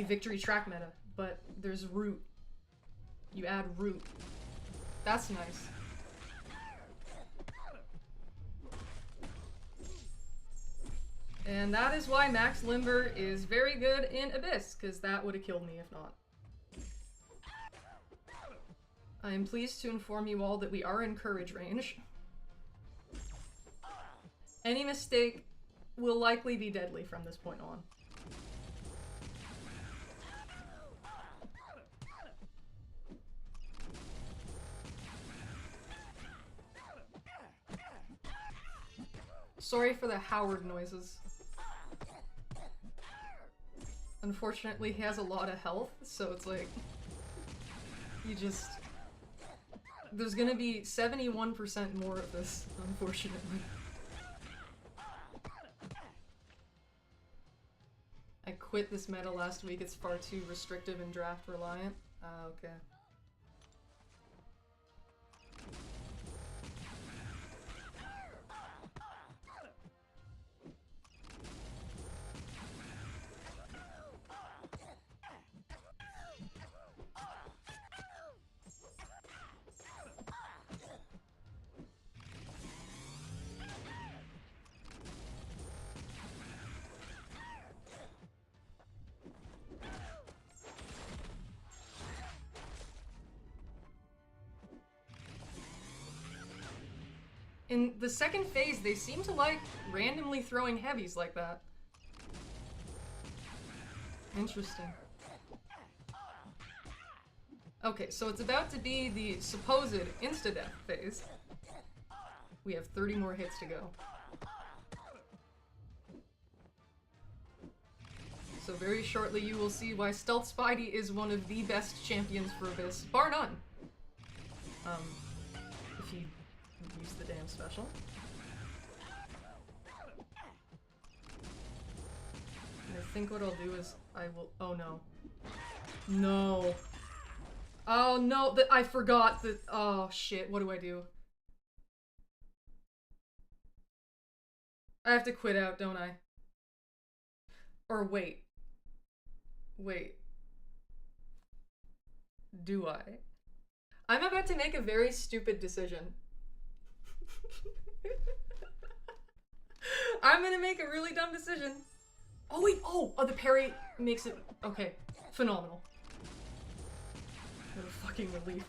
victory track meta, but there's root. You add root. That's nice. And that is why Max Limber is very good in Abyss, because that would have killed me if not. I am pleased to inform you all that we are in courage range. Any mistake will likely be deadly from this point on. Sorry for the Howard noises. Unfortunately, he has a lot of health, so it's like... You just... There's gonna be 71% more of this, unfortunately. I quit this meta last week, it's far too restrictive and draft reliant. Ah, okay. In the second phase, they seem to like randomly throwing heavies like that. Interesting. Okay, so it's about to be the supposed insta-death phase. We have 30 more hits to go. So very shortly you will see why Stealth Spidey is one of the best champions for Abyss, bar none. If you use the damn special. And I think what I'll do is I will... Oh no. No. Oh no, I forgot that... Oh shit, what do I do? I have to quit out, don't I? Or wait. Wait. Do I? I'm about to make a very stupid decision. I'm gonna make a really dumb decision. Oh wait, oh, the parry makes it, okay, phenomenal. What a fucking relief.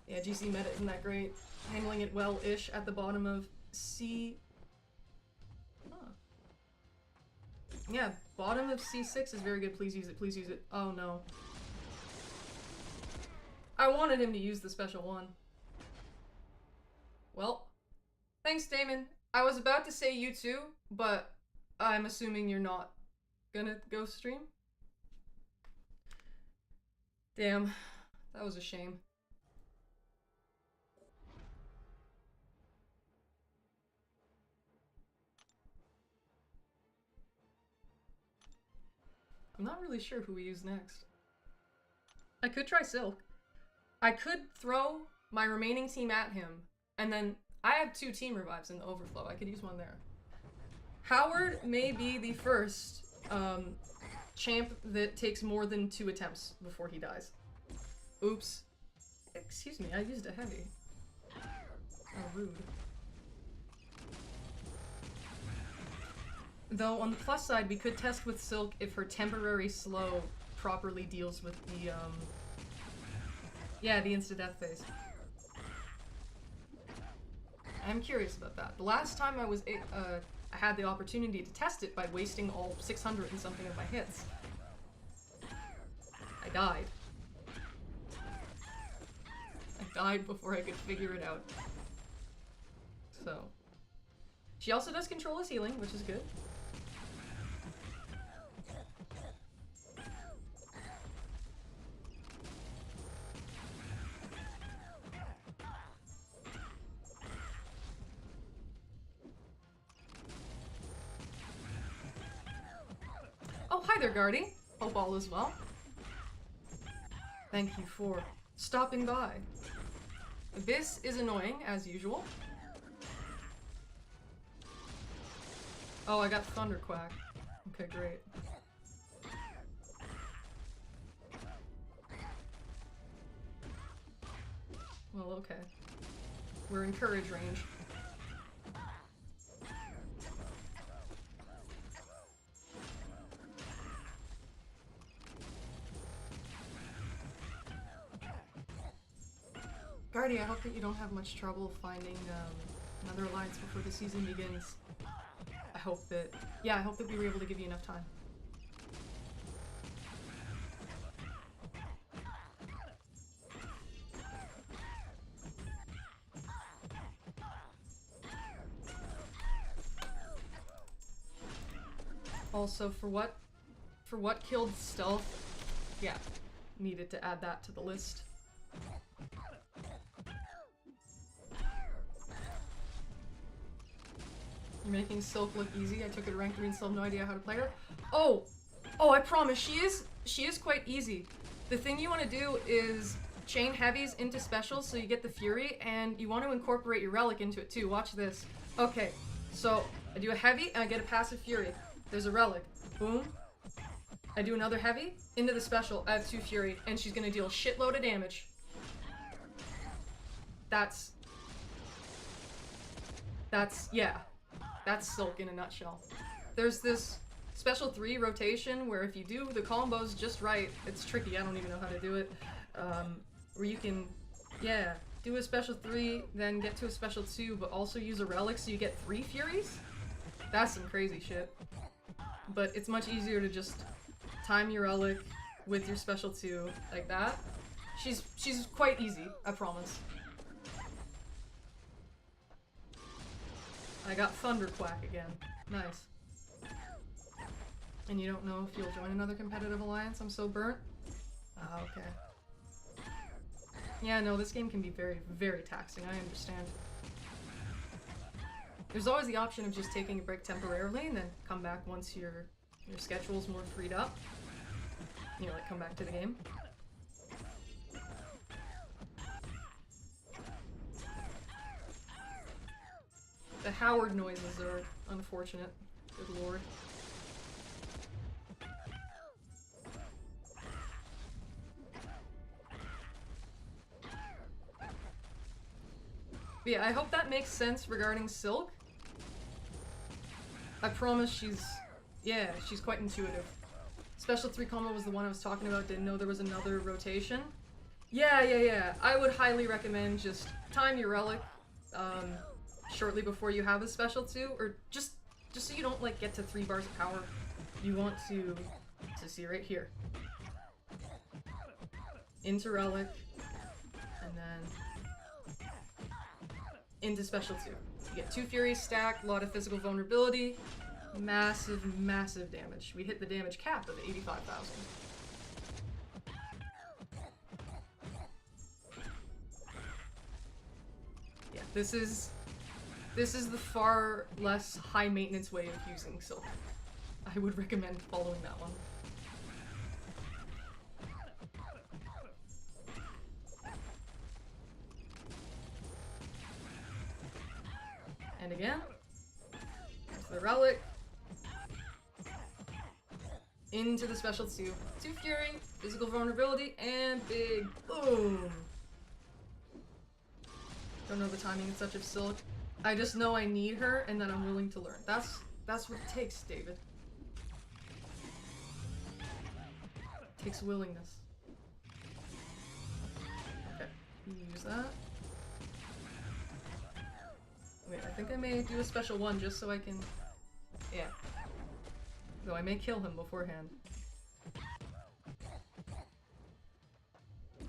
Yeah, GC meta isn't that great. Handling it well-ish at the bottom of C... Huh. Yeah, bottom of C6 is very good. Please use it, please use it. Oh no. I wanted him to use the special one. Well, thanks, Damon. I was about to say you too, but I'm assuming you're not gonna go stream? Damn, that was a shame. I'm not really sure who we use next. I could try Silk. I could throw my remaining team at him, and then I have 2 team revives in the overflow. I could use one there. Howard may be the first champ that takes more than 2 attempts before he dies. Oops. Excuse me, I used a heavy. Oh, rude. Though, on the plus side, we could test with Silk if her temporary slow properly deals with the, yeah, the insta-death phase. I'm curious about that. The last time I was, I had the opportunity to test it by wasting all 600 and something of my hits. I died. I died before I could figure it out. So. She also does control his healing, which is good. Oh, hi there, Guardy. Hope all is well. Thank you for stopping by. This is annoying, as usual. Oh, I got Thunderquack. Okay, great. Well, okay. We're in courage range. Guardy, I hope that you don't have much trouble finding another alliance before the season begins. I hope that, yeah, I hope that we were able to give you enough time. Also, for what killed stealth, yeah, needed to add that to the list. You're making Silk look easy. I took her to rank 3 and still have no idea how to play her. Oh, I promise, she is quite easy. The thing you want to do is chain heavies into specials so you get the Fury, and you want to incorporate your relic into it too. Watch this. Okay, so I do a heavy and I get a passive Fury. There's a relic. Boom. I do another heavy into the special. I have 2 Fury, and she's gonna deal a shitload of damage. That's yeah. That's Silk in a nutshell. There's this special 3 rotation where if you do the combos just right, it's tricky, I don't even know how to do it, where you can, yeah, do a special 3, then get to a special 2, but also use a relic so you get 3 Furies? That's some crazy shit. But it's much easier to just time your relic with your special 2 like that. She's quite easy, I promise. I got Thunderquack again. Nice. And you don't know if you'll join another competitive alliance? I'm so burnt? Ah, okay. Yeah, no, this game can be very, very taxing, I understand. There's always the option of just taking a break temporarily and then come back once your schedule's more freed up. You know, like come back to the game. The Howard noises are unfortunate. Good lord. But yeah, I hope that makes sense regarding Silk. I promise she's quite intuitive. Special 3 combo was the one I was talking about, didn't know there was another rotation. Yeah. I would highly recommend just time your relic shortly before you have a special 2, or just so you don't like get to 3 bars of power. You want to see right here. Into relic, and then into special 2. You get 2 Furies stacked, a lot of physical vulnerability, massive damage. We hit the damage cap of 85,000. Yeah, this is the far less high maintenance way of using Silk. I would recommend following that one. And again, into the relic, into the special 2. 2 Fury, physical vulnerability, and big boom. Don't know the timing and such of Silk. I just know I need her and that I'm willing to learn. That's what it takes, David. It takes willingness. Okay, use that. Wait, I think I may do a special 1 just so I can... Yeah. Though I may kill him beforehand.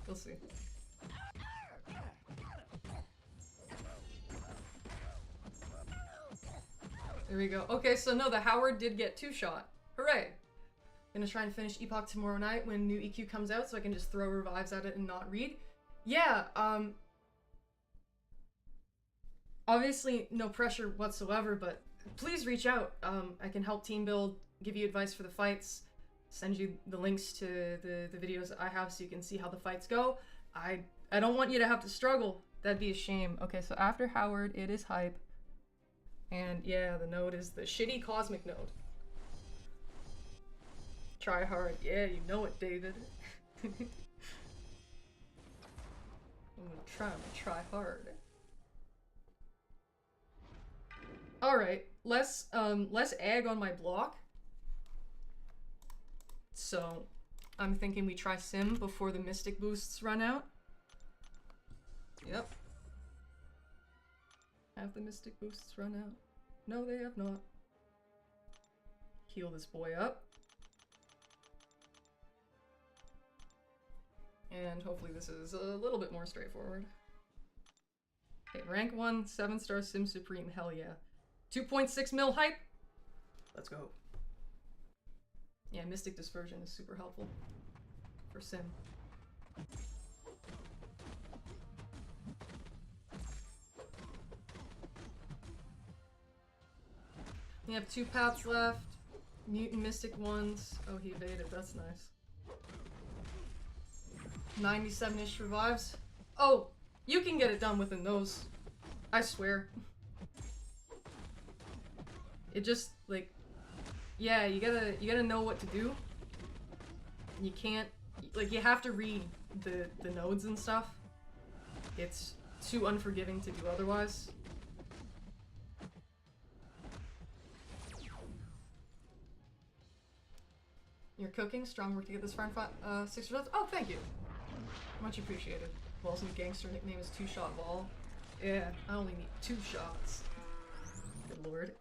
We'll see. There we go. Okay, so no, the Howard did get 2-shot. Hooray! Gonna try and finish Epoch tomorrow night when new EQ comes out so I can just throw revives at it and not read. Yeah, obviously no pressure whatsoever, but please reach out. I can help team build, give you advice for the fights, send you the links to the videos that I have so you can see how the fights go. I don't want you to have to struggle. That'd be a shame. Okay, so after Howard, it is Hype. And yeah, the node is the shitty cosmic node. Try hard. Yeah, you know it, David. I'm gonna try hard. Alright, less egg on my block. So, I'm thinking we try Sim before the Mystic boosts run out. Yep. Have the Mystic boosts run out? No, they have not. Heal this boy up. And hopefully this is a little bit more straightforward. Okay, rank 1, 7-star Sim Supreme, hell yeah. 2.6 mil hype? Let's go. Yeah, Mystic Dispersion is super helpful for Sim. We have 2 paths left. Mutant Mystic ones. Oh, he evaded. That's nice. 97-ish revives. Oh, you can get it done within those. I swear. It just, like... Yeah, you gotta know what to do. You can't... Like, you have to read the nodes and stuff. It's too unforgiving to do otherwise. You're cooking. Strong work to get this far in 6 results. Oh, thank you. Much appreciated. Wall's new gangster nickname is 2-Shot Wall. Yeah, I only need 2 shots. Good lord.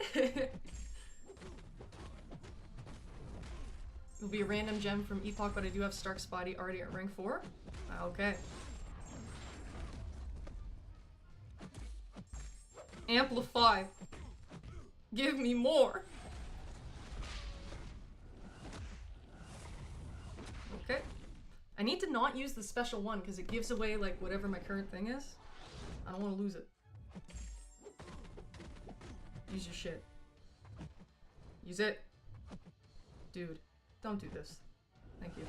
It'll be a random gem from Epoch, but I do have Stark Spotty already at rank 4. Okay. Amplify. Give me more. Okay. I need to not use the special 1 because it gives away like whatever my current thing is. I don't want to lose it. Use your shit. Use it. Dude, don't do this. Thank you.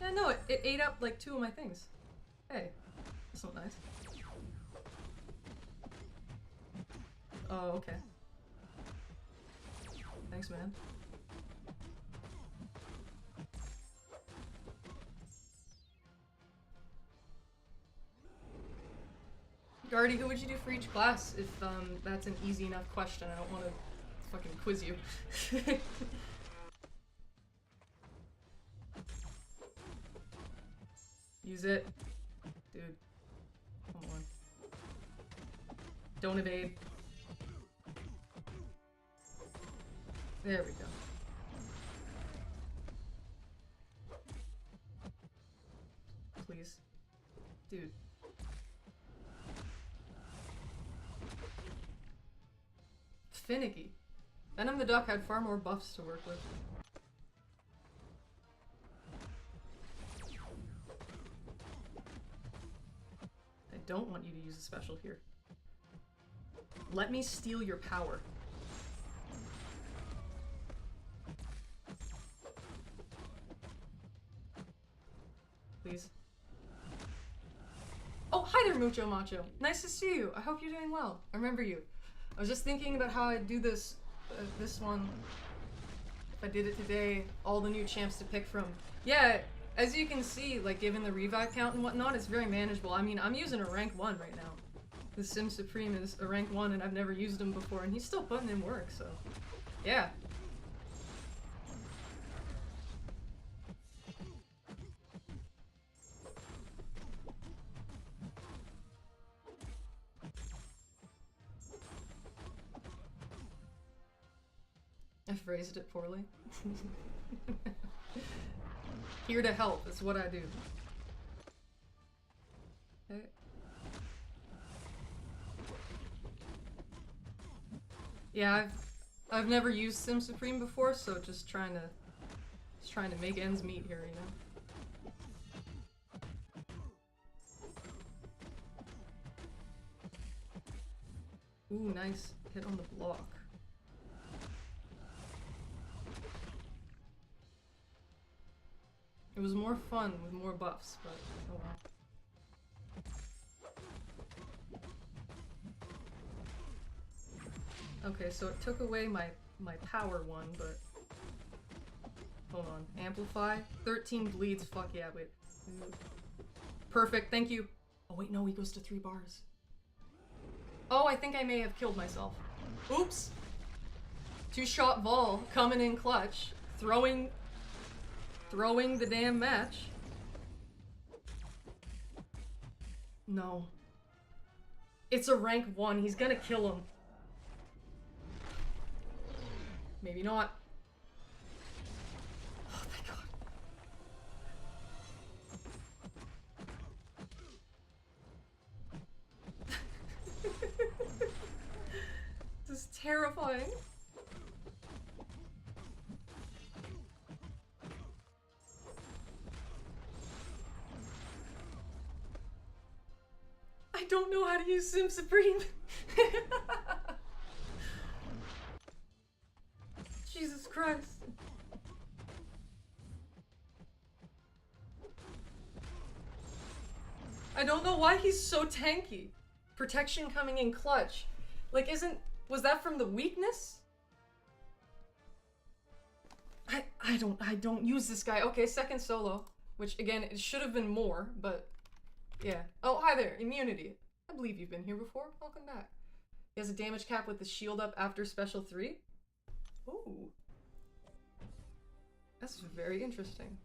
Yeah, no, it ate up like 2 of my things. Hey, that's not nice. Oh, okay. Thanks, man. Guardy, who would you do for each class if that's an easy enough question? I don't want to fucking quiz you. Use it. Dude. Come on. Don't evade. There we go. Please. Dude. Finicky. Venom the Duck had far more buffs to work with. I don't want you to use a special here. Let me steal your power. Please. Oh, hi there, Mucho Macho. Nice to see you. I hope you're doing well. I remember you. I was just thinking about how I'd do this, this one. If I did it today, all the new champs to pick from. Yeah, as you can see, like given the revive count and whatnot, it's very manageable. I mean, I'm using a rank 1 right now. The Sim Supreme is a rank 1 and I've never used him before and he's still putting in work, so yeah. I phrased it poorly. Here to help is what I do. Okay. Yeah, I've never used Sim Supreme before, so just trying to make ends meet here, you know. Ooh, nice hit on the block. It was more fun with more buffs, but oh well. Okay, so it took away my power one, but hold on. Amplify. 13 bleeds. Fuck yeah, wait. Perfect, thank you. Oh wait, no, he goes to 3 bars. Oh, I think I may have killed myself. Oops! 2-shot Vol coming in clutch. Throwing the damn match. No. It's a rank 1. He's gonna kill him. Maybe not. Oh, thank God. This is terrifying. I don't know how to use Sim Supreme. Jesus Christ. I don't know why he's so tanky. Protection coming in clutch. Like, was that from the weakness? I don't use this guy. Okay, second solo. Which, again, it should have been more, but yeah. Oh, hi there, immunity. I believe you've been here before. Welcome back. He has a damage cap with the shield up after special 3. Ooh. That's very interesting.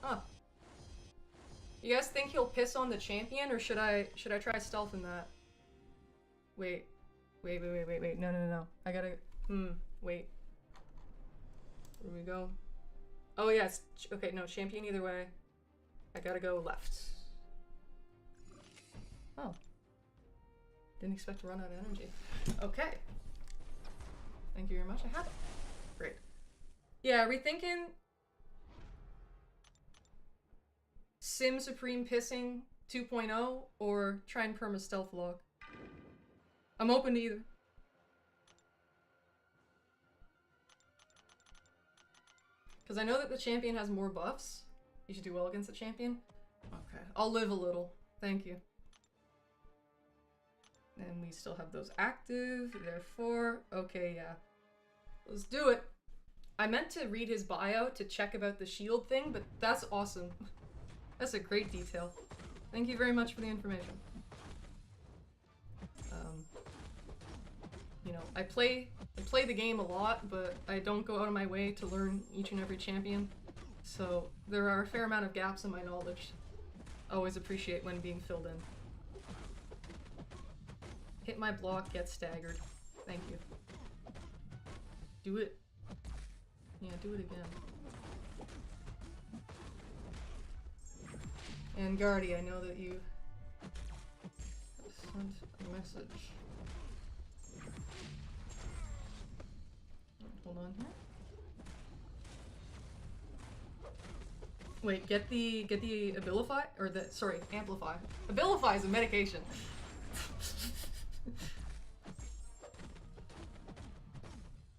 Huh. You guys think he'll piss on the champion, or should I try stealthing that? Wait. No. I gotta, wait. Where do we go? Oh yeah, okay, no, champion either way. I gotta go left. Oh. Didn't expect to run out of energy. Okay. Thank you very much, I have it. Great. Yeah, rethinking Sim Supreme Pissing 2.0 or try and perma stealth lock. I'm open to either. Because I know that the champion has more buffs. You should do well against the champion. Okay, I'll live a little. Thank you. And we still have those active, therefore, okay, yeah. Let's do it. I meant to read his bio to check about the shield thing, but that's awesome. That's a great detail. Thank you very much for the information. You know, I play the game a lot, but I don't go out of my way to learn each and every champion. So there are a fair amount of gaps in my knowledge. I always appreciate when being filled in. Hit my block, get staggered. Thank you. Do it. Yeah, do it again. And Guardy, I know that you sent a message. Hold on here. Wait, get the Abilify? Or the, sorry, Amplify. Abilify is a medication.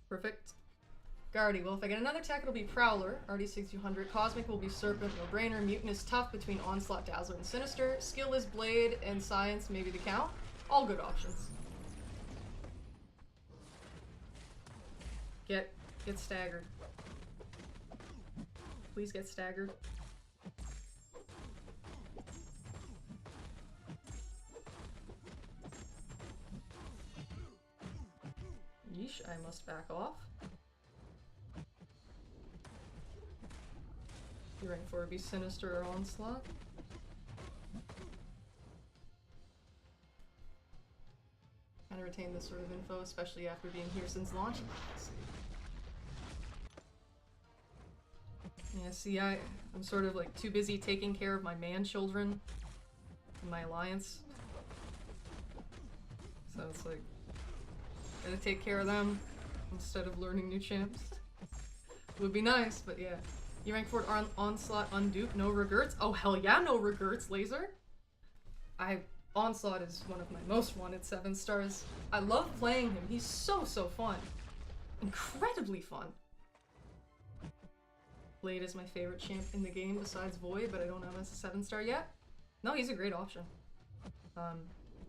Perfect. Guardy, well if I get another tech it'll be Prowler, already 6200. Cosmic will be Serpent, no brainer. Mutant is tough between Onslaught, Dazzler, and Sinister. Skill is Blade, and Science maybe the count. All good options. Get staggered. Please get staggered. Yeesh, I must back off. Your rank 4 would be Sinister or Onslaught. Kind of retain this sort of info, especially after being here since launch. Yeah, see, I'm sort of like too busy taking care of my man-children in my alliance. So it's like, gotta take care of them instead of learning new champs. Would be nice, but yeah. You rank 4 Onslaught, Undupe, no regrets. Oh hell yeah, no regrets, Laser. Onslaught is one of my most wanted 7 stars. I love playing him. He's so fun. Incredibly fun. Blade is my favorite champ in the game besides Void, but I don't have him as a 7 star yet. No, he's a great option.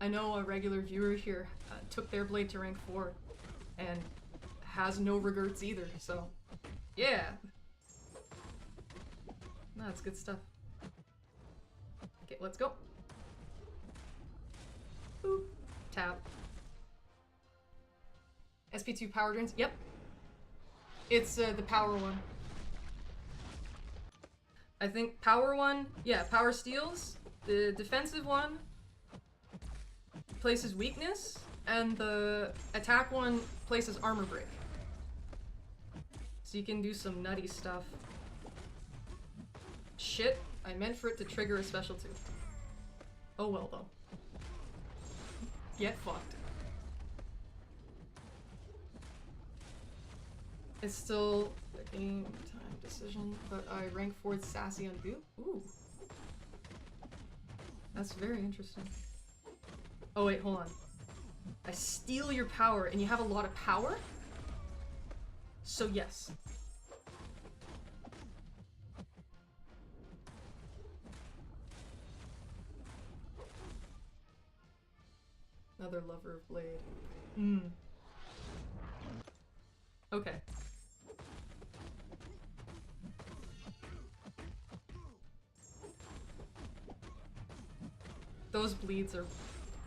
I know a regular viewer here took their Blade to rank 4 and has no regrets either, so yeah. No, that's good stuff. Okay, let's go. Boop. Tap. SP2 power drains? Yep. It's the power one. I think power one, yeah, power steals. The defensive one places weakness, and the attack one places armor break. So you can do some nutty stuff. Shit, I meant for it to trigger a special too. Oh well though. Get fucked. It's still a game time decision, but I rank 4th Sassy on Dupe. Ooh. That's very interesting. Oh wait, hold on. I steal your power and you have a lot of power? So yes. Another lover of Blade. Okay. Those bleeds are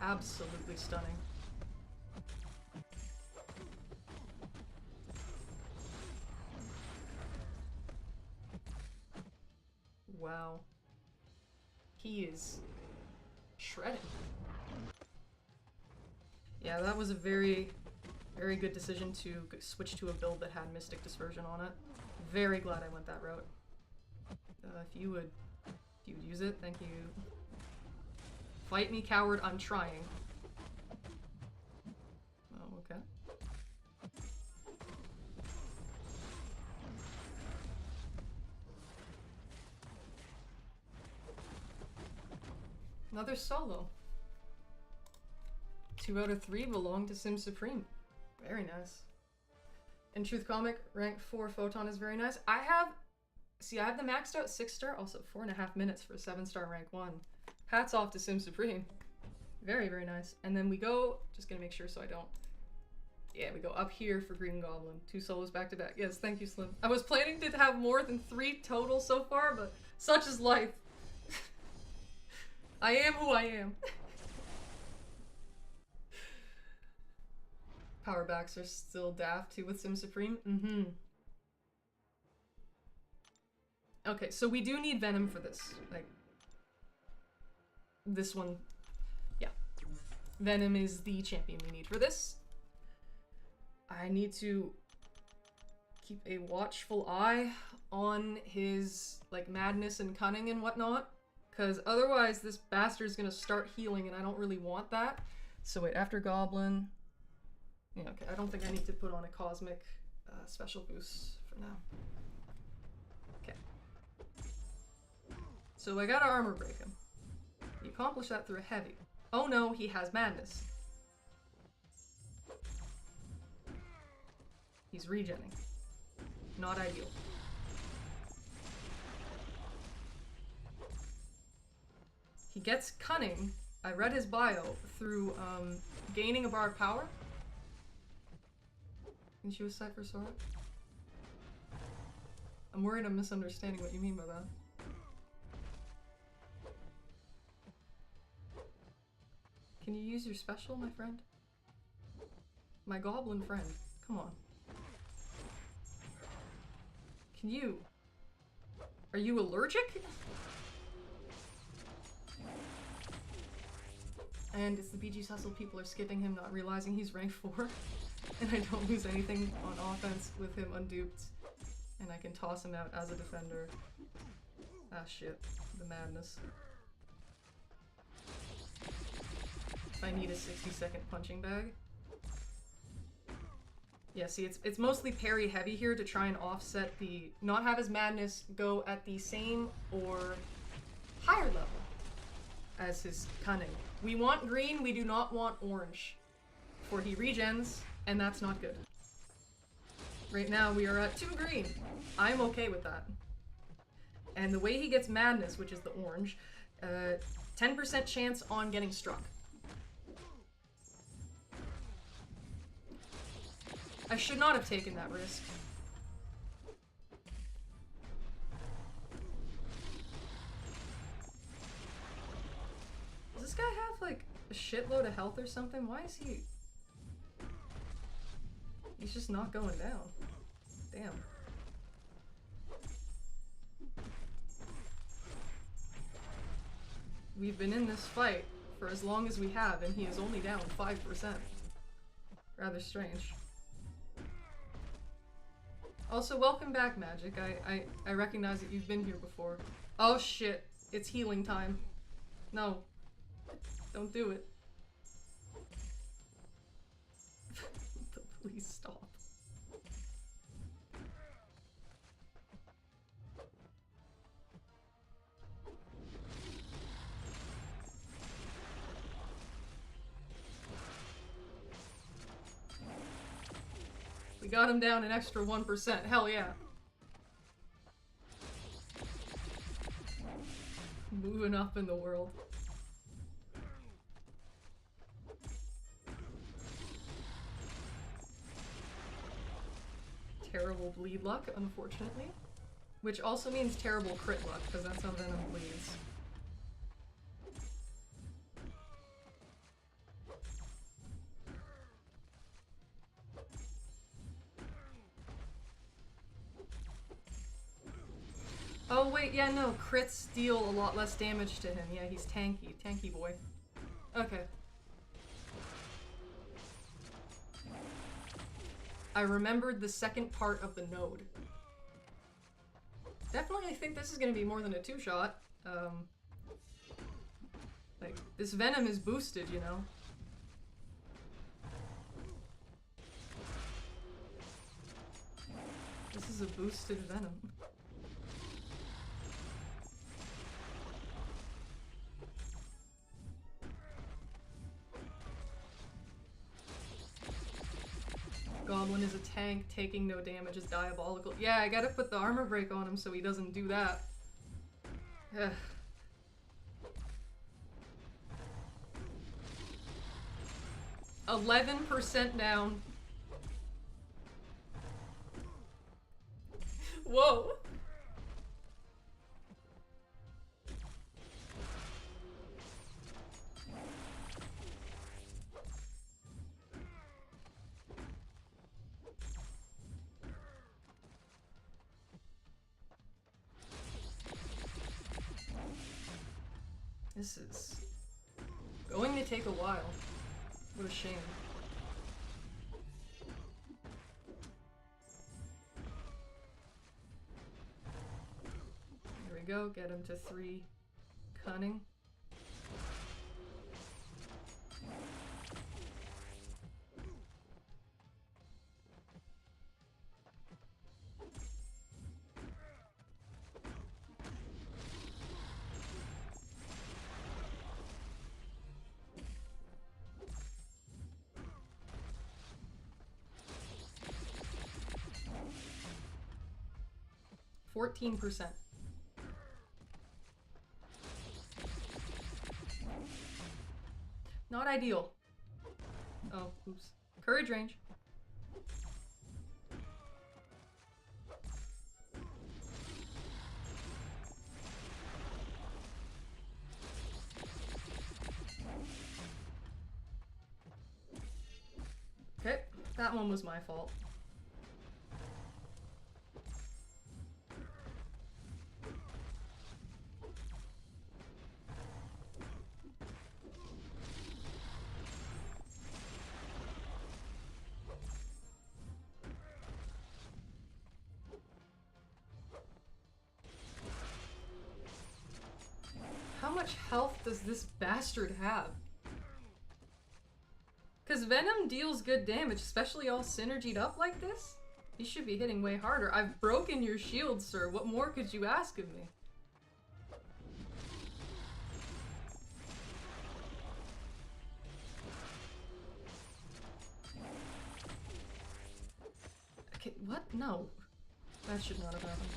absolutely stunning. Wow. He is shredding. Yeah, that was a very good decision to switch to a build that had Mystic Dispersion on it. Very glad I went that route. If you would use it, thank you. Fight me, coward, I'm trying. Oh, okay. Another solo. 2 out of 3 belong to Sim Supreme. Very nice. In Truth Comic, rank 4 Photon is very nice. I have the maxed out 6 star, also 4.5 minutes for 7 star rank 1. Hats off to Sim Supreme. Very, very nice. And then we go, just gonna make sure so I don't. Yeah, we go up here for Green Goblin. 2 solos back to back. Yes, thank you, Slim. I was planning to have more than 3 total so far, but such is life. I am who I am. Power backs are still daft too with Sim Supreme. Mm-hmm. Okay, so we do need Venom for this. Like, this one, yeah. Venom is the champion we need for this. I need to keep a watchful eye on his, like, madness and cunning and whatnot, because otherwise this bastard's gonna start healing and I don't really want that. So wait, after Goblin... Yeah, okay, I don't think I need to put on a Cosmic special boost for now. Okay. So I gotta armor break him. You accomplish that through a heavy. Oh no, he has madness. He's regenning. Not ideal. He gets cunning. I read his bio through gaining a bar of power. Can she was set for Sora? I'm worried I'm misunderstanding what you mean by that. Can you use your special, my friend? My goblin friend. Come on. Can you? Are you allergic? And it's the BG's hustle. People are skipping him, not realizing he's rank 4. And I don't lose anything on offense with him unduped. And I can toss him out as a defender. Ah shit. The madness. If I need a 60-second punching bag. Yeah, see, it's mostly parry heavy here to try and offset the... Not have his madness go at the same or higher level as his cunning. We want green, we do not want orange. For he regens, and that's not good. Right now we are at 2 green. I'm okay with that. And the way he gets madness, which is the orange, 10% chance on getting struck. I should not have taken that risk. Does this guy have, like, a shitload of health or something? Why is he... He's just not going down. Damn. We've been in this fight for as long as we have, and he is only down 5%. Rather strange. Also, welcome back, Magic. I recognize that you've been here before. Oh shit, it's healing time. No. Don't do it. Please stop. We got him down an extra 1%. Hell yeah. Moving up in the world. Terrible bleed luck, unfortunately. Which also means terrible crit luck, because that's how Venom bleeds. Oh wait, yeah, no, crits deal a lot less damage to him. Yeah, he's tanky. Tanky boy. Okay. I remembered the second part of the node. Definitely think this is gonna be more than a 2-shot. Like, this Venom is boosted, you know? This is a boosted Venom. Goblin is a tank, taking no damage is diabolical. Yeah, I gotta put the armor break on him so he doesn't do that. Ugh. 11% down. Whoa. This is going to take a while. What a shame. There we go, get him to 3 cunning. %. Not ideal. Oh, oops. Courage range. Okay, that one was my fault. How much health does this bastard have? Because Venom deals good damage, especially all synergied up like this. He should be hitting way harder. I've broken your shield, sir. What more could you ask of me? Okay, what? No. That should not have happened.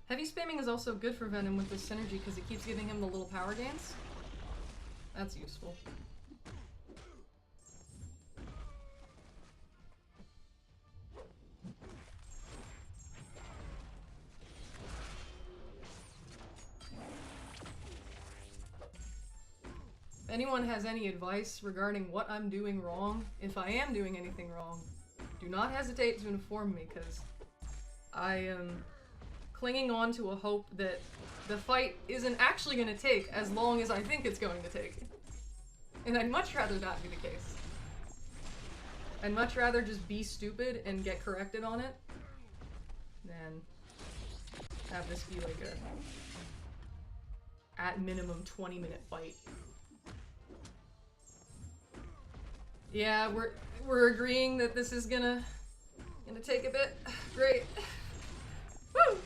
Heavy spamming is also good for Venom with this synergy because it keeps giving him the little power gains. That's useful. If anyone has any advice regarding what I'm doing wrong, if I am doing anything wrong, do not hesitate to inform me, because I am clinging on to a hope that the fight isn't actually going to take as long as I think it's going to take. And I'd much rather that be the case. I'd much rather just be stupid and get corrected on it than have this be like a, at minimum, 20-minute fight. Yeah, we're agreeing that this is gonna take a bit. Great. Woo!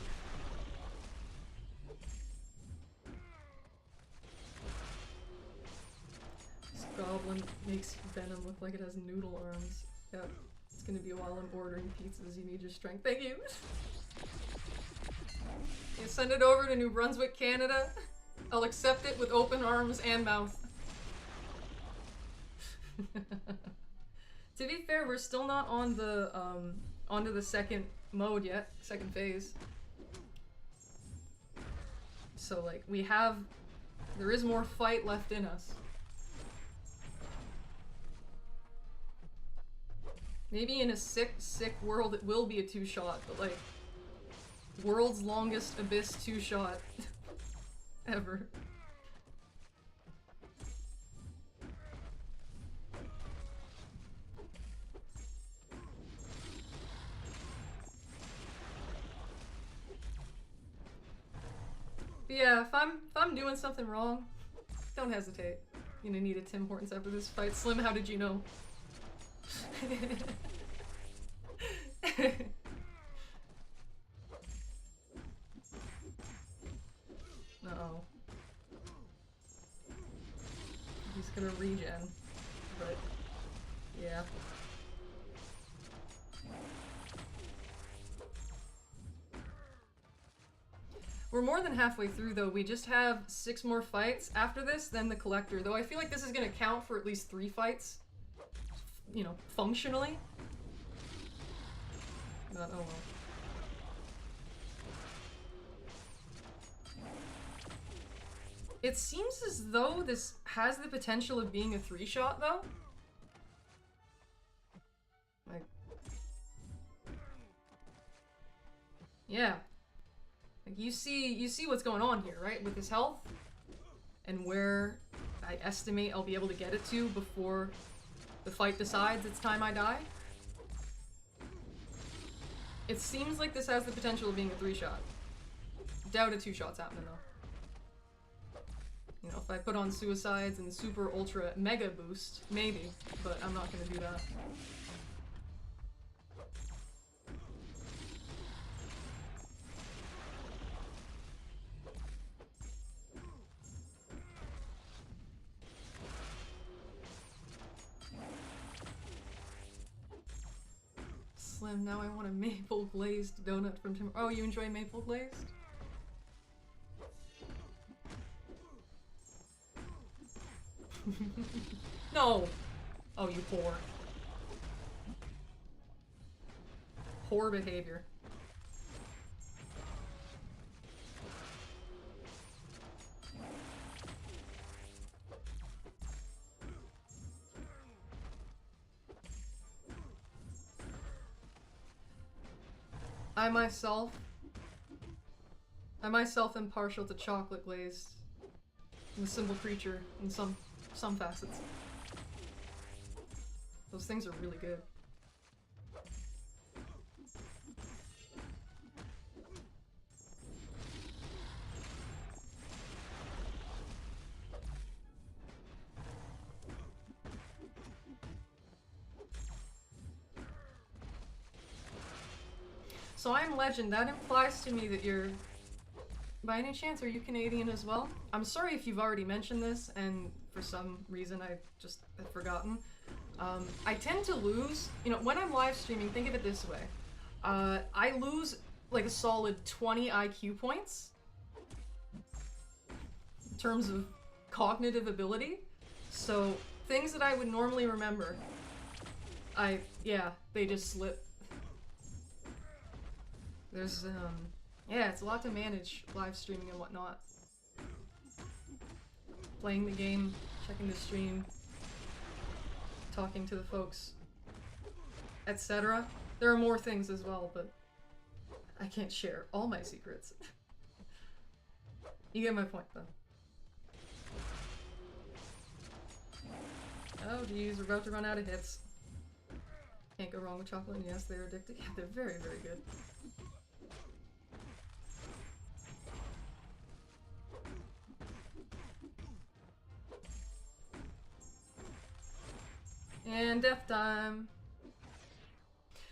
This goblin makes Venom look like it has noodle arms. Yep. It's gonna be a while I'm ordering pizzas. You need your strength. Thank you! You send it over to New Brunswick, Canada. I'll accept it with open arms and mouth. To be fair, we're still not on the, onto the second mode yet. Second phase. So, like, there is more fight left in us. Maybe in a sick world it will be a 2-shot, but like, world's longest abyss 2-shot ever. But yeah, if I'm doing something wrong, don't hesitate. You're gonna need a Tim Hortons after this fight. Slim, how did you know? Uh-oh. He's gonna regen, but yeah. We're more than halfway through, though. We just have 6 more fights after this, then the collector. Though I feel like this is going to count for at least 3 fights. You know, functionally. But oh well. It seems as though this has the potential of being a 3-shot, though. Like... Yeah. Like, you see what's going on here, right? With his health. And where I estimate I'll be able to get it to before the fight decides it's time I die. It seems like this has the potential of being a 3-shot. Doubt a 2-shot's happening, though. You know, if I put on suicides and super ultra mega boost, maybe, but I'm not gonna do that. Slim, now I want a maple glazed donut from Tim. Oh, you enjoy maple glazed? No! Oh, you whore. Whore behavior. I myself am partial to chocolate glaze. I'm a simple creature in some facets. Those things are really good. So I'm legend. That implies to me that you're... By any chance, are you Canadian as well? I'm sorry if you've already mentioned this, and for some reason I just have forgotten. I tend to lose, you know, when I'm live streaming, think of it this way. I lose like a solid 20 IQ points in terms of cognitive ability. So things that I would normally remember, yeah, they just slip. There's, yeah, it's a lot to manage live streaming and whatnot. Playing the game, checking the stream, talking to the folks, etc. There are more things as well, but I can't share all my secrets. You get my point, though. Oh geez, we're about to run out of hits. Can't go wrong with chocolate, and yes, they're addictive. Yeah, they're very, very good. And death time.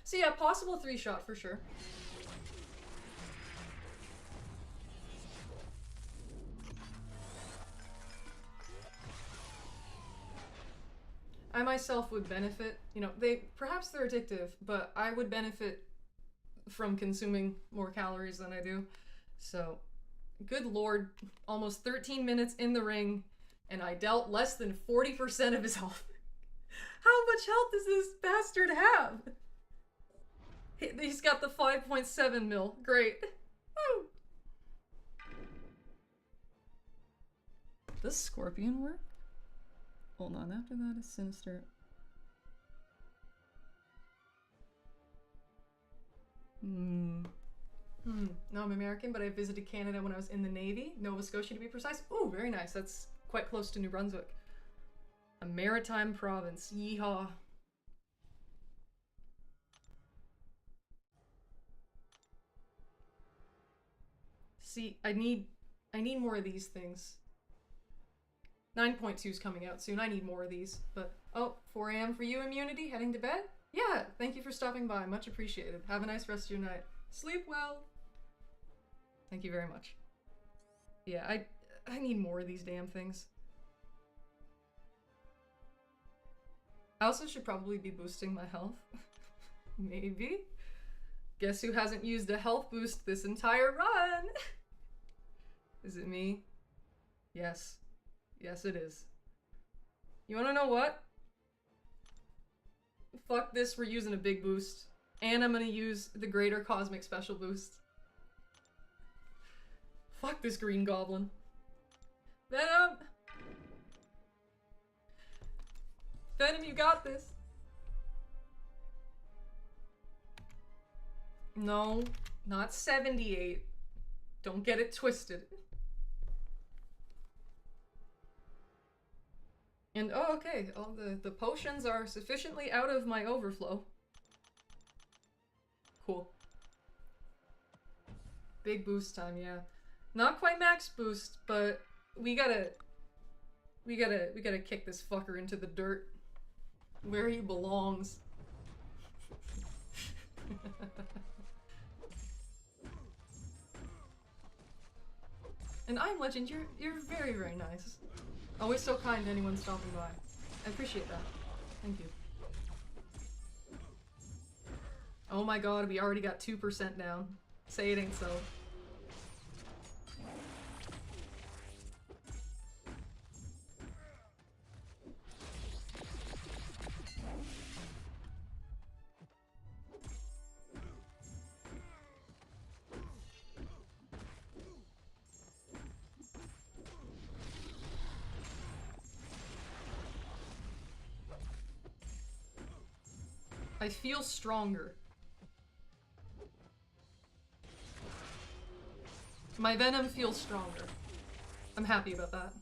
So yeah, possible 3-shot for sure. I myself would benefit, you know, perhaps they're addictive, but I would benefit from consuming more calories than I do. So, good lord, almost 13 minutes in the ring, and I dealt less than 40% of his health. How much health does this bastard have? He's got the 5.7 mil. Great. Woo! Does Scorpion work? Hold on, after that is Sinister. No, I'm American, but I visited Canada when I was in the Navy. Nova Scotia to be precise. Ooh, very nice. That's quite close to New Brunswick. A maritime province. Yeehaw. See, I need more of these things. 9.2 is coming out soon. I need more of these. But, oh, 4 a.m. for you, Immunity? Heading to bed? Yeah, thank you for stopping by. Much appreciated. Have a nice rest of your night. Sleep well. Thank you very much. Yeah, I need more of these damn things. I also should probably be boosting my health. Maybe. Guess who hasn't used a health boost this entire run? Is it me? Yes. Yes, it is. You wanna know what? Fuck this, we're using a big boost. And I'm gonna use the greater cosmic special boost. Fuck this green goblin. Venom! Venom, you got this. No, not 78. Don't get it twisted. And oh, okay, all the potions are sufficiently out of my overflow. Cool. Big boost time, yeah. Not quite max boost, but we gotta kick this fucker into the dirt where he belongs. And I'm Legend, you're very, very nice. Always so kind to anyone stopping by. I appreciate that. Thank you. Oh my god, we already got 2% down. Say it ain't so. I feel stronger. My venom feels stronger. I'm happy about that.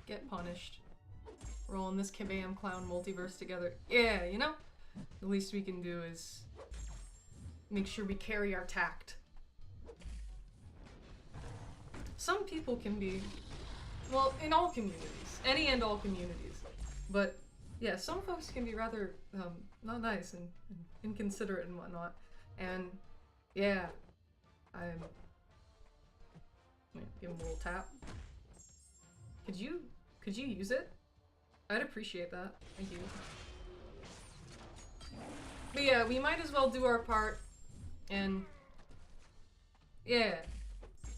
Get punished. We're all in this Kabam Clown multiverse together. Yeah, you know? The least we can do is make sure we carry our tact. Some people can be, well, in all communities. Any and all communities. But, yeah, some folks can be rather, not nice and inconsiderate and whatnot. And, yeah, I'm... Give him a little tap. Could you use it? I'd appreciate that. Thank you. But yeah, we might as well do our part and yeah,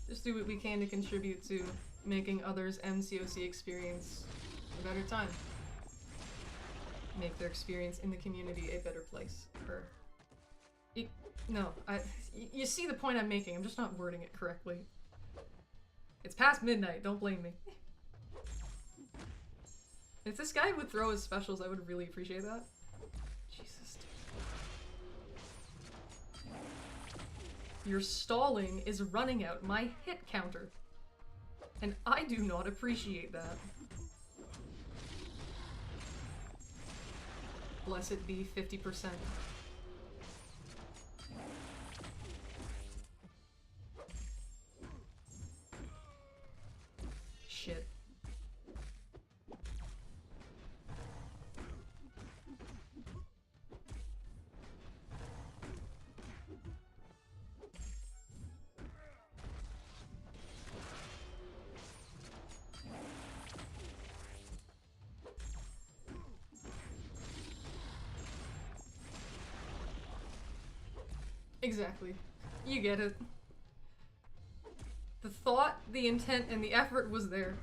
just do what we can to contribute to making others' MCOC experience a better time. Make their experience in the community a better place. Or you see the point I'm making, I'm just not wording it correctly. It's past midnight, don't blame me. If this guy would throw his specials, I would really appreciate that. Jesus, dude. Your stalling is running out my hit counter. And I do not appreciate that. Blessed be 50%. Shit. Exactly. You get it. The thought, the intent, and the effort was there.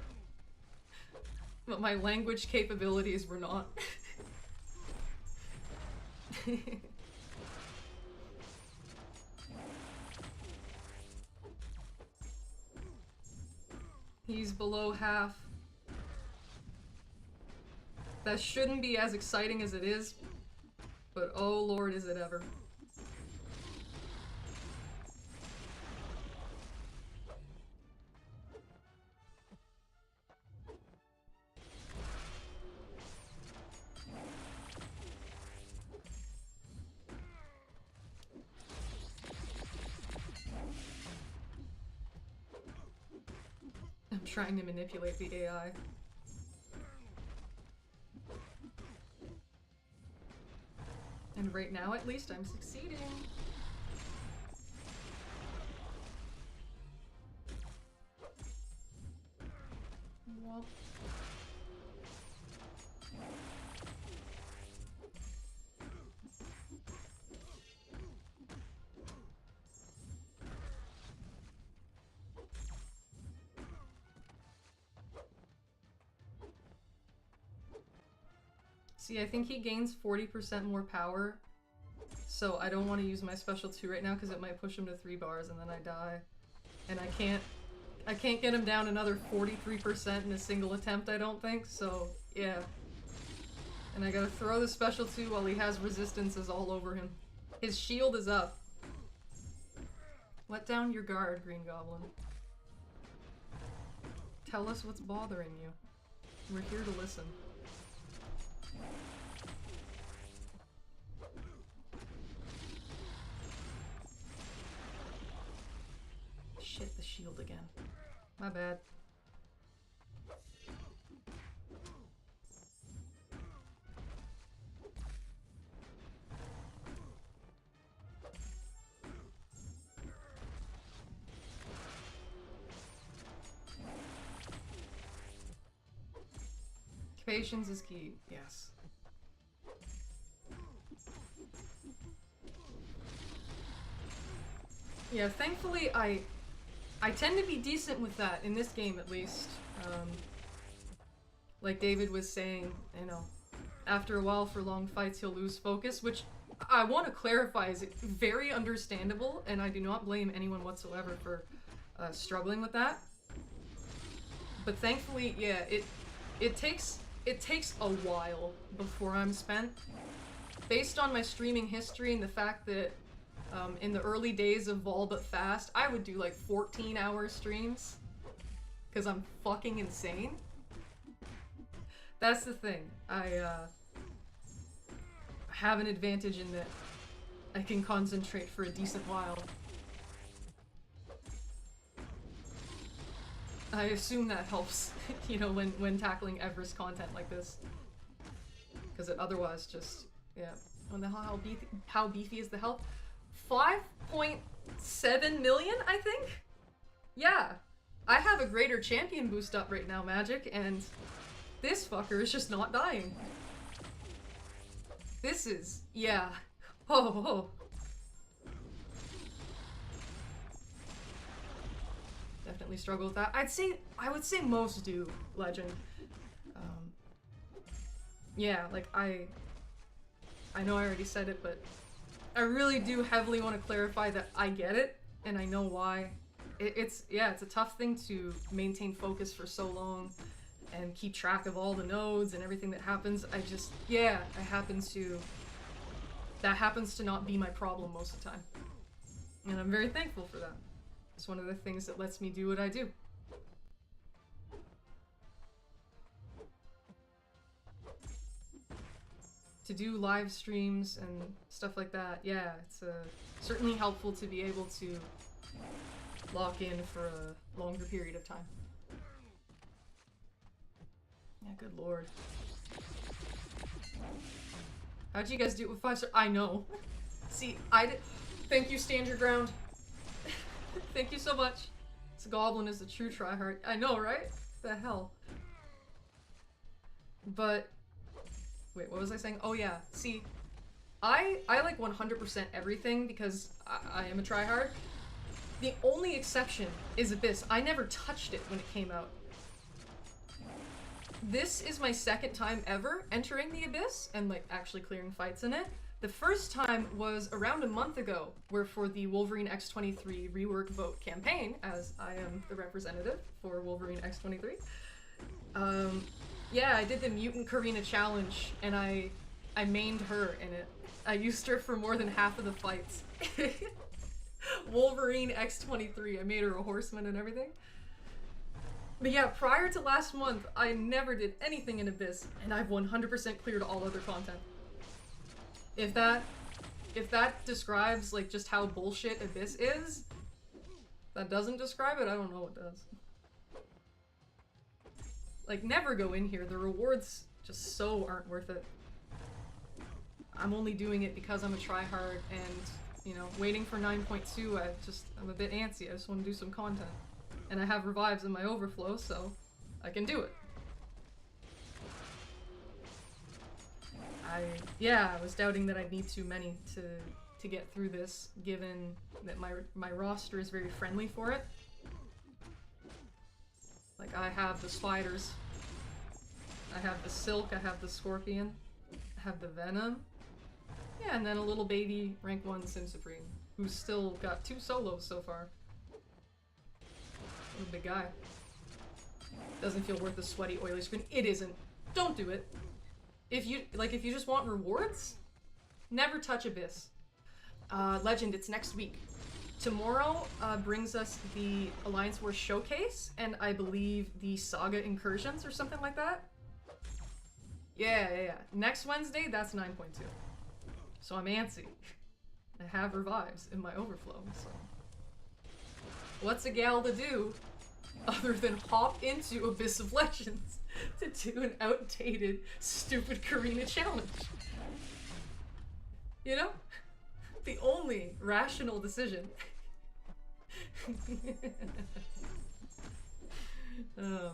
But my language capabilities were not. He's below half. That shouldn't be as exciting as it is, but oh lord is it ever. I'm trying to manipulate the AI. And right now, at least, I'm succeeding. Well. See, I think he gains 40% more power, so I don't want to use my special 2 right now because it might push him to 3 bars and then I die. And I can't get him down another 43% in a single attempt, I don't think, so yeah. And I gotta throw the special 2 while he has resistances all over him. His shield is up. Let down your guard, Green Goblin. Tell us what's bothering you. We're here to listen. Shit, the shield again. My bad. Patience is key, yes. Yeah, thankfully I tend to be decent with that, in this game at least. Like David was saying, you know, after a while for long fights he'll lose focus, which I want to clarify is very understandable, and I do not blame anyone whatsoever for struggling with that. But thankfully, yeah, it takes a while before I'm spent. Based on my streaming history and the fact that in the early days of Vol But Fast, I would do like 14-hour streams because I'm fucking insane. That's the thing. I have an advantage in that I can concentrate for a decent while. I assume that helps, you know, when tackling Everest content like this. Because it otherwise just, yeah. When the hell, how beefy is the health? 5.7 million, I think? Yeah. I have a greater champion boost up right now, Magic, and this fucker is just not dying. This is, yeah. Oh. Definitely struggle with that. I would say most do, Legend. Yeah, like I know I already said it, but I really do heavily want to clarify that I get it, and I know why. It's a tough thing to maintain focus for so long and keep track of all the nodes and everything that happens. That happens to not be my problem most of the time. And I'm very thankful for that. It's one of the things that lets me do what I do. To do live streams and stuff like that, yeah, it's certainly helpful to be able to lock in for a longer period of time. Yeah, good lord. How'd you guys do it with 5 stars? I know. See, thank you, Stand Your Ground. Thank you so much. This goblin is a true tryhard. I know, right? The hell. But wait, what was I saying? Oh yeah, see, I like 100% everything because I am a tryhard. The only exception is Abyss. I never touched it when it came out. This is my second time ever entering the Abyss and like actually clearing fights in it. The first time was around a month ago, where for the Wolverine X23 rework vote campaign, as I am the representative for Wolverine X23, yeah, I did the Mutant Carina challenge, and I mained her in it. I used her for more than half of the fights. Wolverine X23, I made her a horseman and everything. But yeah, prior to last month, I never did anything in Abyss, and I've 100% cleared all other content. If that describes like just how bullshit Abyss is, that doesn't describe it, I don't know what does. Like, never go in here, the rewards just so aren't worth it. I'm only doing it because I'm a tryhard, and, you know, waiting for 9.2, I'm a bit antsy. I just want to do some content. And I have revives in my overflow, so I can do it. I was doubting that I'd need too many to get through this, given that my roster is very friendly for it. Like, I have the spiders, I have the silk, I have the scorpion, I have the venom. Yeah, and then a little baby rank 1 Sim Supreme, who's still got 2 solos so far. Little big guy. Doesn't feel worth the sweaty, oily screen. It isn't. Don't do it. If you just want rewards, never touch Abyss. Legend, it's next week. Tomorrow brings us the Alliance Wars Showcase, and I believe the Saga Incursions or something like that. Yeah. Next Wednesday, that's 9.2. So I'm antsy. I have revives in my overflow, so... What's a gal to do other than hop into Abyss of Legends to do an outdated, stupid Carina challenge? You know? The only rational decision. Oh, man.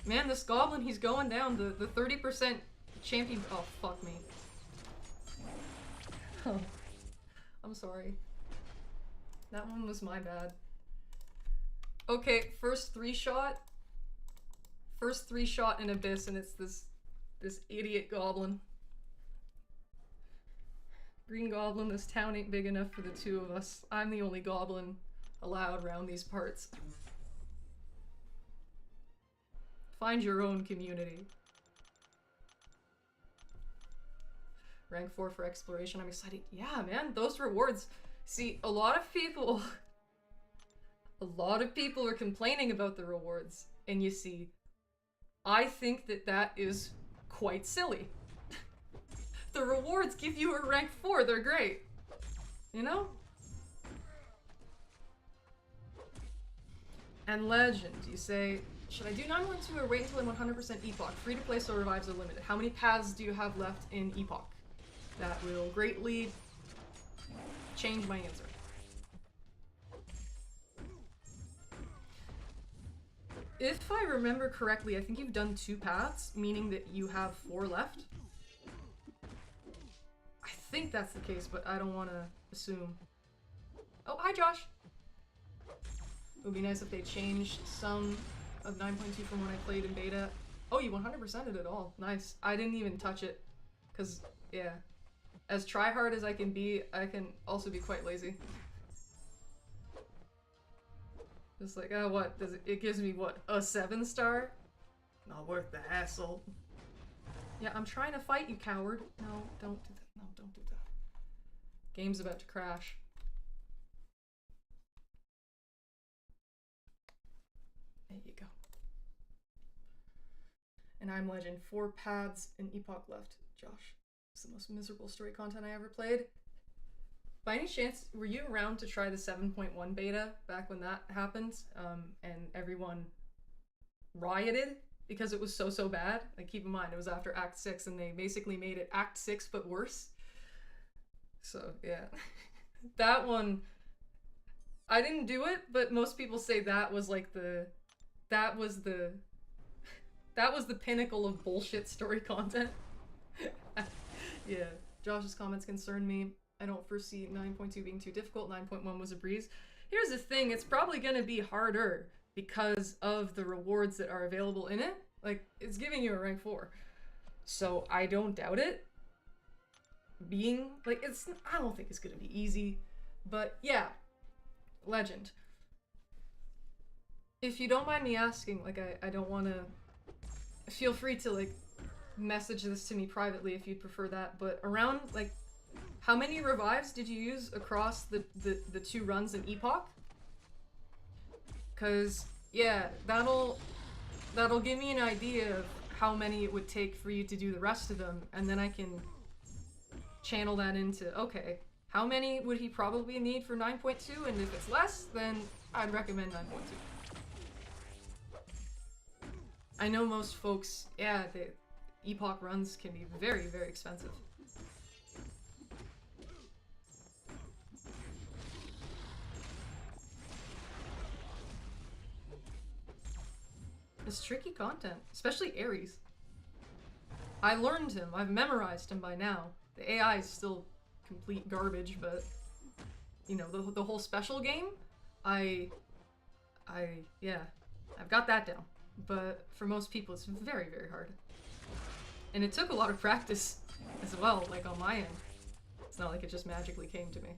Man, this goblin, he's going down. The 30% champion... Oh, fuck me. Oh. I'm sorry. That one was my bad. Okay, first three shot in Abyss, and it's this idiot goblin. Green goblin, this town ain't big enough for the two of us. I'm the only goblin allowed around these parts. Find your own community. Rank 4 for exploration, I'm excited. Yeah, man, those rewards. See, a lot of people are complaining about the rewards, and you see, I think that is quite silly. The rewards give you a rank 4, they're great. You know? And Legend, you say, should I do 912 or wait until I'm 100% Epoch? Free to play, so revives are limited. How many paths do you have left in Epoch? That will greatly change my answer. If I remember correctly, I think you've done 2 paths, meaning that you have 4 left. I think that's the case, but I don't want to assume. Oh, hi Josh! It would be nice if they changed some of 9.2 from when I played in beta. Oh, you 100%ed it all. Nice. I didn't even touch it, because, yeah. As tryhard as I can be, I can also be quite lazy. Just like, oh, what? Does it gives me, what, a 7-star? Not worth the hassle. Yeah, I'm trying to fight you, coward. No, don't do that. No, don't do that. Game's about to crash. There you go. And I'm Legend. 4 paths and Epoch left. Josh. It's the most miserable story content I ever played. By any chance, were you around to try the 7.1 beta back when that happened? And everyone rioted because it was so bad? Like, keep in mind, it was after Act 6 and they basically made it Act 6 but worse. So, yeah. That one, I didn't do it, but most people say that was like that was the pinnacle of bullshit story content. Yeah, Josh's comments concern me. I don't foresee 9.2 being too difficult. 9.1 was a breeze. Here's the thing, it's probably gonna be harder because of the rewards that are available in it. Like, it's giving you a rank 4. So I don't doubt it being, like, I don't think it's gonna be easy. But yeah, Legend. If you don't mind me asking, like, I don't wanna, feel free to, like, message this to me privately if you'd prefer that, but around, like, how many revives did you use across the 2 runs in Epoch? Cause, yeah, that'll give me an idea of how many it would take for you to do the rest of them, and then I can channel that into, okay, how many would he probably need for 9.2, and if it's less, then I'd recommend 9.2. I know most folks, yeah, the Epoch runs can be very, very expensive. It's tricky content, especially Ares. I learned him, I've memorized him by now. The AI is still complete garbage, but you know, the whole special game, yeah, I've got that down. But for most people, it's very, very hard. And it took a lot of practice as well, like on my end. It's not like it just magically came to me.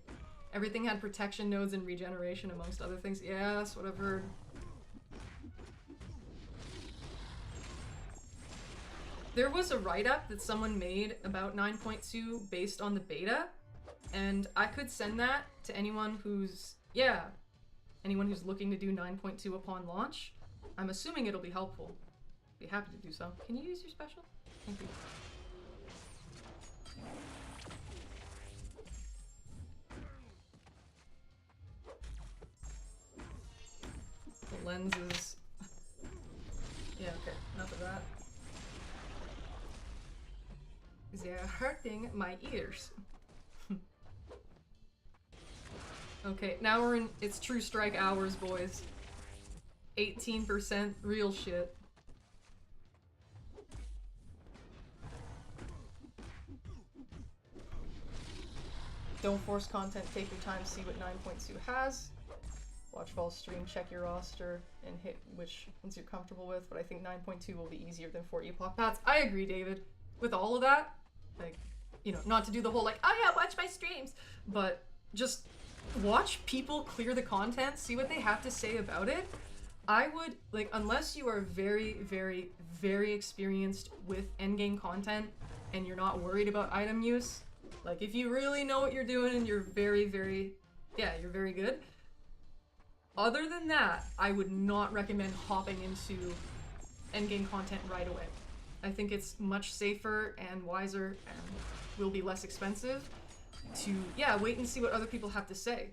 Everything had protection nodes and regeneration amongst other things. Yeah, that's what I've heard. There was a write-up that someone made about 9.2 based on the beta, and I could send that to anyone who's, yeah, anyone who's looking to do 9.2 upon launch. I'm assuming it'll be helpful. Be happy to do so. Can you use your special? Thank you. The lenses. Yeah, okay, enough of that. They're hurting my ears. Okay, now we're in It's True Strike hours, boys. 18% real shit. Don't force content, take your time, see what 9.2 has. Watch Fall stream, check your roster, and hit which ones you're comfortable with, but I think 9.2 will be easier than 4 Epoch paths. I agree, David. With all of that, like, you know, not to do the whole like, oh yeah, watch my streams, but just watch people clear the content, see what they have to say about it. I would, like, unless you are very, very, very experienced with endgame content and you're not worried about item use, like, if you really know what you're doing and you're very, very, yeah, you're very good. Other than that, I would not recommend hopping into endgame content right away. I think it's much safer and wiser and will be less expensive to, yeah, wait and see what other people have to say.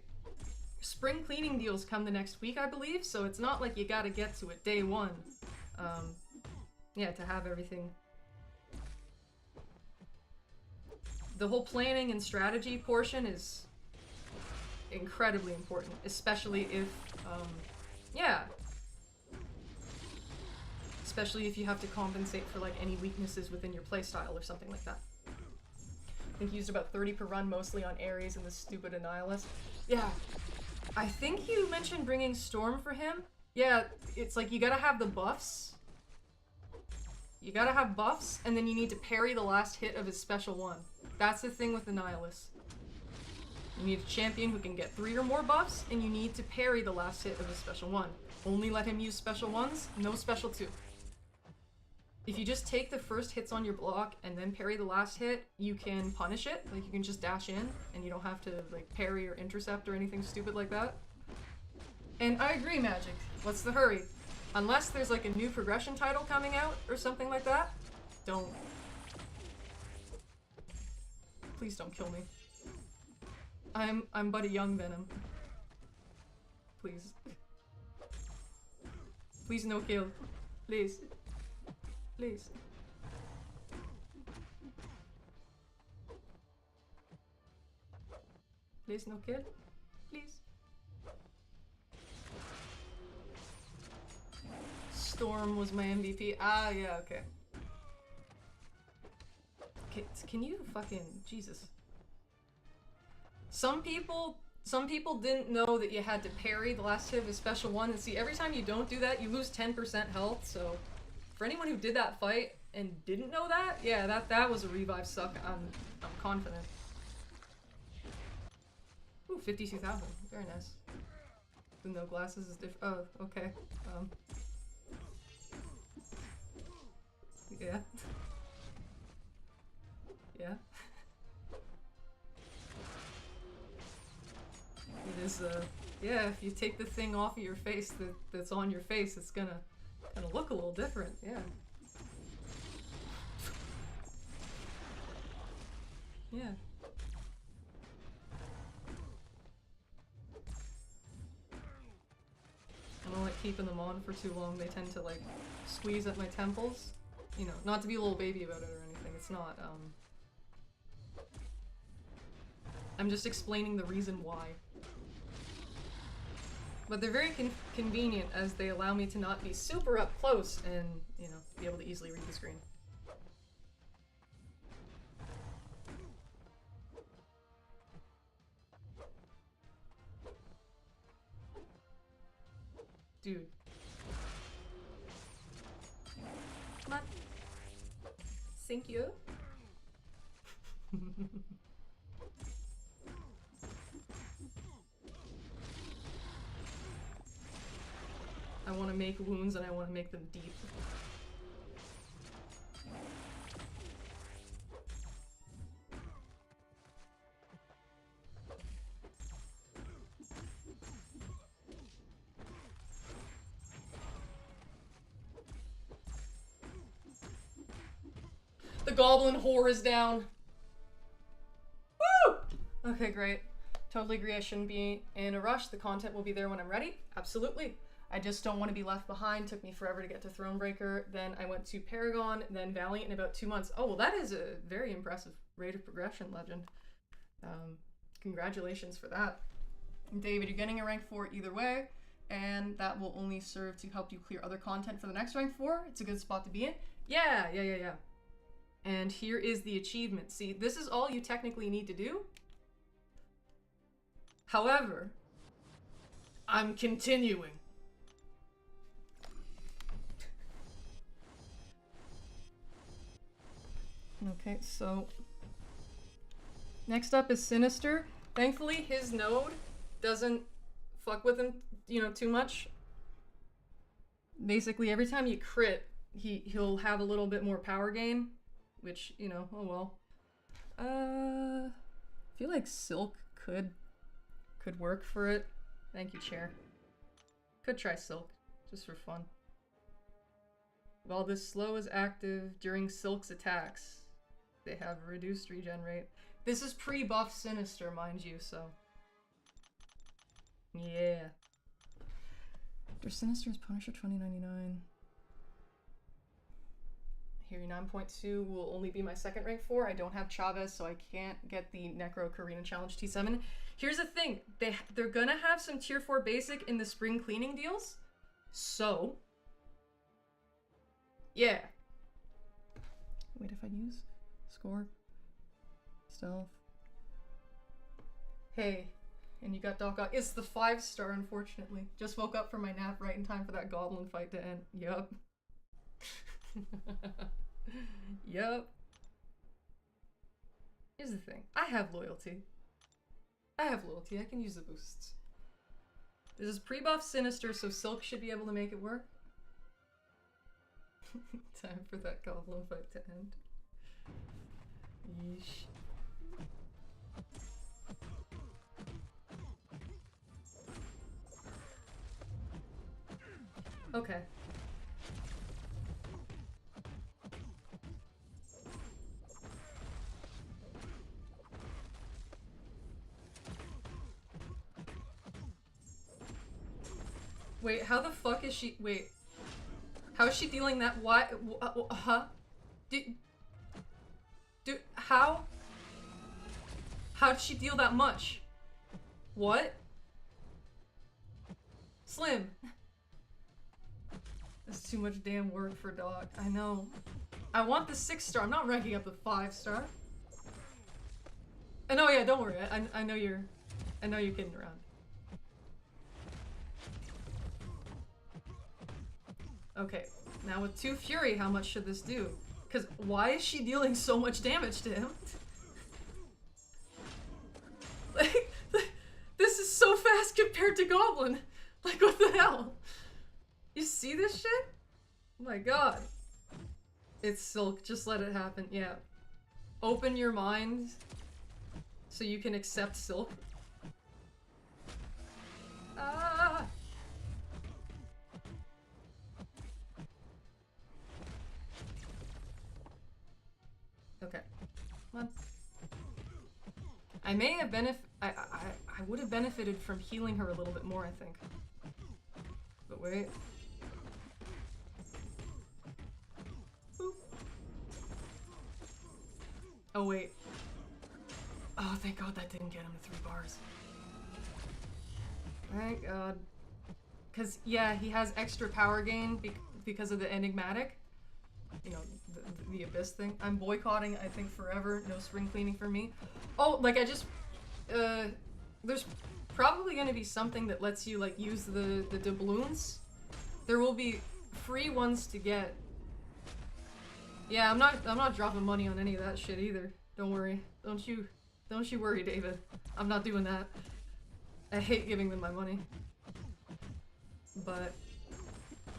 Spring cleaning deals come the next week, I believe, so it's not like you gotta get to it day one. Yeah, to have everything. The whole planning and strategy portion is incredibly important, especially if, yeah. Especially if you have to compensate for like any weaknesses within your playstyle or something like that. I think you used about 30 per run, mostly on Ares and the stupid Annihilus. Yeah, I think you mentioned bringing Storm for him. Yeah, it's like you gotta have the buffs. You gotta have buffs, and then you need to parry the last hit of his special one. That's the thing with Annihilus. You need a champion who can get 3 or more buffs, and you need to parry the last hit of his special one. Only let him use special ones, no special 2. If you just take the first hits on your block and then parry the last hit, you can punish it. Like, you can just dash in, and you don't have to, like, parry or intercept or anything stupid like that. And I agree, Magic. What's the hurry? Unless there's, like, a new progression title coming out or something like that, don't. Please don't kill me. I'm but a young Venom. Please. Please no kill. Please. Please. Please no kill. Please. Storm was my MVP. Ah, yeah, okay. Okay, can you fucking... Jesus. Some people didn't know that you had to parry the last hit of a special one, and see, every time you don't do that, you lose 10% health, so... For anyone who did that fight and didn't know that, yeah, that was a revive suck. I'm confident. Ooh, 52,000. Very nice. The no glasses is different. Oh, okay. Yeah. Yeah. It is, yeah, if you take the thing off of your face that's on your face, it's gonna look a little different, yeah. Yeah. I don't know what keeping them on for too long, they tend to like squeeze at my temples. You know, not to be a little baby about it or anything, it's not, I'm just explaining the reason why. But they're very convenient as they allow me to not be super up close and, you know, be able to easily read the screen. Dude. Come on. Thank you. I want to make wounds and I want to make them deep. The goblin whore is down. Woo! Okay, great. Totally agree I shouldn't be in a rush. The content will be there when I'm ready. Absolutely. I just don't want to be left behind. Took me forever to get to Thronebreaker. Then I went to Paragon, then Valiant in about 2 months. Oh, well, that is a very impressive rate of progression, Legend. Congratulations for that. David, you're getting a rank 4 either way, and that will only serve to help you clear other content for the next rank 4. It's a good spot to be in. Yeah. And here is the achievement. See, this is all you technically need to do. However, I'm continuing. Okay, so next up is Sinister. Thankfully, his node doesn't fuck with him, you know, too much. Basically, every time you crit, he'll have a little bit more power gain, which, you know, oh well. I feel like Silk could work for it. Thank you, Chair. Could try Silk, just for fun. While this slow is active during Silk's attacks, they have a reduced regen rate. This is pre-buff Sinister, mind you, so. Yeah. After Sinister's Punisher 2099. Here, 9.2 will only be my second rank 4. I don't have Chavez, so I can't get the Necro Carina Challenge T7. Here's the thing. They're gonna have some tier 4 basic in the spring cleaning deals. So. Yeah. Wait, if I use score, stealth. Hey, and you got Doc Ock. It's the 5-star, unfortunately. Just woke up from my nap right in time for that goblin fight to end. Yup. Yup. Here's the thing. I have loyalty. I can use the boosts. This is pre-buff Sinister, so Silk should be able to make it work. Time for that goblin fight to end. Yeesh. Okay. Wait, how the fuck is she? Wait. How is she dealing that? Why? Huh? How? How did she deal that much? What? Slim. That's too much damn work for Doc. I know. I want the 6-star. I'm not ranking up the 5-star. I know, yeah, don't worry. I know you're kidding around. Okay, now with 2 Fury, how much should this do? Because why is she dealing so much damage to him? Like, this is so fast compared to Goblin. Like, what the hell? You see this shit? Oh my god. It's Silk, just let it happen, yeah. Open your mind so you can accept Silk. Ah! Okay. Come on. I may have I would have benefited from healing her a little bit more, I think. But way. Boop. Oh, wait. Oh, thank God that didn't get him to 3 bars. Thank God. Because, yeah, he has extra power gain because of the enigmatic. You know, the abyss thing. I'm boycotting, I think, forever. No spring cleaning for me. Oh, like, I just... there's probably going to be something that lets you, like, use the doubloons. There will be free ones to get. Yeah, I'm not dropping money on any of that shit either. Don't worry. Don't you worry, David. I'm not doing that. I hate giving them my money. But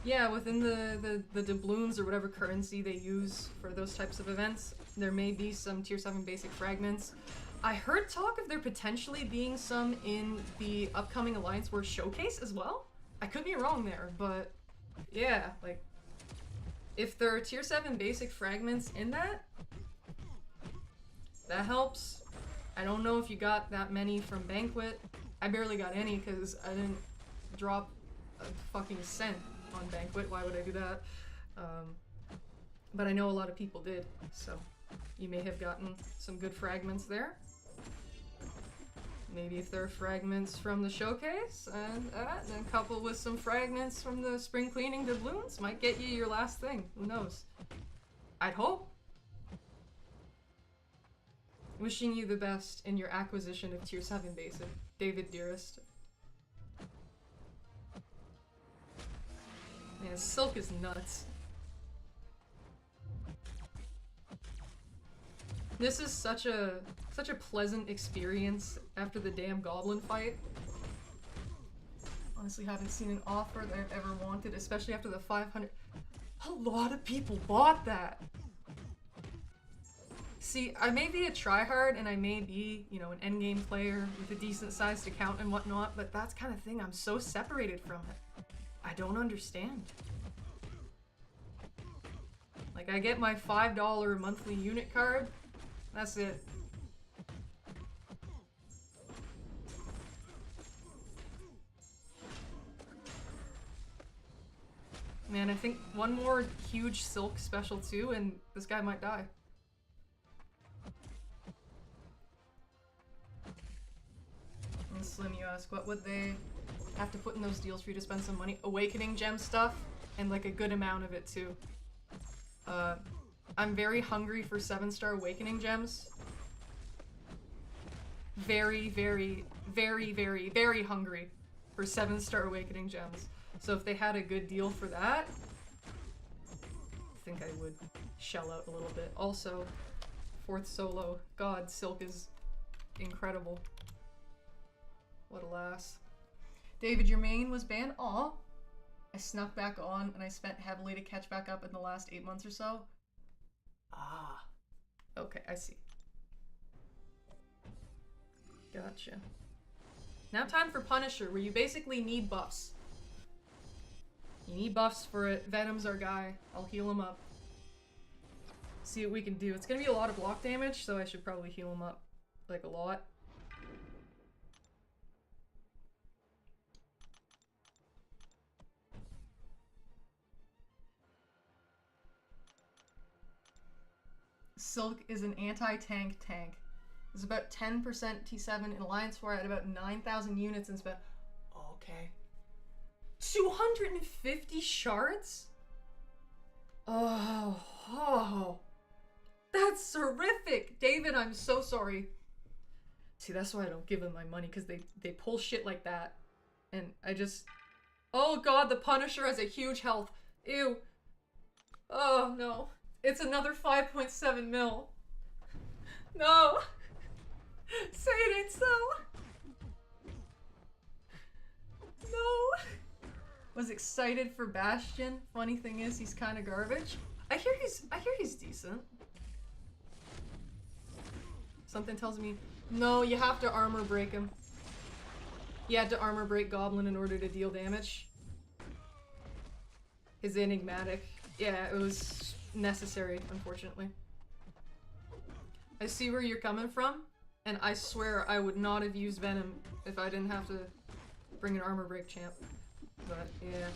yeah, within the doubloons or whatever currency they use for those types of events, there may be some tier 7 basic fragments. I heard talk of there potentially being some in the upcoming Alliance Wars showcase as well. I could be wrong there, but yeah, like, if there are tier 7 basic fragments in that, that helps. I don't know if you got that many from Banquet. I barely got any because I didn't drop a fucking cent on Banquet. Why would I do that? But I know a lot of people did, so you may have gotten some good fragments there. Maybe if there are fragments from the showcase, and then coupled with some fragments from the spring cleaning doubloons, might get you your last thing. Who knows? I'd hope. Wishing you the best in your acquisition of tier 7 basic, David Dearest. Man, Silk is nuts. This is such a pleasant experience after the damn goblin fight. Honestly, haven't seen an offer that I've ever wanted, especially after the 500. A lot of people bought that. See, I may be a tryhard and I may be, you know, an endgame player with a decent sized account and whatnot, but that's kind of thing I'm so separated from it. I don't understand. Like, I get my $5 monthly unit card. That's it. Man, I think one more huge Silk special too, and this guy might die. And Slim, you ask, what would they have to put in those deals for you to spend some money? Awakening gem stuff, and like a good amount of it too. I'm very hungry for 7-star awakening gems. Very, very, very, very, very hungry for 7-star awakening gems. So if they had a good deal for that, I think I would shell out a little bit. Also, 4th solo. God, Silk is incredible. What a lass. David, your main was banned? Aw. I snuck back on and I spent heavily to catch back up in the last 8 months or so. Ah. Okay, I see. Gotcha. Now time for Punisher, where you basically need buffs. You need buffs for it. Venom's our guy. I'll heal him up. See what we can do. It's gonna be a lot of block damage, so I should probably heal him up, like, a lot. Silk is an anti-tank tank. It's about 10% T7 in Alliance War at about 9,000 units and spent... Okay. 250 shards? Oh. That's horrific! David, I'm so sorry. See, that's why I don't give them my money, because they pull shit like that. And I just... Oh god, the Punisher has a huge health. Ew. Oh, no. It's another 5.7 mil. No! Say it ain't so! No! Was excited for Bastion. Funny thing is, he's kind of garbage. I hear he's decent. Something tells me, no, you have to armor break him. You had to armor break Goblin in order to deal damage. His enigmatic. Yeah, it was necessary, unfortunately. I see where you're coming from, and I swear I would not have used Venom if I didn't have to bring an armor break champ. But, yeah.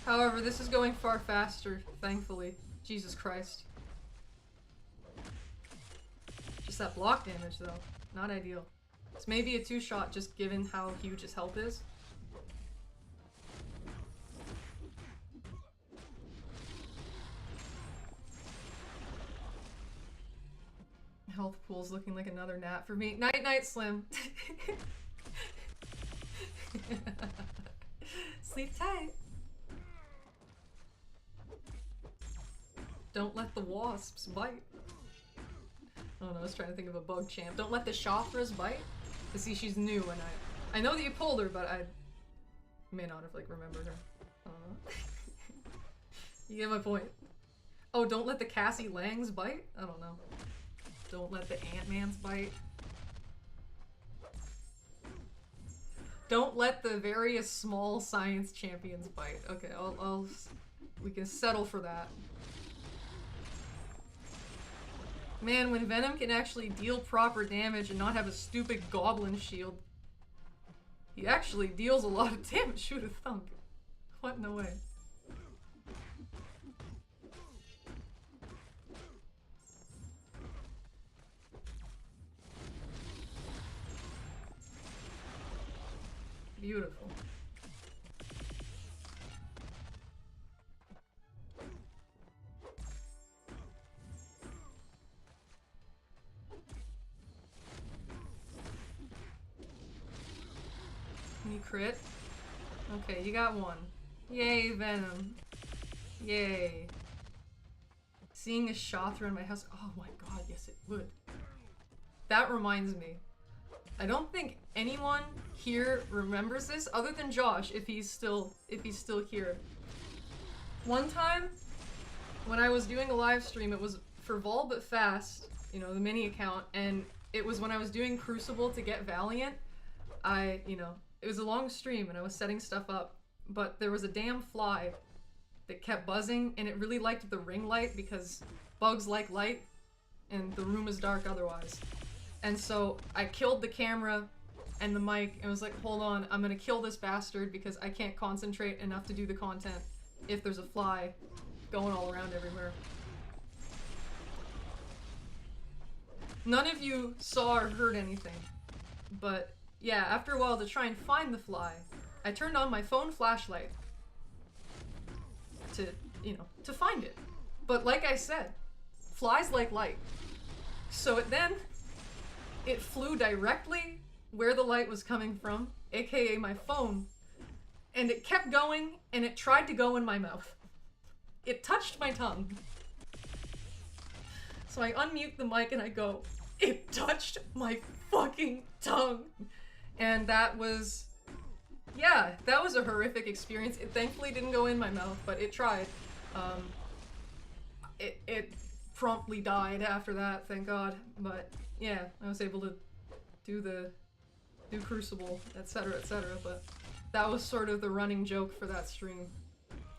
However, this is going far faster, thankfully. Jesus Christ. Just that block damage, though. Not ideal. It's maybe a two-shot, just given how huge his health is. Health pool's looking like another nap for me. Night night, Slim. Sleep tight. Don't let the wasps bite. Oh no, I was trying to think of a bug champ. Don't let the Shothras bite. To see, she's new, and I know that you pulled her, but I may not have like remembered her. I don't know. You get my point. Oh, don't let the Cassie Langs bite? I don't know. Don't let the Ant-Mans bite. Don't let the various small science champions bite. Okay, we can settle for that. Man, when Venom can actually deal proper damage and not have a stupid goblin shield, he actually deals a lot of damage. Shoot a thunk. What in the way? Beautiful. Can you crit? Okay, you got one. Yay, Venom. Yay. Seeing a Shothra in my house. Oh my god, yes it would. That reminds me. I don't think anyone here remembers this other than Josh, if he's still here. One time when I was doing a live stream, it was for Vol But Fast, you know, the mini account, and it was when I was doing Crucible to get Valiant. It was a long stream and I was setting stuff up, but there was a damn fly that kept buzzing, and it really liked the ring light because bugs like light and the room is dark otherwise. And so I killed the camera and the mic and was like, hold on, I'm gonna kill this bastard because I can't concentrate enough to do the content if there's a fly going all around everywhere. None of you saw or heard anything, but yeah, after a while, to try and find the fly, I turned on my phone flashlight to find it. But like I said, flies like light. So it flew directly where the light was coming from, aka my phone, and it kept going, and it tried to go in my mouth. It touched my tongue. So I unmute the mic and I go, it touched my fucking tongue. And that was, yeah, that was a horrific experience. It thankfully didn't go in my mouth, but it tried. It promptly died after that, thank God. But yeah, I was able to do Crucible, etc., etc. But that was sort of the running joke for that stream.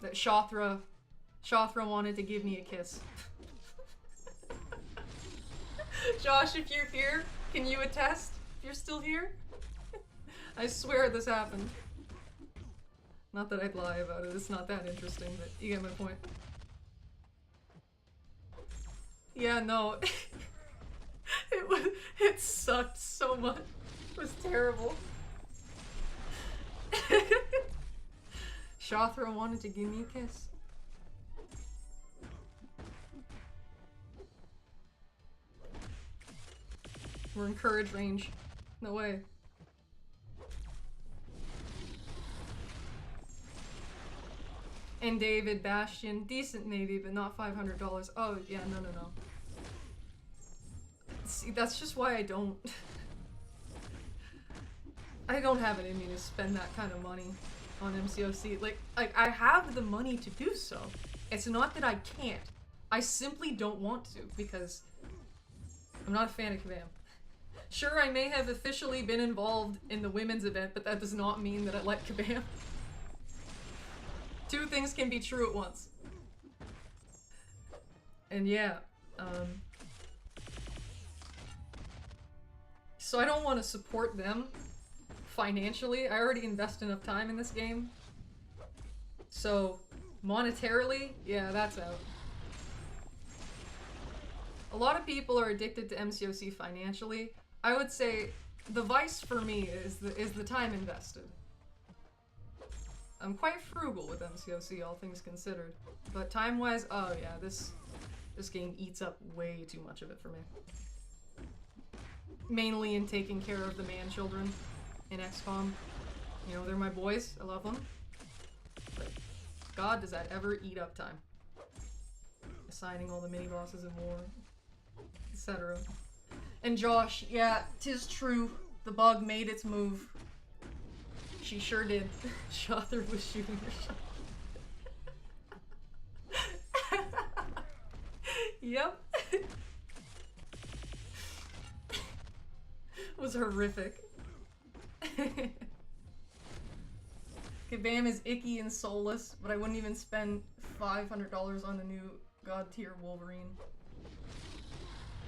That Shothra wanted to give me a kiss. Josh, if you're here, can you attest? If you're still here? I swear this happened. Not that I'd lie about it, it's not that interesting, but you get my point. Yeah, no. It sucked so much. It was terrible. Shothra wanted to give me a kiss. We're in courage range. No way. And David, Bastion, decent maybe, but not $500. Oh, yeah, no. See, that's just why I don't have it in me to spend that kind of money on MCOC. Like, I have the money to do so. It's not that I can't. I simply don't want to, because I'm not a fan of Kabam. Sure, I may have officially been involved in the women's event, but that does not mean that I like Kabam. Two things can be true at once. And yeah, so I don't want to support them financially. I already invest enough time in this game. So, monetarily, yeah, that's out. A lot of people are addicted to MCOC financially. I would say the vice for me is the time invested. I'm quite frugal with MCOC, all things considered. But time-wise, oh yeah, this game eats up way too much of it for me. Mainly in taking care of the man-children in XCOM. You know, they're my boys, I love them. But God, does that ever eat up time. Assigning all the mini-bosses in war, etc. And Josh, yeah, 'tis true. The bug made its move. She sure did. Shother was shooting her shot. Yep. Was horrific. Kabam is icky and soulless, but I wouldn't even spend $500 on the new God tier Wolverine.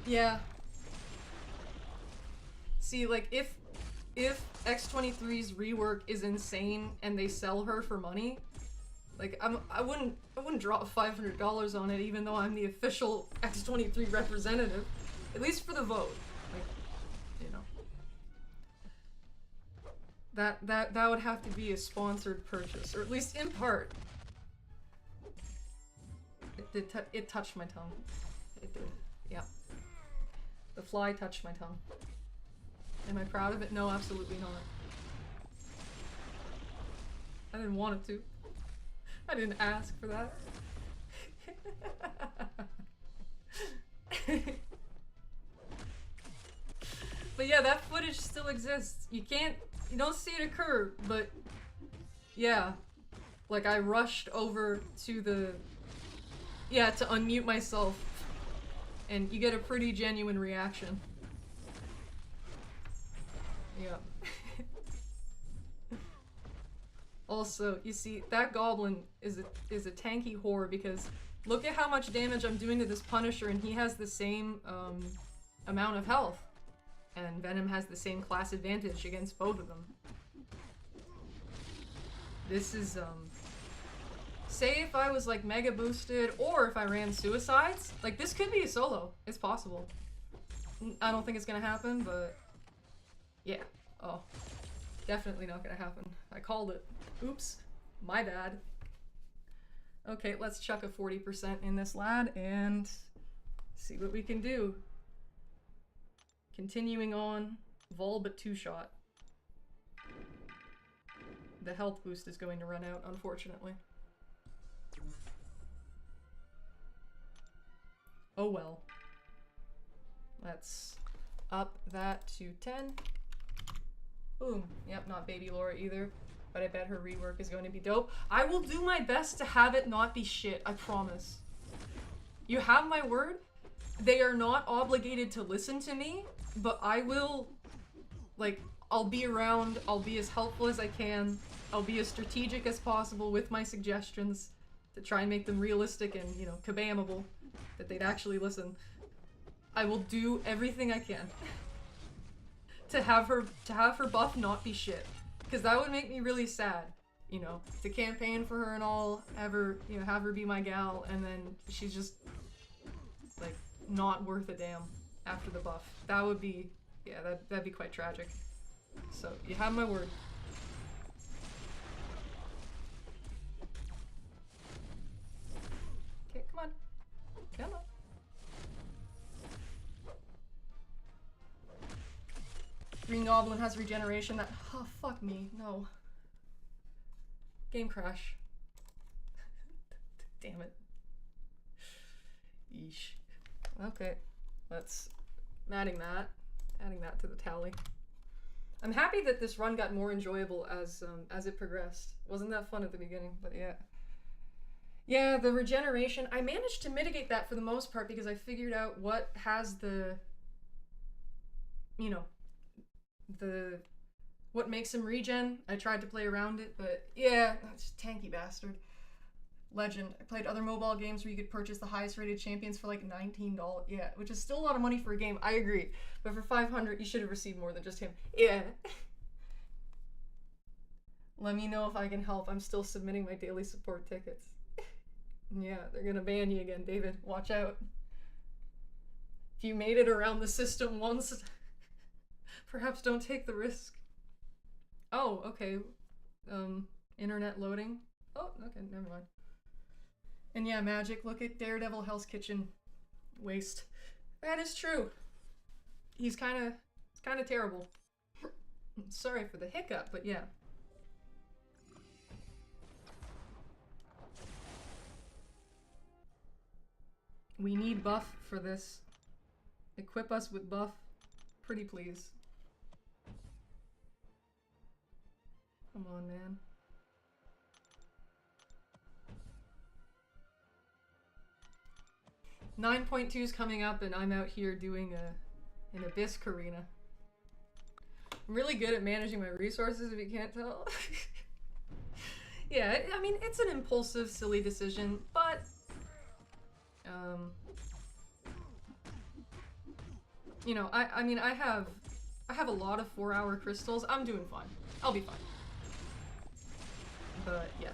Yeah. See, like, if X-23's rework is insane and they sell her for money, like, I wouldn't drop $500 on it, even though I'm the official X-23 representative. At least for the vote. Like, you know. That would have to be a sponsored purchase, or at least in part. It touched my tongue. It did. Yeah. The fly touched my tongue. Am I proud of it? No, absolutely not. I didn't want it to. I didn't ask for that. But yeah, that footage still exists. You don't see it occur, but yeah. Like, I rushed over to to unmute myself, and you get a pretty genuine reaction. Yeah. Also, you see, that goblin is a tanky whore, because look at how much damage I'm doing to this Punisher, and he has the same amount of health. And Venom has the same class advantage against both of them. This is, say if I was, like, mega boosted, or if I ran suicides, like, this could be a solo. It's possible. I don't think it's gonna happen, but yeah. Oh. Definitely not gonna happen. I called it. Oops. My bad. Okay, let's chuck a 40% in this lad and see what we can do. Continuing on, Vol but 2-shot. The health boost is going to run out, unfortunately. Oh well. Let's up that to 10. Boom. Yep, not Baby Laura either, but I bet her rework is going to be dope. I will do my best to have it not be shit, I promise. You have my word? They are not obligated to listen to me, but I will, like, I'll be around, I'll be as helpful as I can, I'll be as strategic as possible with my suggestions to try and make them realistic and, you know, kabamable, that they'd actually listen. I will do everything I can to have her buff not be shit, because that would make me really sad, you know, to campaign for her and all, have her be my gal, and then she's just, like, not worth a damn after the buff. That would be, yeah, that'd be quite tragic. So, you have my word. Okay, come on. Come on. Green Goblin has regeneration that, oh, fuck me, no. Game crash. Damn it. Yeesh. Okay, adding that to the tally. I'm happy that this run got more enjoyable as it progressed. Wasn't that fun at the beginning, but yeah. Yeah, the regeneration, I managed to mitigate that for the most part because I figured out what has the, you know, what makes him regen. I tried to play around it, but yeah, that's tanky bastard. Legend. I played other mobile games where you could purchase the highest rated champions for like $19. Yeah, which is still a lot of money for a game. I agree. But for $500, you should have received more than just him. Yeah. Let me know if I can help. I'm still submitting my daily support tickets. Yeah, they're gonna ban you again, David. Watch out. If you made it around the system once, perhaps don't take the risk. Oh, okay. Internet loading. Oh, okay, never mind. And yeah, Magic, look at Daredevil Hell's Kitchen waste. That is true. He's kind of terrible. Sorry for the hiccup, but yeah. We need buff for this. Equip us with buff. Pretty please. Come on, man. .2's coming up and I'm out here doing an Abyss Carina. I'm really good at managing my resources if you can't tell. Yeah, I mean, it's an impulsive, silly decision, but you know, I mean, I have a lot of 4-hour crystals. I'm doing fine. I'll be fine. But yeah.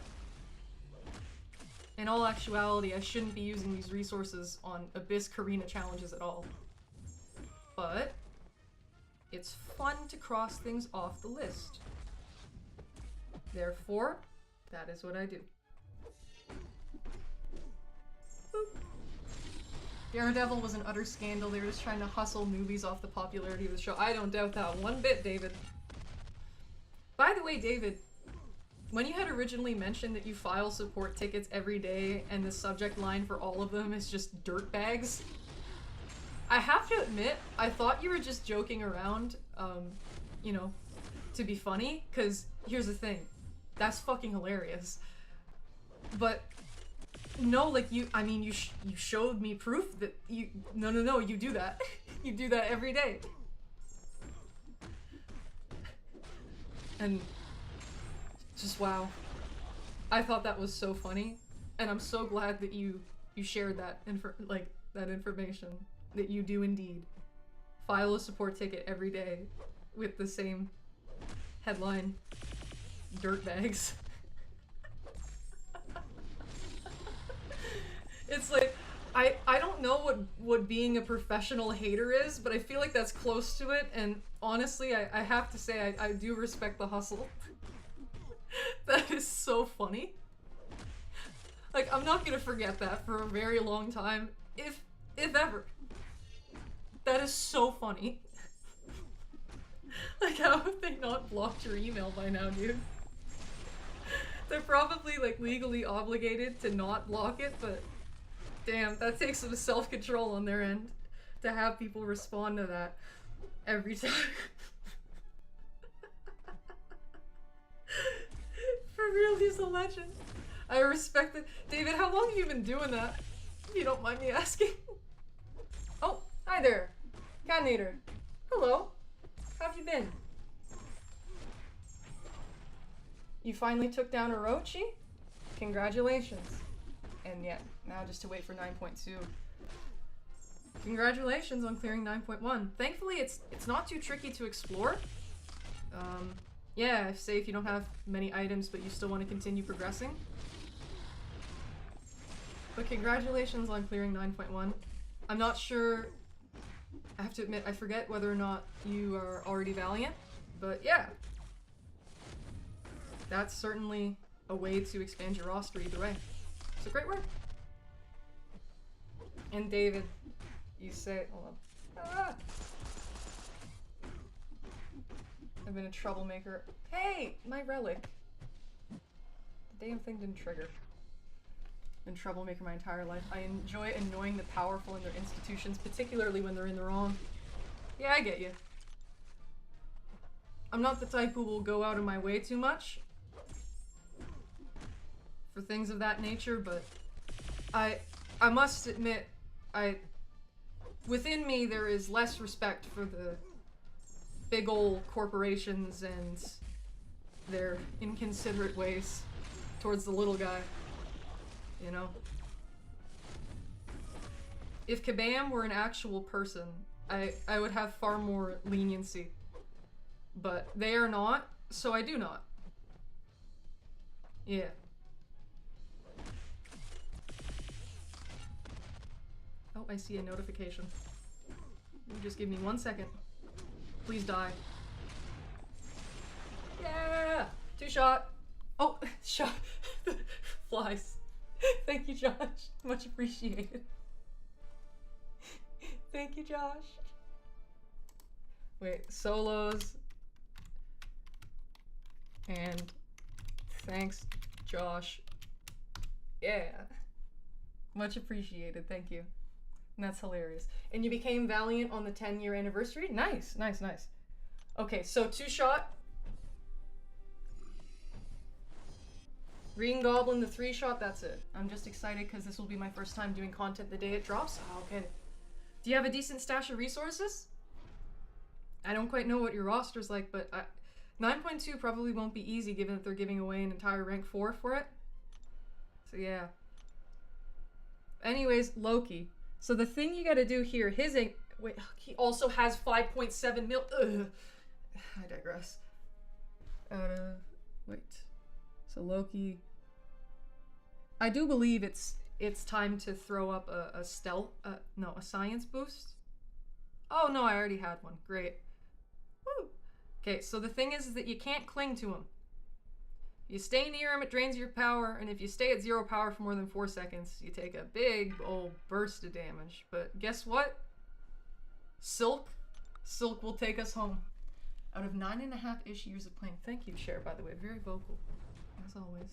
In all actuality, I shouldn't be using these resources on Abyss Carina challenges at all. But it's fun to cross things off the list. Therefore, that is what I do. Boop. Daredevil was an utter scandal. They were just trying to hustle movies off the popularity of the show. I don't doubt that one bit, David. By the way, David, when you had originally mentioned that you file support tickets every day and the subject line for all of them is just dirtbags, I have to admit, I thought you were just joking around, you know, to be funny, because here's the thing, that's fucking hilarious. But no, like, I mean, you showed me proof that no, you do that. You do that every day. And just wow. I thought that was so funny, and I'm so glad that you shared that that information, that you do indeed file a support ticket every day with the same headline, dirtbags. It's like, I don't know what being a professional hater is, but I feel like that's close to it, and honestly, I have to say I do respect the hustle. That is so funny. Like, I'm not gonna forget that for a very long time, if ever. That is so funny. Like, how have they not blocked your email by now, dude? They're probably, like, legally obligated to not block it, but damn, that takes some self-control on their end to have people respond to that every time. For real, he's a legend. I respect it. David, how long have you been doing that? If you don't mind me asking. Oh, hi there. Cat Eater. Hello. How have you been? You finally took down Orochi? Congratulations. And yeah, now just to wait for 9.2. Congratulations on clearing 9.1. Thankfully, it's not too tricky to explore. Yeah, say if you don't have many items but you still want to continue progressing. But congratulations on clearing 9.1. I'm not sure, I have to admit, I forget whether or not you are already Valiant, but yeah. That's certainly a way to expand your roster either way. So great work. And David, you say, hold on. Ah! I've been a troublemaker. Hey, my relic. The damn thing didn't trigger. Been a troublemaker my entire life. I enjoy annoying the powerful in their institutions, particularly when they're in the wrong. Yeah, I get you. I'm not the type who will go out of my way too much for things of that nature, but I must admit, within me there is less respect for the big ol' corporations and their inconsiderate ways towards the little guy, you know? If Kabam were an actual person, I would have far more leniency. But they are not, so I do not. Yeah. Oh, I see a notification. You just give me 1 second. Please die. Yeah! 2 shot. Oh, shot. Flies. Thank you, Josh. Much appreciated. Thank you, Josh. Wait, solos. And thanks, Josh. Yeah. Much appreciated. Thank you. And that's hilarious. And you became Valiant on the 10-year anniversary? Nice, nice, nice. Okay, so 2 shot. Green Goblin, the 3 shot, that's it. I'm just excited because this will be my first time doing content the day it drops. Oh, okay. Do you have a decent stash of resources? I don't quite know what your roster's like, but 9.2 probably won't be easy given that they're giving away an entire rank 4 for it. So yeah. Anyways, Loki. So the thing you gotta do here, wait, he also has 5.7 mil. Ugh. I digress. Wait. So Loki. I do believe it's time to throw up a stealth, no, a science boost. Oh no, I already had one. Great. Woo. Okay, so the thing is that you can't cling to him. You stay near him, it drains your power, and if you stay at 0 power for more than 4 seconds, you take a big old burst of damage. But guess what? Silk will take us home. Out of 9.5-ish years of playing. Thank you, Cher, by the way. Very vocal, as always.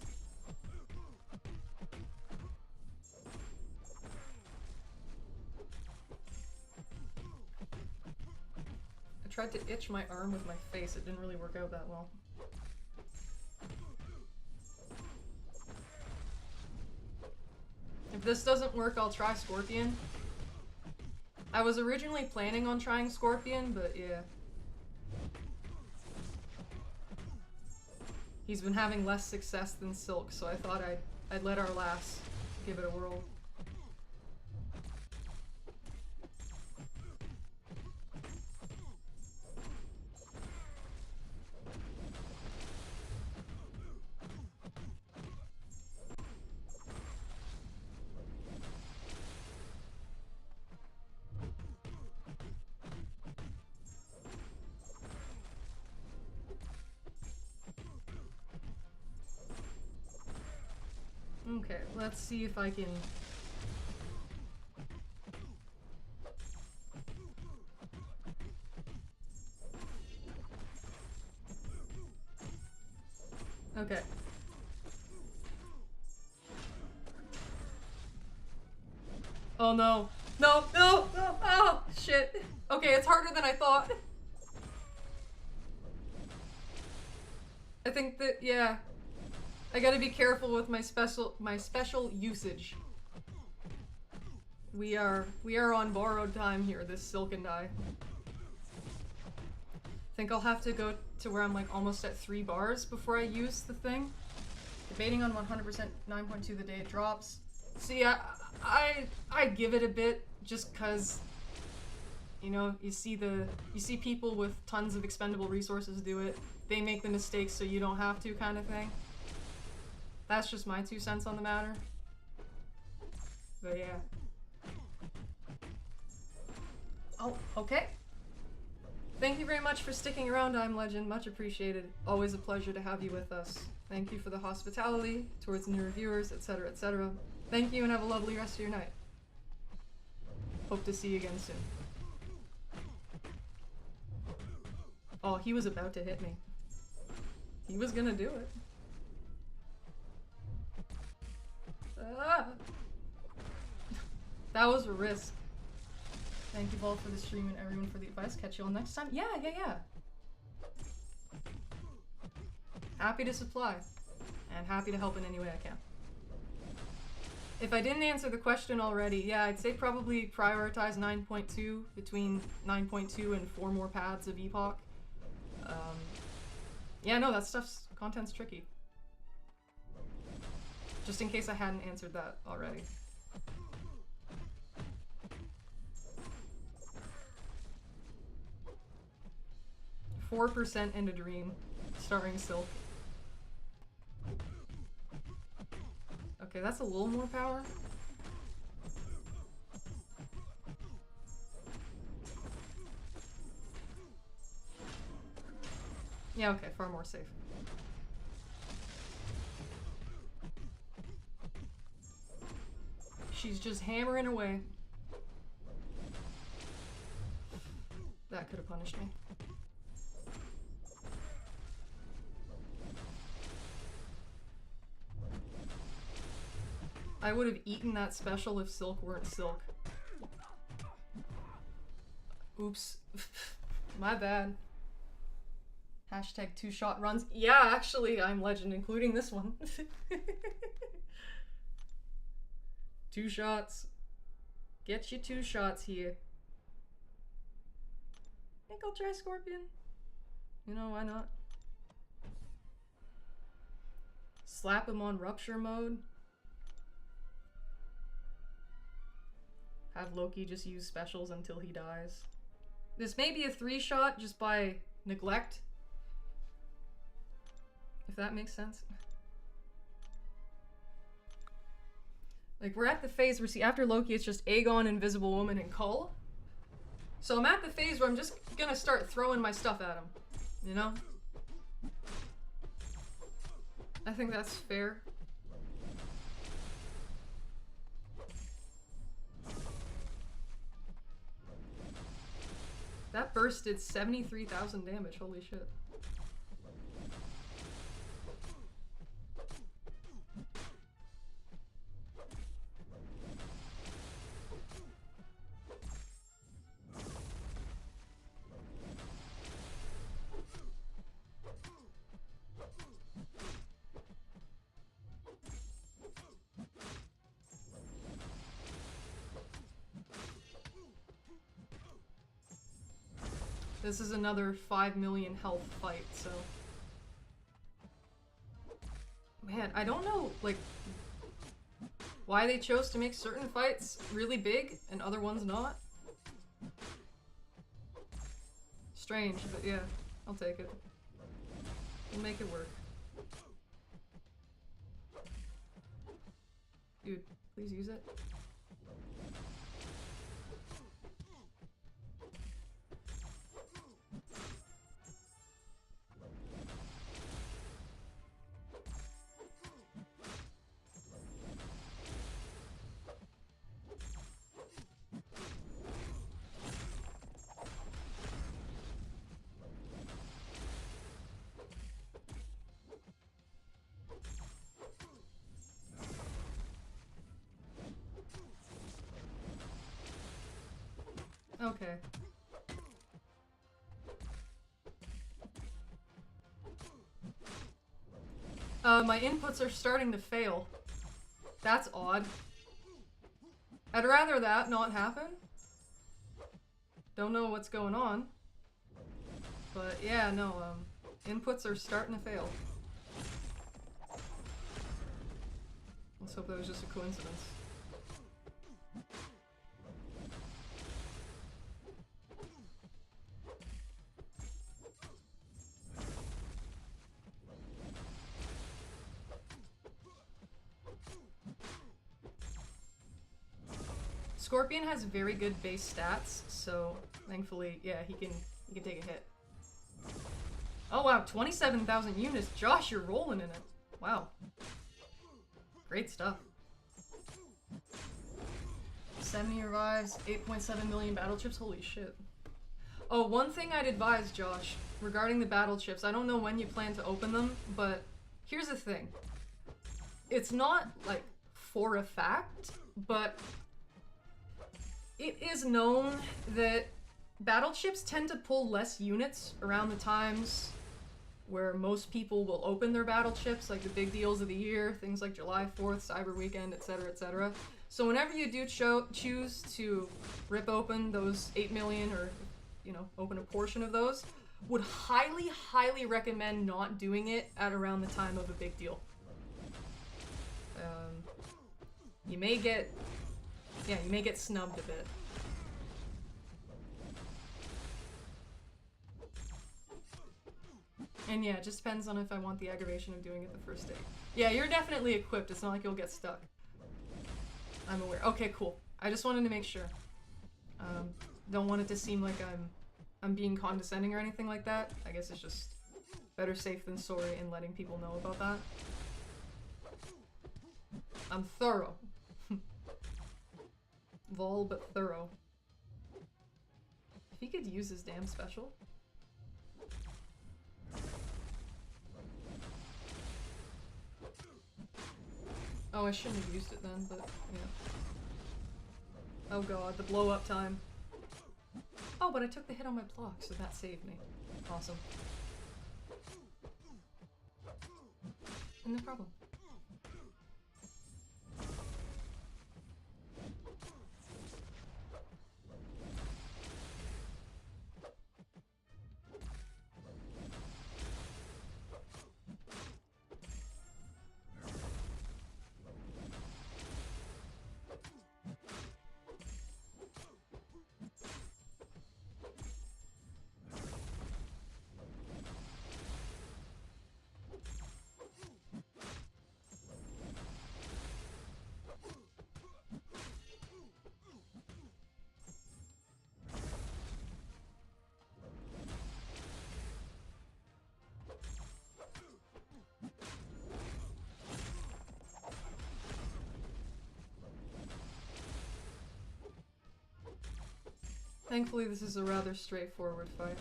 I tried to itch my arm with my face. It didn't really work out that well. If this doesn't work, I'll try Scorpion. I was originally planning on trying Scorpion, but yeah. He's been having less success than Silk, so I thought I'd let our lass give it a whirl. Okay, let's see if I can... Okay. Oh no. No, no, no! Oh, shit. Okay, it's harder than I thought. I think that, yeah. I gotta be careful with my special usage. We are on borrowed time here, this Silk and I. Think I'll have to go to where I'm like almost at 3 bars before I use the thing. Debating on 100% 9.2 the day it drops. See, I give it a bit just cause, you know, you see people with tons of expendable resources do it. They make the mistakes so you don't have to, kind of thing. That's just my 2 cents on the matter. But yeah. Oh, okay. Thank you very much for sticking around, I'm Legend. Much appreciated. Always a pleasure to have you with us. Thank you for the hospitality towards new reviewers, etc., etc. Thank you and have a lovely rest of your night. Hope to see you again soon. Oh, he was about to hit me. He was gonna do it. Ah. That was a risk. Thank you all for the stream and everyone for the advice. Catch you all next time. Yeah. Happy to supply. And happy to help in any way I can. If I didn't answer the question already, yeah, I'd say probably prioritize 9.2 between 9.2 and 4 more paths of Epoch. Yeah, no, that content's tricky. Just in case I hadn't answered that already. "4% and a Dream," starring Silk. that's a little more power. Yeah, okay, far more safe. She's just hammering away. That could have punished me. I would have eaten that special if Silk weren't Silk. Oops. My bad. Hashtag 2-shot runs. Yeah, actually, I'm legend, including this one. 2 shots. Get you 2 shots here. I think I'll try Scorpion. You know, why not? Slap him on rupture mode. Have Loki just use specials until he dies. This may be a 3-shot just by neglect. If that makes sense. Like, we're at the phase where, see, after Loki, it's just Aegon, Invisible Woman, and Cull. So I'm at the phase where I'm just gonna start throwing my stuff at him. You know? I think that's fair. That burst did 73,000 damage, holy shit. This is another 5 million health fight, so... Man, I don't know, like, why they chose to make certain fights really big and other ones not. Strange, but yeah, I'll take it. We'll make it work. Dude, please use it. Okay. My inputs are starting to fail. That's odd. I'd rather that not happen. Don't know what's going on. But yeah, no, inputs are starting to fail. Let's hope that was just a coincidence. Scorpion has very good base stats, so thankfully, yeah, he can take a hit. Oh wow, 27,000 units. Josh, you're rolling in it. Wow. Great stuff. 70 revives, 8.7 million battle chips. Holy shit. Oh, one thing I'd advise, Josh, regarding the battle chips. I don't know when you plan to open them, but here's the thing. It's not, like, for a fact, but it is known that battle chips tend to pull less units around the times where most people will open their battle chips, like the big deals of the year, things like July 4th, Cyber Weekend, etc., etc. So whenever you do choose to rip open those 8 million or, you know, open a portion of those, would highly, highly recommend not doing it at around the time of a big deal. You may get... Yeah, you may get snubbed a bit. And yeah, it just depends on if I want the aggravation of doing it the first day. Yeah, you're definitely equipped. It's not like you'll get stuck. I'm aware. Okay, cool. I just wanted to make sure. Don't want it to seem like I'm being condescending or anything like that. I guess it's just better safe than sorry in letting people know about that. I'm thorough. Vol, but thorough. If he could use his damn special. Oh, I shouldn't have used it then, but, yeah. Oh god, the blow up time. Oh, but I took the hit on my block, so that saved me. Awesome. No problem. Thankfully, this is a rather straightforward fight.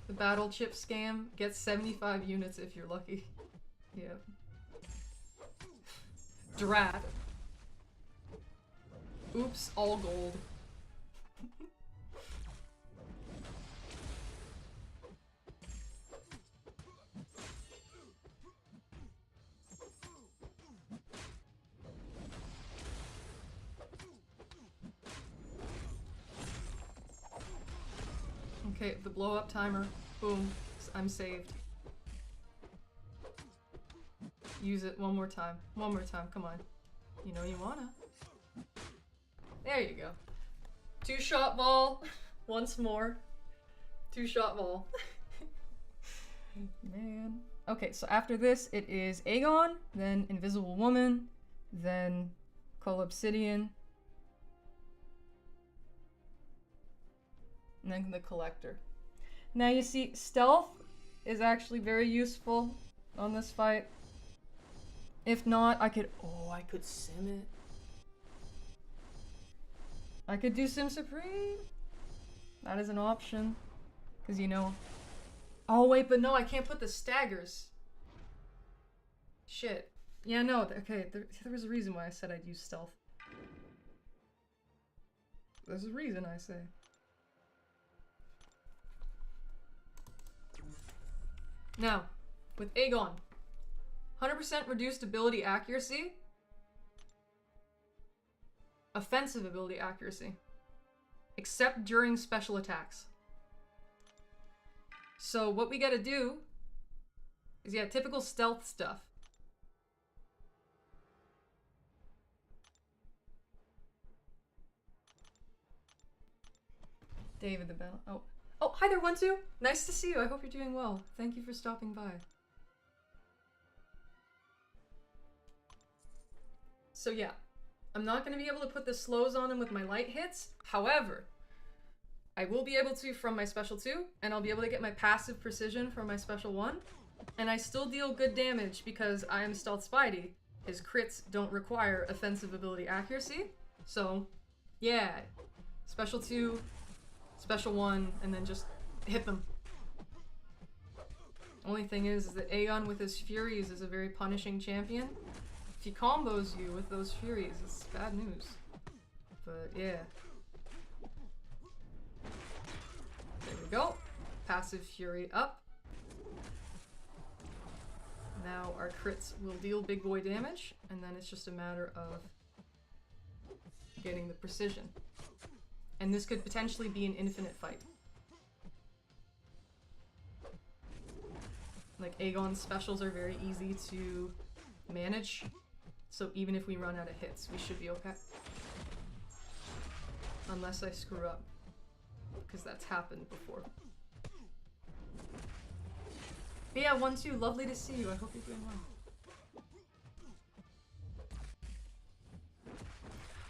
The battle chip scam gets 75 units if you're lucky. Yeah. Drat. Oops, all gold. Okay, the blow up timer. Boom. I'm saved. Use it one more time. One more time, come on. You know you wanna. There you go. 2-shot ball. Once more. 2-shot ball. Man. Okay, so after this, it is Aegon, then Invisible Woman, then Coal Obsidian, and then the Collector. Now you see, stealth is actually very useful on this fight. If not, I could sim it. I could do Sim Supreme. That is an option. Because you know... Oh wait, but no, I can't put the staggers. Shit. Yeah, no, okay, there was a reason why I said I'd use stealth. There's a reason, I say. Now, with Aegon, 100% reduced ability accuracy, offensive ability accuracy, except during special attacks. So what we gotta do is, yeah, typical stealth stuff. David the Bell. Oh, hi there, 1-2. Nice to see you. I hope you're doing well. Thank you for stopping by. So yeah, I'm not going to be able to put the slows on him with my light hits. However, I will be able to from my special 2, and I'll be able to get my passive precision from my special 1. And I still deal good damage because I am Stealth Spidey. His crits don't require offensive ability accuracy. So, yeah. Special 2, Special 1, and then just hit them. Only thing is that Aegon with his Furies is a very punishing champion. If he combos you with those Furies, it's bad news. But yeah. There we go. Passive Fury up. Now our crits will deal big boy damage, and then it's just a matter of getting the precision. And this could potentially be an infinite fight. Like, Aegon's specials are very easy to manage, so even if we run out of hits, we should be okay. Unless I screw up, because that's happened before. But yeah, 1-2, lovely to see you. I hope you're doing well.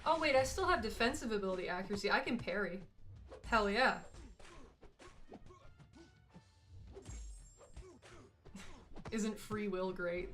Oh wait, I still have defensive ability accuracy. I can parry. Hell yeah. Isn't free will great?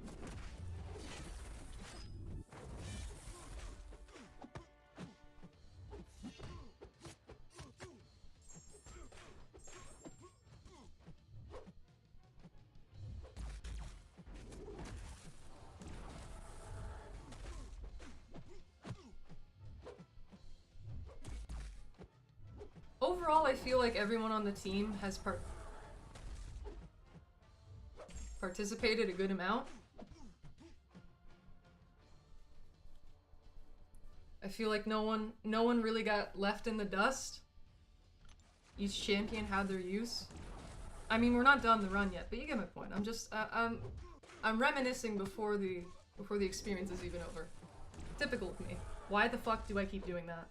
Overall, I feel like everyone on the team has participated a good amount. I feel like no one really got left in the dust. Each champion had their use. I mean, we're not done the run yet, but you get my point. I'm just I'm reminiscing before the experience is even over. Typical of me. Why the fuck do I keep doing that?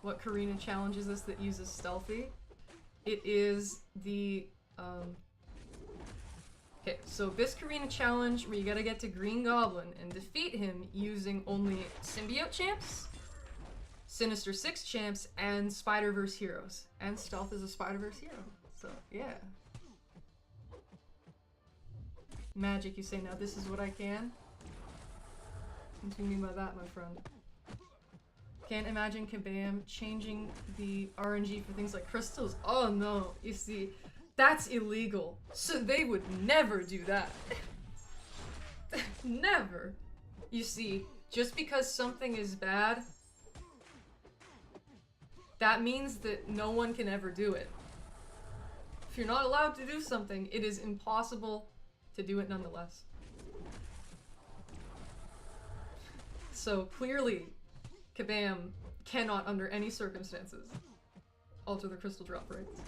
What Carina challenge is this that uses stealthy? It is the, okay, so this Carina challenge where you gotta get to Green Goblin and defeat him using only Symbiote champs, Sinister Six champs, and Spider-Verse heroes. And Stealth is a Spider-Verse hero, so yeah. Magic, you say, now this is what I can? What do you mean by that, my friend? Can't imagine Kabam changing the RNG for things like crystals. Oh no, you see, that's illegal. So they would never do that. Never. You see, just because something is bad, that means that no one can ever do it. If you're not allowed to do something, it is impossible to do it nonetheless. So clearly, Kabam cannot, under any circumstances, alter the crystal drop rates.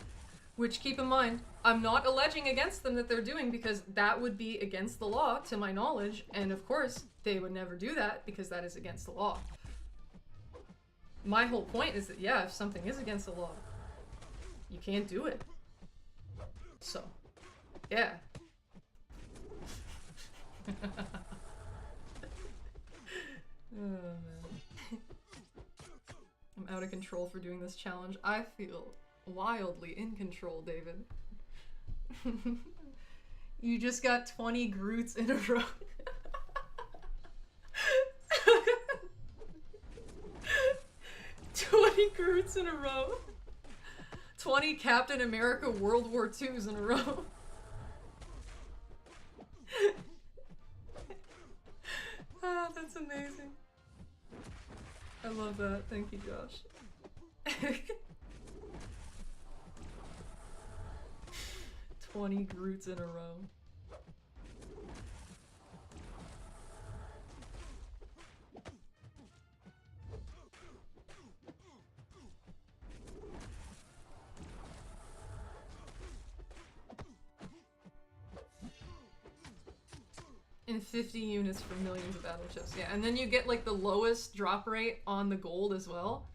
Which, keep in mind, I'm not alleging against them that they're doing, because that would be against the law, to my knowledge, and of course, they would never do that, because that is against the law. My whole point is that, yeah, if something is against the law, you can't do it. So, yeah. Oh, man. I'm out of control for doing this challenge. I feel wildly in control, David. You just got 20 Groots in a row. 20 Groots in a row. 20 Captain America World War IIs in a row. Oh, that's amazing. I love that. Thank you, Josh. 20 Groots in a row. And 50 units for millions of battle chips. Yeah, and then you get like the lowest drop rate on the gold as well.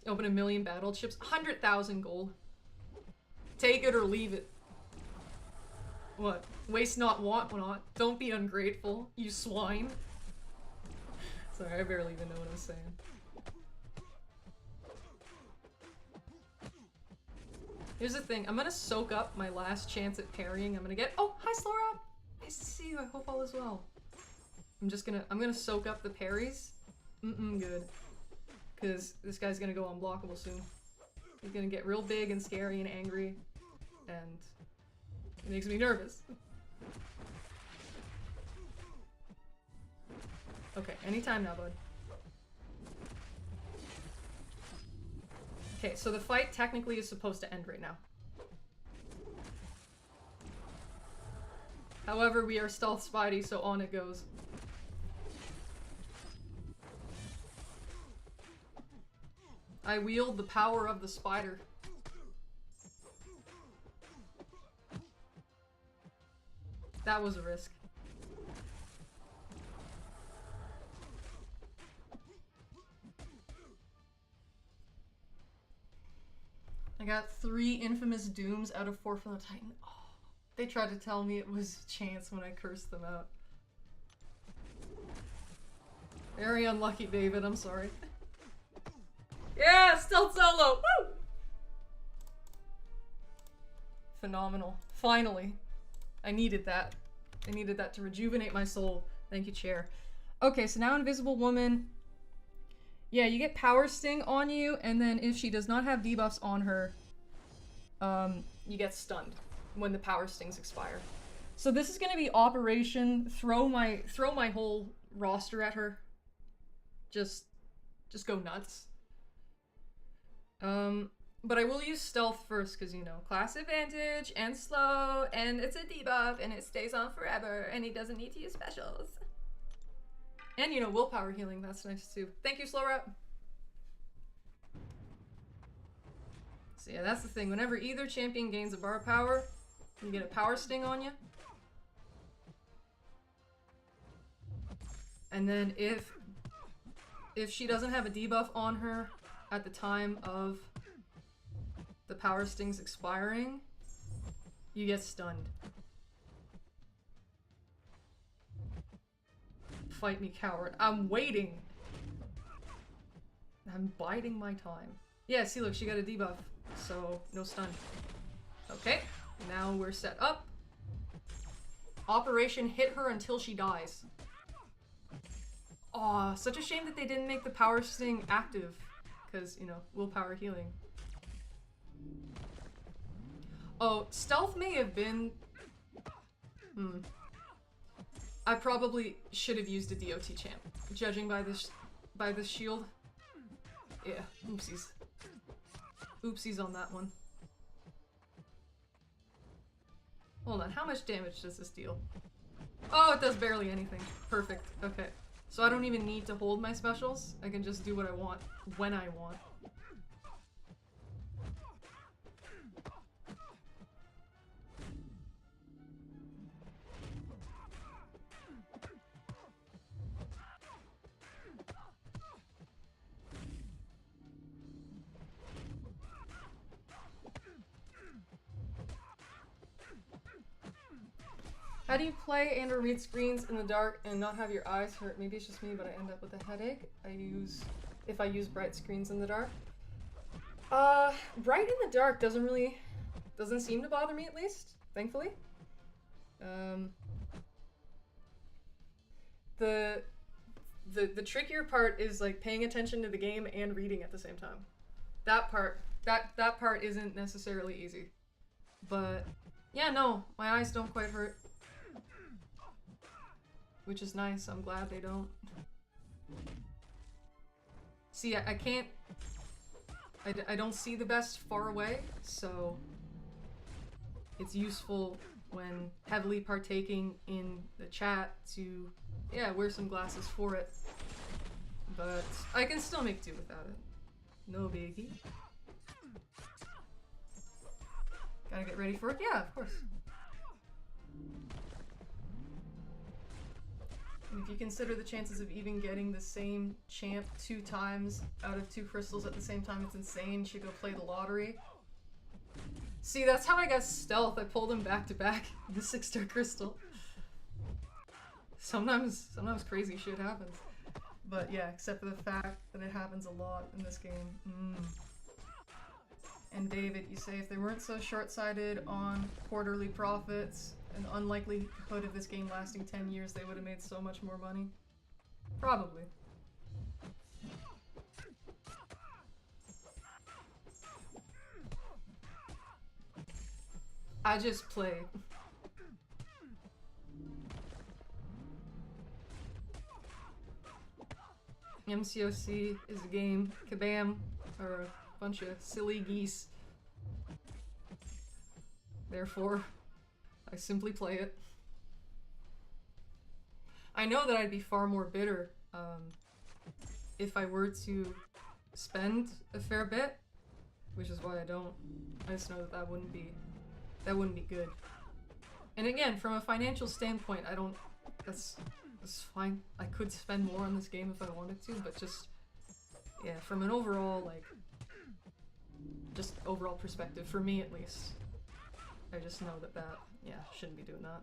Open 1 million battle chips. 100,000 gold. Take it or leave it. What? Waste not, want not. Don't be ungrateful, you swine. Sorry, I barely even know what I'm saying. Here's the thing. I'm gonna soak up my last chance at parrying. I'm gonna get— oh, hi, Slorab! Nice to see you. I hope all is well. I'm gonna soak up the parries. Good. Because this guy's gonna go unblockable soon. He's gonna get real big and scary and angry. And it makes me nervous. Okay, anytime now, bud. Okay, so the fight technically is supposed to end right now. However, we are stealth Spidey, so on it goes. I wield the power of the spider. That was a risk. I got 3 infamous dooms out of 4 from the Titan. Oh, they tried to tell me it was chance when I cursed them out. Very unlucky, David. I'm sorry. Yeah, stealth solo! Woo! Phenomenal. Finally. I needed that. I needed that to rejuvenate my soul. Thank you, chair. Okay, so now Invisible Woman. Yeah, you get Power Sting on you, and then if she does not have debuffs on her, you get stunned when the Power Stings expire. So this is gonna be Operation throw my whole roster at her. Just go nuts. But I will use stealth first, because, you know, class advantage, and slow, and it's a debuff, and it stays on forever, and he doesn't need to use specials. And, you know, willpower healing, that's nice too. Thank you, Slow Rap. So yeah, that's the thing. Whenever either champion gains a bar of power, you get a Power Sting on you. And then if she doesn't have a debuff on her at the time of the Power Stings expiring, you get stunned. Fight me, coward. I'm waiting. I'm biding my time. Yeah, see, look, she got a debuff, so no stun. Okay, now we're set up. Operation hit her until she dies. Aw, such a shame that they didn't make the Power Sting active, because, you know, willpower healing. Oh, stealth may have been... I probably should have used a DOT champ, judging by this shield. Yeah, oopsies. Oopsies on that one. Hold on, how much damage does this deal? Oh, it does barely anything. Perfect, okay. So I don't even need to hold my specials, I can just do what I want, when I want. How do you play and or read screens in the dark and not have your eyes hurt? Maybe it's just me, but I end up with a headache. If I use bright screens in the dark. Bright in the dark doesn't seem to bother me, at least, thankfully. The trickier part is like paying attention to the game and reading at the same time. That part isn't necessarily easy. But yeah, no, my eyes don't quite hurt. Which is nice, I'm glad they don't. See, I can't... I don't see the best far away, so... It's useful when heavily partaking in the chat to, yeah, wear some glasses for it. But I can still make do without it. No biggie. Gotta get ready for it? Yeah, of course. And if you consider the chances of even getting the same champ 2 times out of 2 crystals at the same time, it's insane. You should go play the lottery. See, that's how I got stealth. I pulled him back to back in the 6-star crystal. Sometimes crazy shit happens. But yeah, except for the fact that it happens a lot in this game. And David, you say if they weren't so short-sighted on quarterly profits and unlikelihood of this game lasting 10 years, they would have made so much more money. Probably. I just play. MCOC is a game. Kabam are a bunch of silly geese. Therefore, I simply play it. I know that I'd be far more bitter if I were to spend a fair bit, which is why I don't. I just know that that wouldn't be good. And again, from a financial standpoint, I don't. That's fine. I could spend more on this game if I wanted to, but just yeah, from an overall like Just overall perspective, for me at least. I just know that yeah, shouldn't be doing that.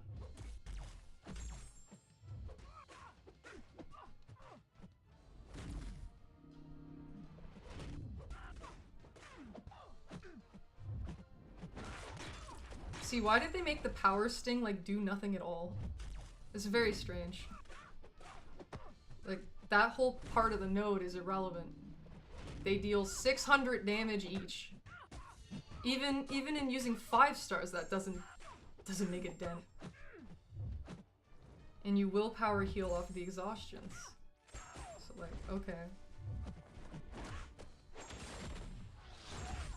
See, why did they make the power sting, like, do nothing at all? It's very strange. Like, that whole part of the node is irrelevant. They deal 600 damage each. Even in using 5 stars, that doesn't make a dent. And you willpower heal off the exhaustions. So, like, okay.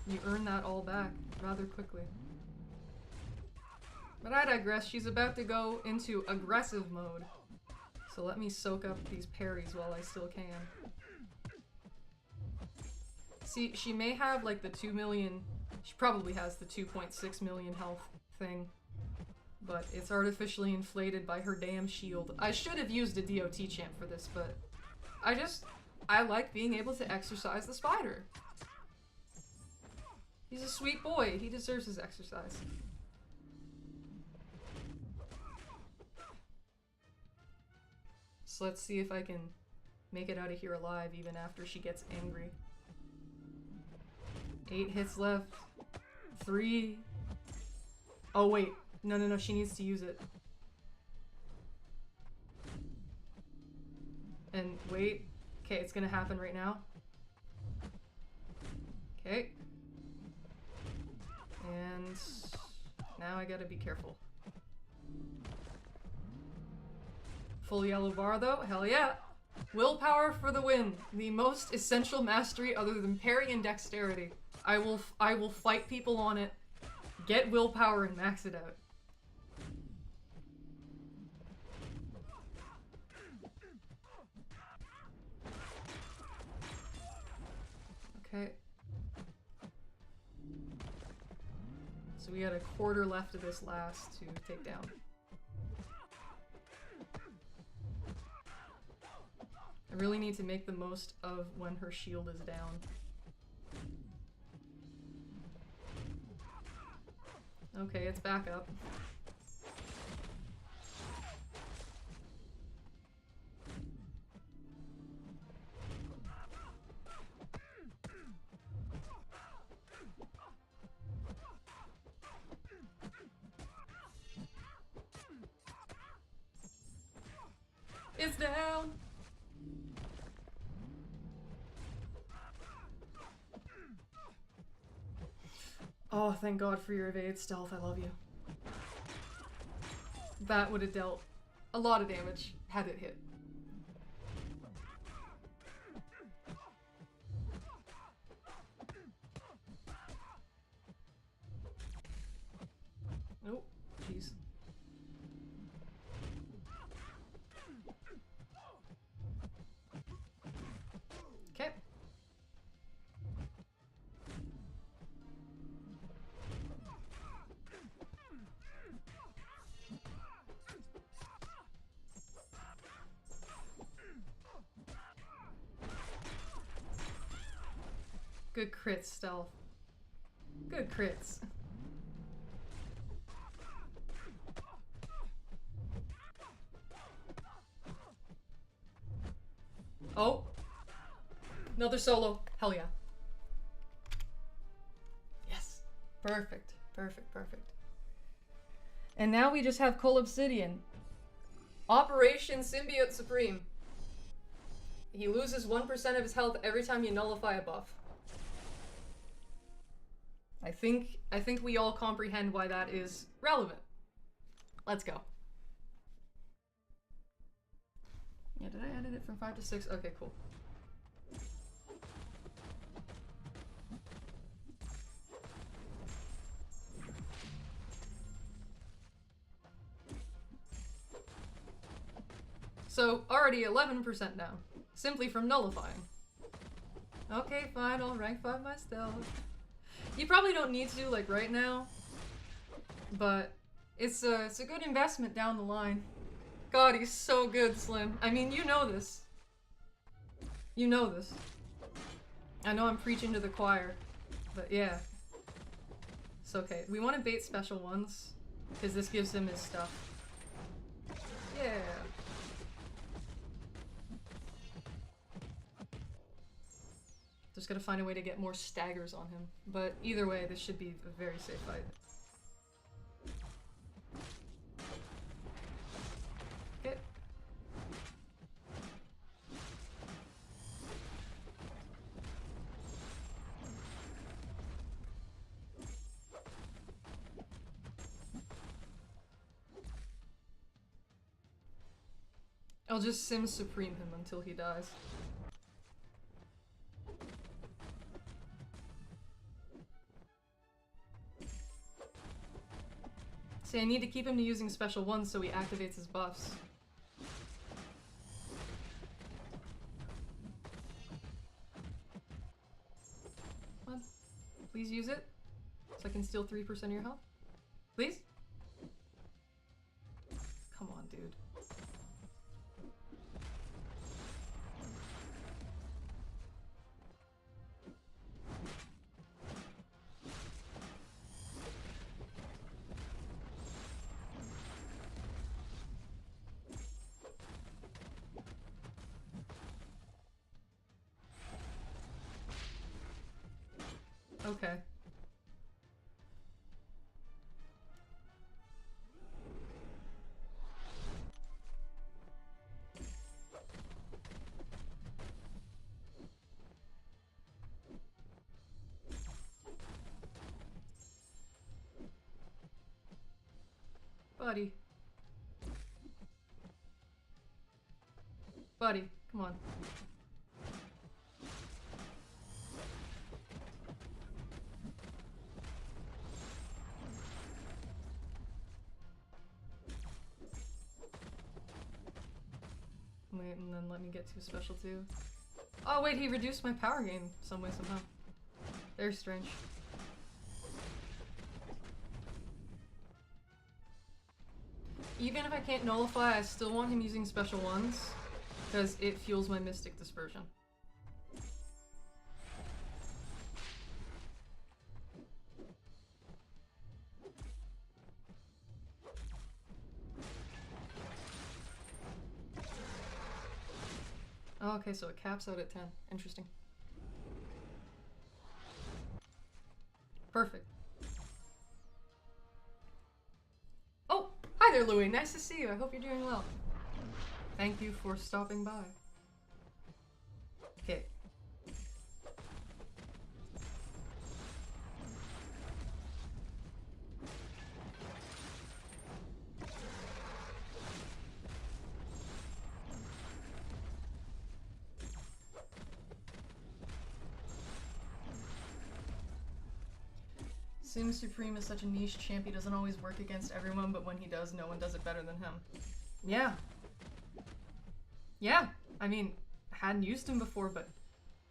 You earn that all back rather quickly. But I digress, she's about to go into aggressive mode. So let me soak up these parries while I still can. See, she may have like the 2 million, she probably has the 2.6 million health thing. But it's artificially inflated by her damn shield. I should have used a DOT champ for this, but I like being able to exercise the spider. He's a sweet boy, he deserves his exercise. So let's see if I can make it out of here alive even after she gets angry. 8 hits left. 3. Oh wait. No, she needs to use it. And wait. Okay, it's gonna happen right now. Okay. And now I gotta be careful. Full yellow bar though, hell yeah. Willpower for the win. The most essential mastery other than parry and dexterity. I will fight people on it, get willpower and max it out. Okay. So we got a quarter left of this last to take down. I really need to make the most of when her shield is down. Okay, it's back up. It's down! Oh, thank God for your evade stealth, I love you. That would have dealt a lot of damage had it hit. Oh, jeez. Okay. Good crits, stealth. Good crits. Oh. Another solo. Hell yeah. Yes. Perfect. Perfect. Perfect. And now we just have Cole Obsidian. Operation Symbiote Supreme. He loses 1% of his health every time you nullify a buff. I think we all comprehend why that is relevant. Let's go. Yeah, did I edit it from 5 to 6? Okay, cool. So, already 11% down. Simply from nullifying. Okay, fine, I'll rank 5 my stealth. You probably don't need to, like, right now. But it's a good investment down the line. God, he's so good, Slim. I mean, you know this. You know this. I know I'm preaching to the choir. But yeah. It's okay. We want to bait special ones, because this gives him his stuff. Yeah. Just gotta find a way to get more staggers on him. But either way, this should be a very safe fight. Okay. I'll just Sim Supreme him until he dies. See, I need to keep him to using special ones so he activates his buffs. Come on. Please use it, so I can steal 3% of your health. Please? Come on, dude. Okay. Buddy. Buddy, come on. Wait, and then let me get to a special too. Oh wait, he reduced my power gain some way, somehow. Very strange. Even if I can't nullify, I still want him using special ones, because it fuels my Mystic Dispersion. Oh, okay, so it caps out at 10. Interesting. Perfect. Oh! Hi there, Louie! Nice to see you. I hope you're doing well. Thank you for stopping by. Okay. Sim Supreme is such a niche champ, he doesn't always work against everyone, but when he does, no one does it better than him. Yeah. Yeah, I mean, hadn't used him before, but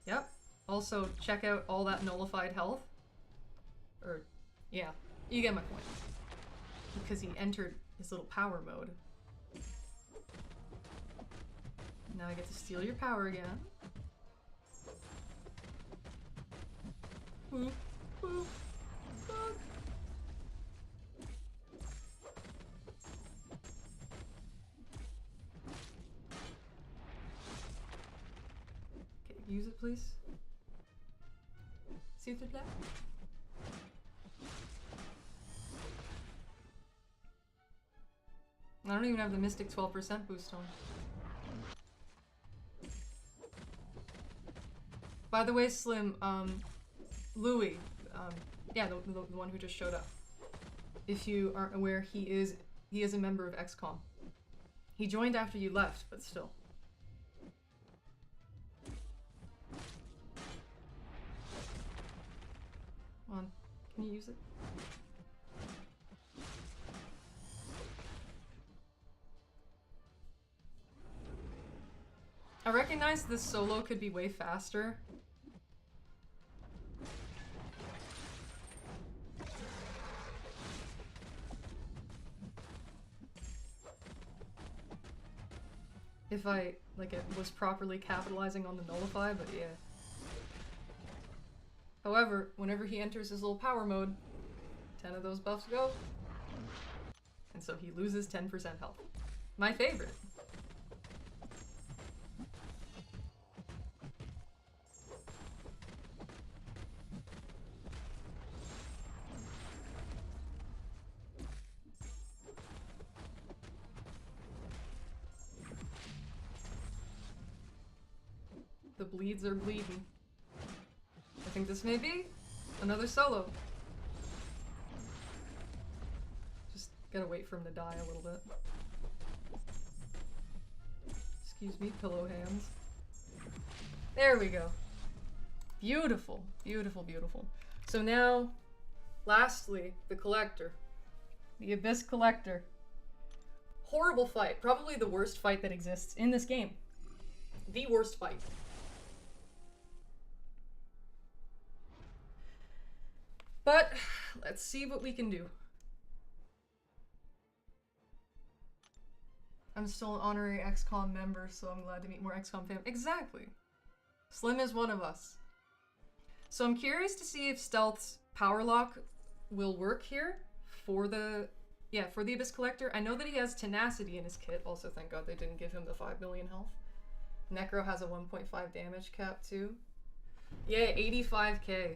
yep. Also, check out all that nullified health. Or, yeah, you get my point. Because he entered his little power mode. Now I get to steal your power again. Boop, boop. Okay, use it please. S'il te plaît. I don't even have the Mystic 12% boost on. By the way, Slim, Louis, yeah, the one who just showed up. If you aren't aware, he is a member of XCOM. He joined after you left, but still. Come on, can you use it? I recognize this solo could be way faster. If I, like, it was properly capitalizing on the nullify, but yeah. However, whenever he enters his little power mode, 10 of those buffs go. And so he loses 10% health. My favorite. The bleeds are bleeding. I think this may be another solo. Just gotta wait for him to die a little bit. Excuse me, pillow hands. There we go. Beautiful, beautiful, beautiful. So now, lastly, the Collector. The Abyss Collector. Horrible fight. Probably the worst fight that exists in this game. The worst fight. But let's see what we can do. I'm still an honorary XCOM member, so I'm glad to meet more XCOM fam. Exactly. Slim is one of us. So I'm curious to see if Stealth's power lock will work here for the Abyss Collector. I know that he has tenacity in his kit. Also, thank God they didn't give him the 5 billion health. Necro has a 1.5 damage cap too. Yeah, 85k.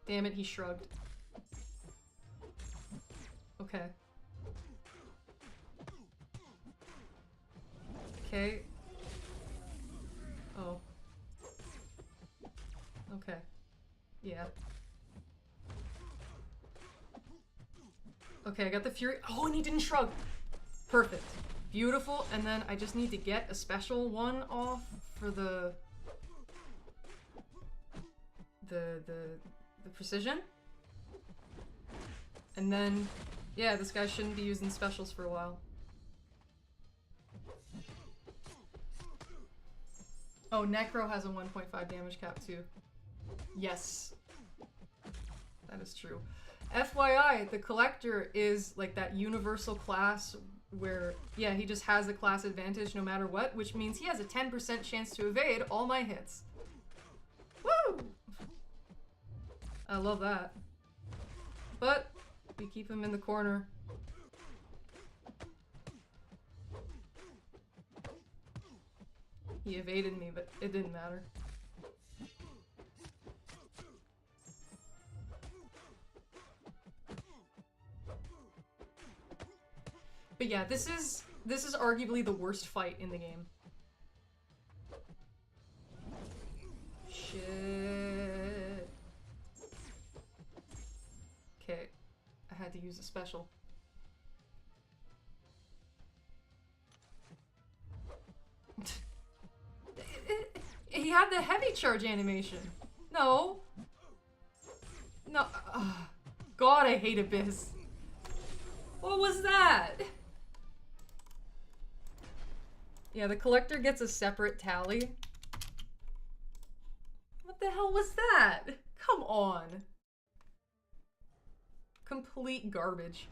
Damn it, he shrugged. Okay. Okay. Oh. Okay. Yeah. Okay, I got the Fury. Oh, and he didn't shrug. Perfect. Beautiful. And then I just need to get a special one off for the precision. And then, yeah, this guy shouldn't be using specials for a while. Oh, Necro has a 1.5 damage cap too. Yes. That is true. FYI, the Collector is like that universal class where, yeah, he just has a class advantage no matter what, which means he has a 10% chance to evade all my hits. Woo! I love that. But we keep him in the corner. He evaded me, but it didn't matter. But yeah, this is arguably the worst fight in the game. Shit. Okay, I had to use a special. He had the heavy charge animation. No. No. God, I hate Abyss. What was that? Yeah, the Collector gets a separate tally. What the hell was that? Come on. Complete garbage.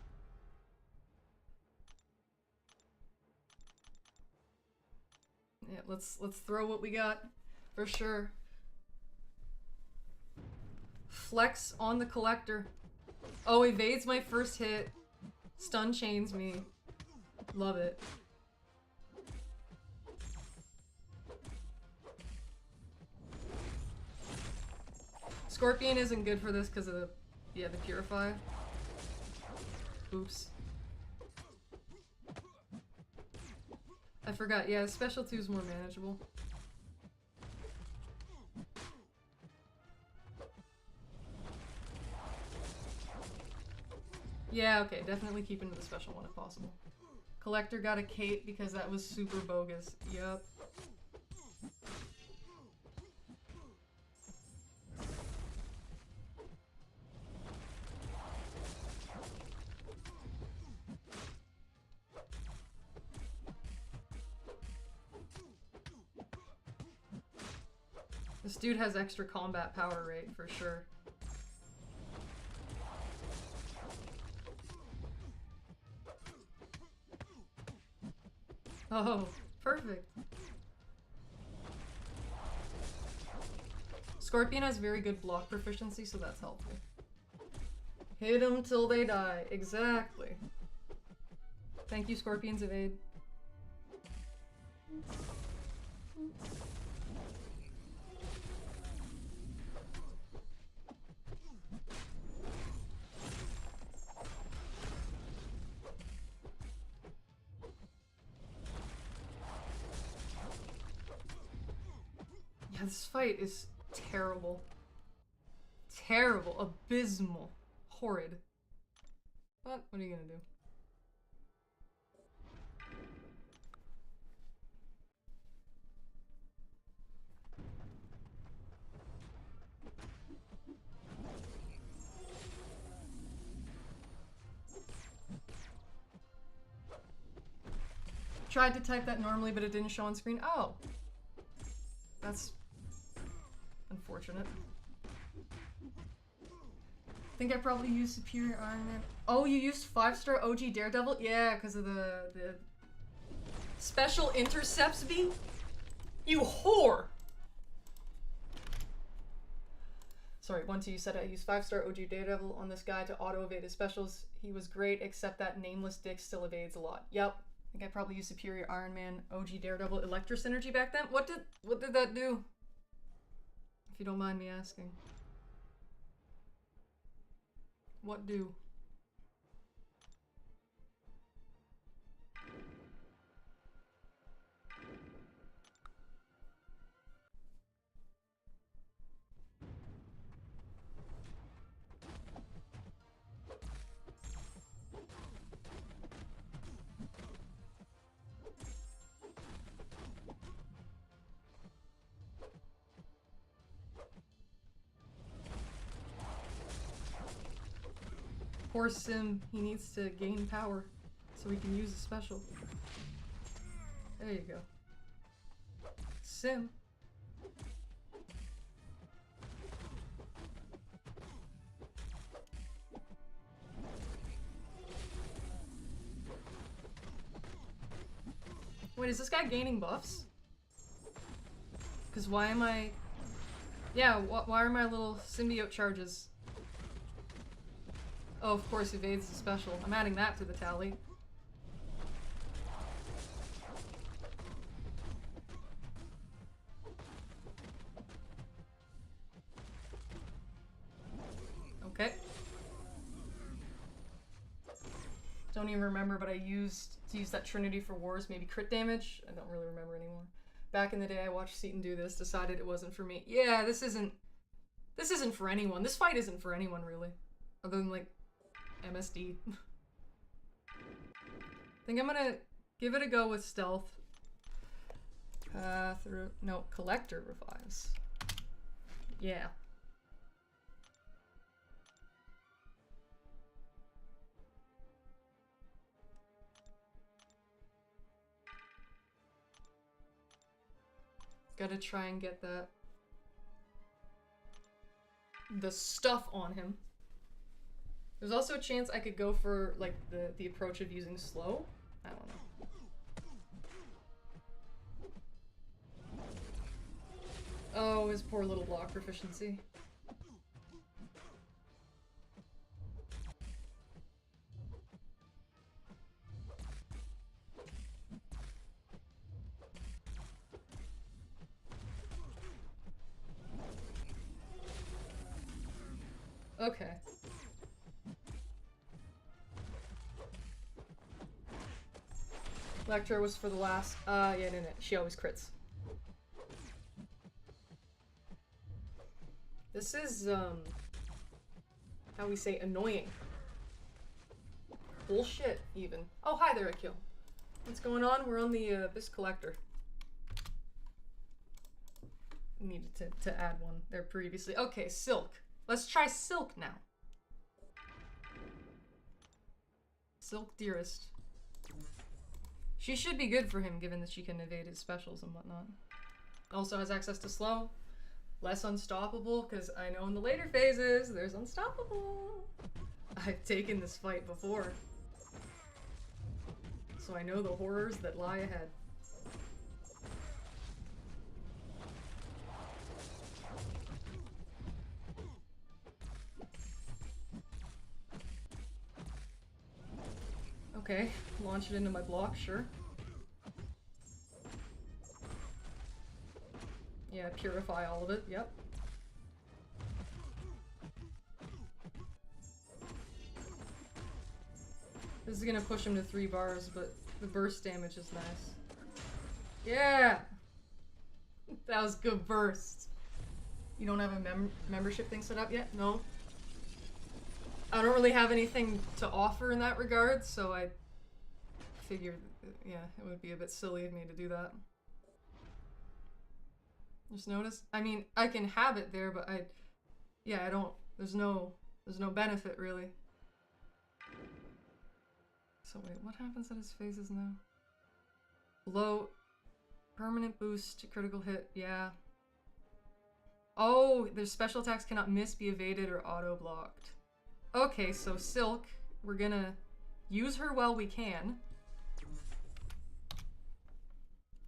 Yeah, let's throw what we got for sure. Flex on the Collector. Oh, evades my first hit. Stun chains me. Love it. Scorpion isn't good for this because of the Purify. Oops. I forgot, yeah, Special 2 is more manageable. Yeah, okay, definitely keep into the special one if possible. Collector got a cape because that was super bogus. Yup. This dude has extra combat power rate for sure. Oh, perfect. Scorpion has very good block proficiency, so that's helpful. Hit them till they die. Exactly. Thank you, Scorpion's evade. Yeah, this fight is terrible. Terrible. Abysmal. Horrid. But what are you gonna do? Tried to type that normally, but it didn't show on screen. Oh. That's unfortunate. I think I probably used Superior Iron Man. Oh, you used 5-star OG Daredevil? Yeah, because of the special intercepts beam? You whore! Sorry, once you said I used 5-star OG Daredevil on this guy to auto-evade his specials. He was great, except that nameless dick still evades a lot. Yep. I think I probably used Superior Iron Man, OG Daredevil, Electra Synergy back then. What did that do? If you don't mind me asking. What do? Poor Sim, he needs to gain power so he can use a special. There you go. Sim. Wait, is this guy gaining buffs? Because why am I... Yeah, why are my little symbiote charges... Oh, of course, evades the special. I'm adding that to the tally. Okay. Don't even remember, but I used to use that Trinity for Wars, maybe crit damage. I don't really remember anymore. Back in the day, I watched Seaton do this, decided it wasn't for me. Yeah, this isn't for anyone. This fight isn't for anyone, really. Other than, like, MSD. I think I'm gonna give it a go with stealth. No, collector revives. Yeah. Gotta try and get the stuff on him. There's also a chance I could go for, like, the approach of using slow. I don't know. Oh, his poor little block proficiency. Okay. Electra was for the last. Yeah, no. She always crits. This is, how we say, annoying. Bullshit, even. Oh, hi there, Akil. What's going on? We're on the Abyss Collector. Needed to add one there previously. Okay, Silk. Let's try Silk now. Silk Dearest. She should be good for him, given that she can evade his specials and whatnot. Also has access to slow. Less unstoppable, because I know in the later phases, there's unstoppable. I've taken this fight before. So I know the horrors that lie ahead. Okay, launch it into my block, sure. Yeah, purify all of it, yep. This is gonna push him to 3 bars, but the burst damage is nice. Yeah! That was good burst. You don't have a membership thing set up yet? No? I don't really have anything to offer in that regard, so I figured, yeah, it would be a bit silly of me to do that. Just notice? I mean, I can have it there, but yeah, I don't, there's no benefit, really. So wait, what happens at his phases now? Low, permanent boost to critical hit, yeah. Oh, their special attacks cannot miss, be evaded, or auto-blocked. Okay, so Silk, we're gonna use her while we can.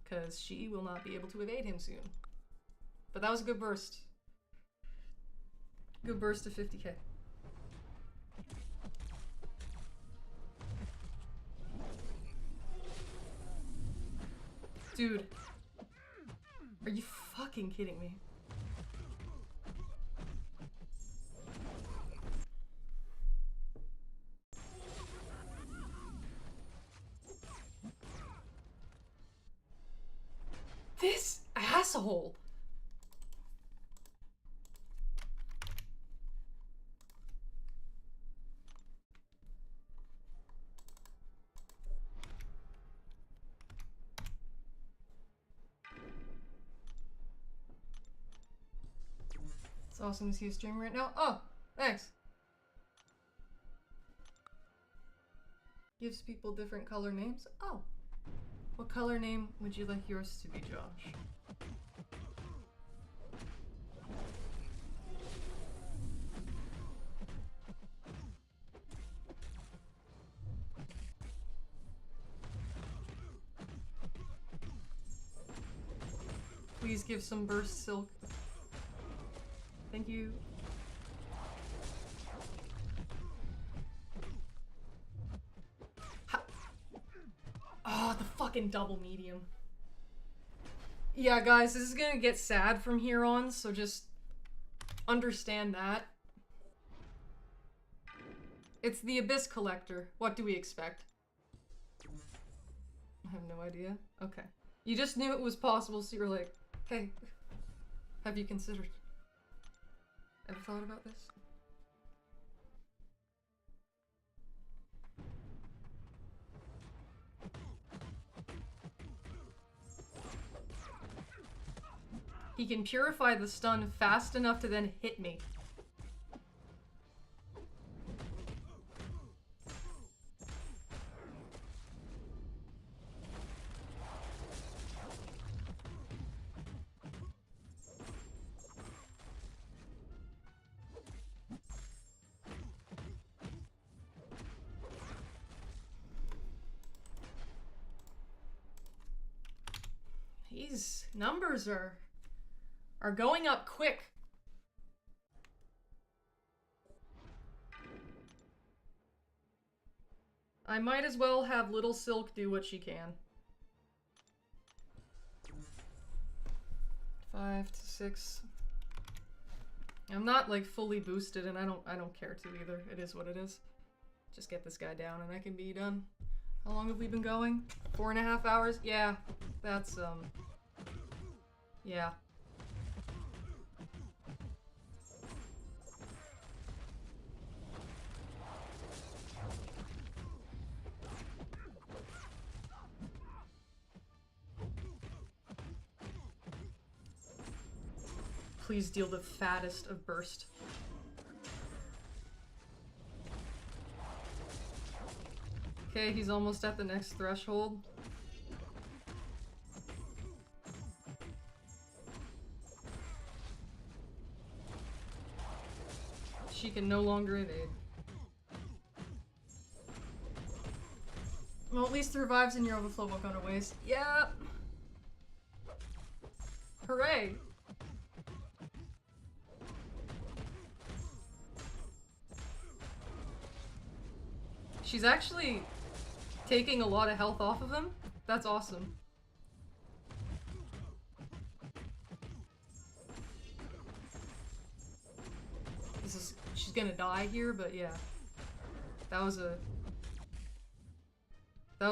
Because she will not be able to evade him soon. But that was a good burst. Good burst to 50k. Dude. Are you fucking kidding me? This asshole! It's awesome to see you stream right now. Oh, thanks. Gives people different color names. Oh. What color name would you like yours to be, Josh? Please give some burst, Silk. Thank you. Oh, the fucking double medium. Yeah, guys, this is gonna get sad from here on, so just understand that. It's the Abyss Collector. What do we expect? I have no idea. Okay. You just knew it was possible, so you were like, hey, have you considered? Ever thought about this? He can purify the stun fast enough to then hit me. These numbers are going up quick. I might as well have little Silk do what she can. 5 to 6. I'm not like fully boosted, and I don't care to either. It is what it is. Just get this guy down and I can be done. How long have we been going? 4.5 hours? Yeah. That's yeah. Please deal the fattest of burst. Okay, he's almost at the next threshold. She can no longer evade. Well, at least the revives in your overflow won't go to waste. Yeah! Hooray! She's actually taking a lot of health off of him. That's awesome. She's gonna die here, but yeah. That was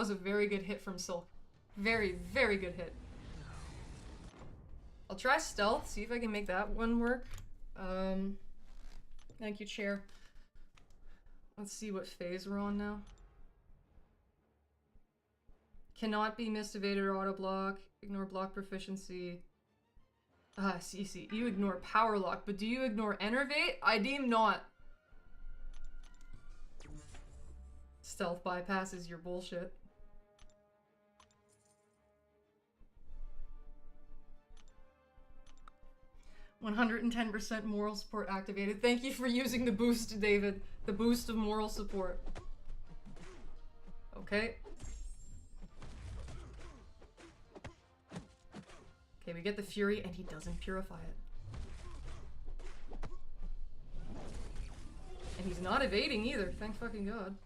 a very good hit from Silk. Very, very good hit. I'll try stealth, see if I can make that one work. Thank you, chair. Let's see what phase we're on now. Cannot be missed, evaded, or auto block. Ignore block proficiency. Ah, see. You ignore power lock, but do you ignore enervate? I deem not. Stealth bypass is your bullshit. "110% moral support activated." Thank you for using the boost, David. The boost of moral support. Okay. Okay, we get the Fury, and he doesn't purify it. And he's not evading either, thank fucking god.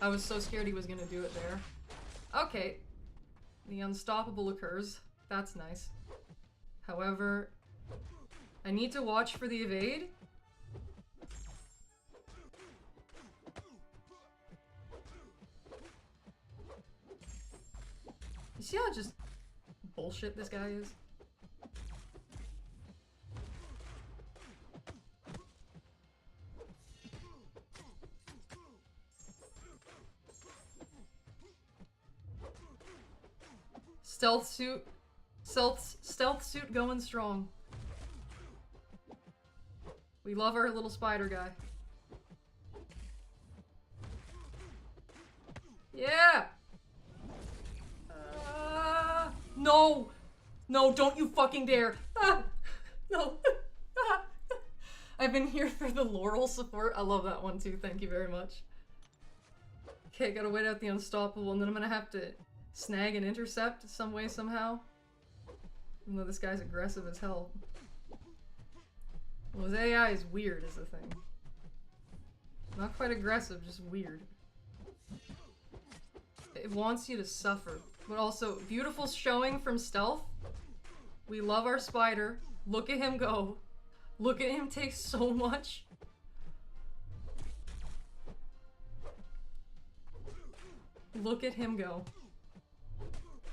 I was so scared he was gonna do it there. Okay. The unstoppable occurs. That's nice. However, I need to watch for the evade. You see how just bullshit this guy is? Stealth suit going strong. We love our little spider guy. Yeah! No! No, don't you fucking dare! Ah! No! Ah! I've been here for the Laurel support. I love that one too, thank you very much. Okay, gotta wait out the unstoppable, and then I'm gonna have to snag and intercept some way, somehow. Even though this guy's aggressive as hell. Well, his AI is weird, is the thing. Not quite aggressive, just weird. It wants you to suffer. But also, beautiful showing from Stealth. We love our spider. Look at him go. Look at him take so much. Look at him go.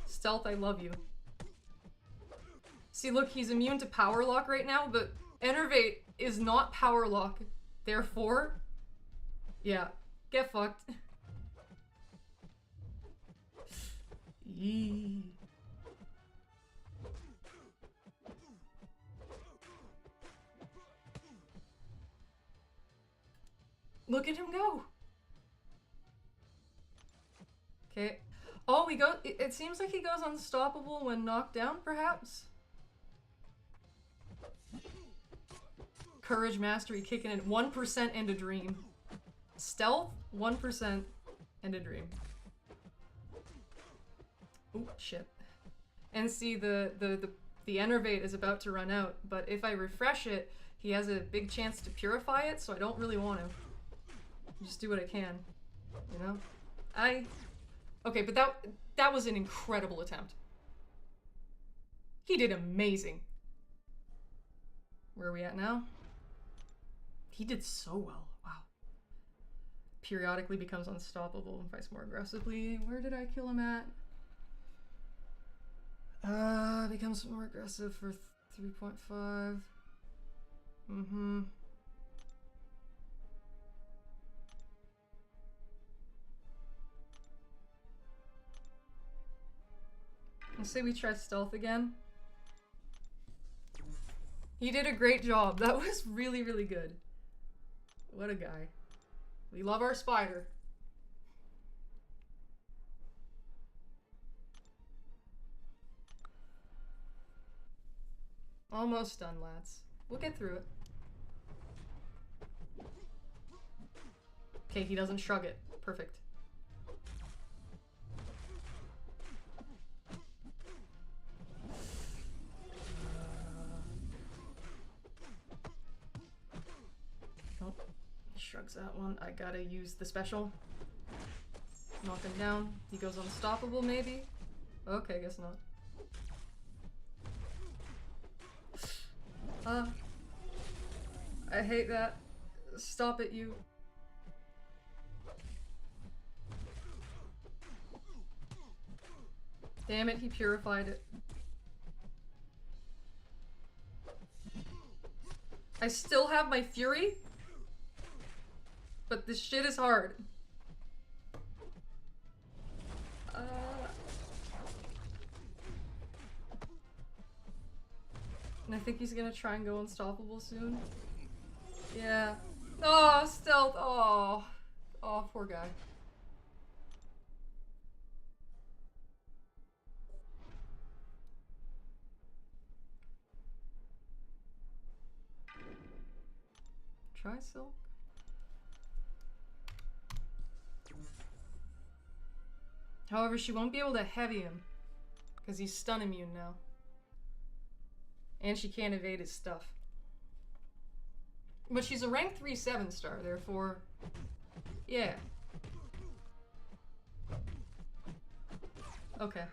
Stealth, I love you. See, look, he's immune to power lock right now, but Enervate is not power lock. Therefore, yeah, get fucked. Yee. Look at him go. Okay. Oh, we go. It seems like he goes unstoppable when knocked down, perhaps? Courage Mastery kicking in. 1% and a dream. Stealth, 1% and a dream. Oh, shit. And see, the Enervate is about to run out, but if I refresh it, he has a big chance to purify it, so I don't really want to. Just do what I can, you know? Okay, but that was an incredible attempt. He did amazing. Where are we at now? He did so well. Wow. Periodically becomes unstoppable and fights more aggressively. Where did I kill him at? Becomes more aggressive for 3.5. Mm-hmm. Let's say we try stealth again. He did a great job. That was really, really good. What a guy. We love our spider. Almost done, lads. We'll get through it. Okay, he doesn't shrug it. Perfect. Nope. Shrugs that one. I gotta use the special. Knock him down. He goes unstoppable, maybe? Okay, guess not. I hate that. Stop it, you. Damn it, he purified it. I still have my fury, but this shit is hard. And I think he's gonna try and go unstoppable soon. Yeah. Oh, stealth. Oh. Oh, poor guy. Try silk. However, she won't be able to heavy him because he's stun immune now. And she can't evade his stuff. But she's a rank 3 7-star, therefore, yeah. Okay.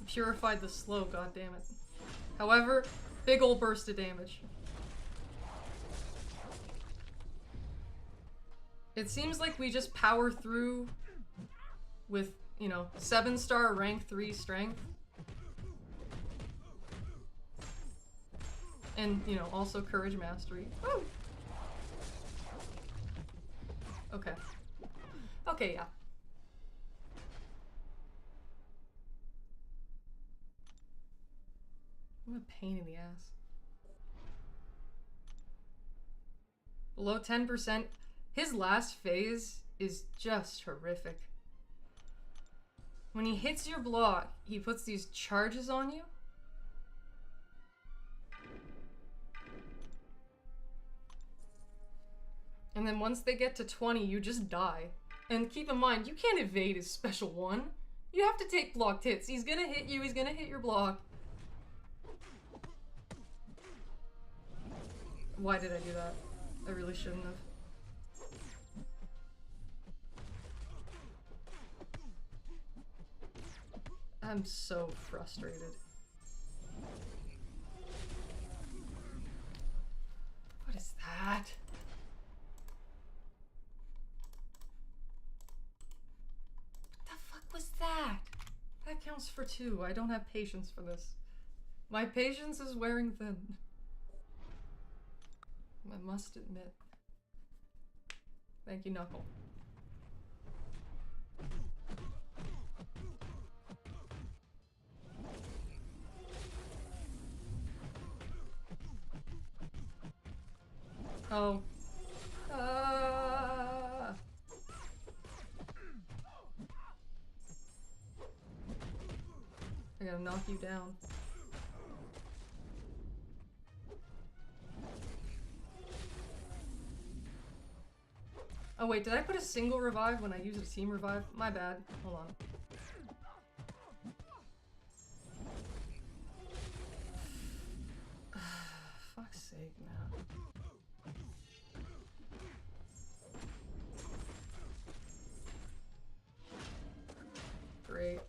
Purified the slow, goddammit. However, big ol' burst of damage. It seems like we just power through with, you know, 7-star rank 3 strength. And, you know, also courage mastery. Woo! Okay. Okay, yeah. What a pain in the ass. Below 10%. His last phase is just horrific. When he hits your block, he puts these charges on you. And then once they get to 20, you just die. And keep in mind, you can't evade his special one. You have to take blocked hits. He's gonna hit you, he's gonna hit your block. Why did I do that? I really shouldn't have. I'm so frustrated. What is that? What the fuck was that? That counts for 2. I don't have patience for this. My patience is wearing thin. I must admit. Thank you, Knuckle. Oh. I gotta knock you down. Oh wait, did I put a single revive when I used a team revive? My bad. Hold on. Fuck's sake, man. Great.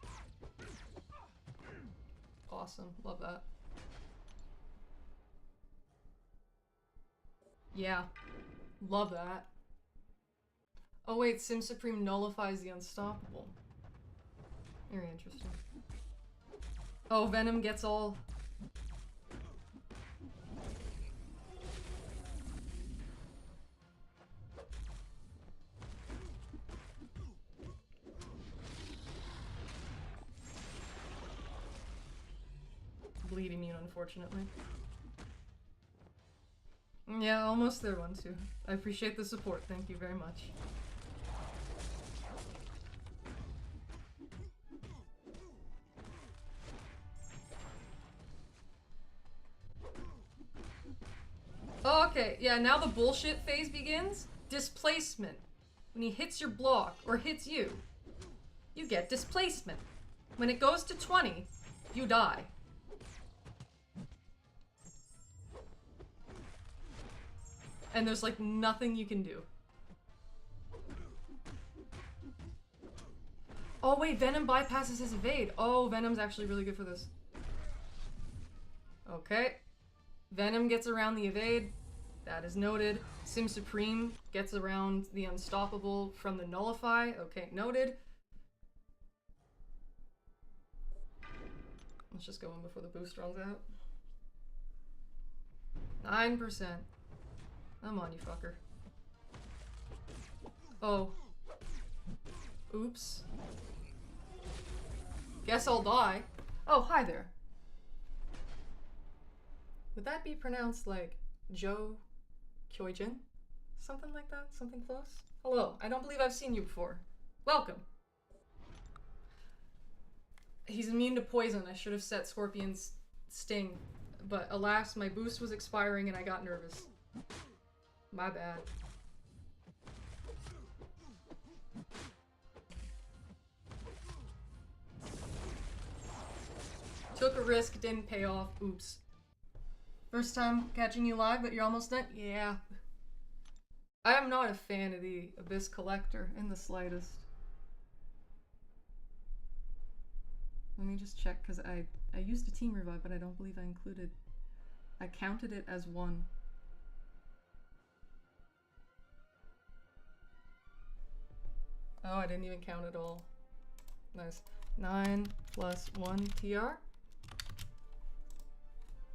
Awesome. Love that. Yeah. Love that. Oh wait, Sim Supreme nullifies the unstoppable. Very interesting. Oh, Venom gets all... bleed immune, unfortunately. Yeah, almost there, 1-2. I appreciate the support. Thank you very much. Oh, okay, yeah, now the bullshit phase begins. Displacement. When he hits your block, or hits you, you get displacement. When it goes to 20, you die. And there's like nothing you can do. Oh wait, Venom bypasses his evade. Oh, Venom's actually really good for this. Okay. Venom gets around the evade. That is noted. Sim Supreme gets around the unstoppable from the nullify. Okay, noted. Let's just go in before the boost runs out. 9%. Come on, you fucker. Oh. Oops. Guess I'll die. Oh, hi there. Would that be pronounced like Joe Kyojin? Something like that? Something close? Hello, I don't believe I've seen you before. Welcome. He's immune to poison. I should have set Scorpion's sting, but alas, my boost was expiring and I got nervous. My bad. Took a risk, didn't pay off. Oops. First time catching you live, but you're almost done? Yeah. I am not a fan of the Abyss Collector in the slightest. Let me just check, because I used a team revive, but I don't believe I included... I counted it as 1. Oh, I didn't even count it all. Nice. 9 plus 1 TR.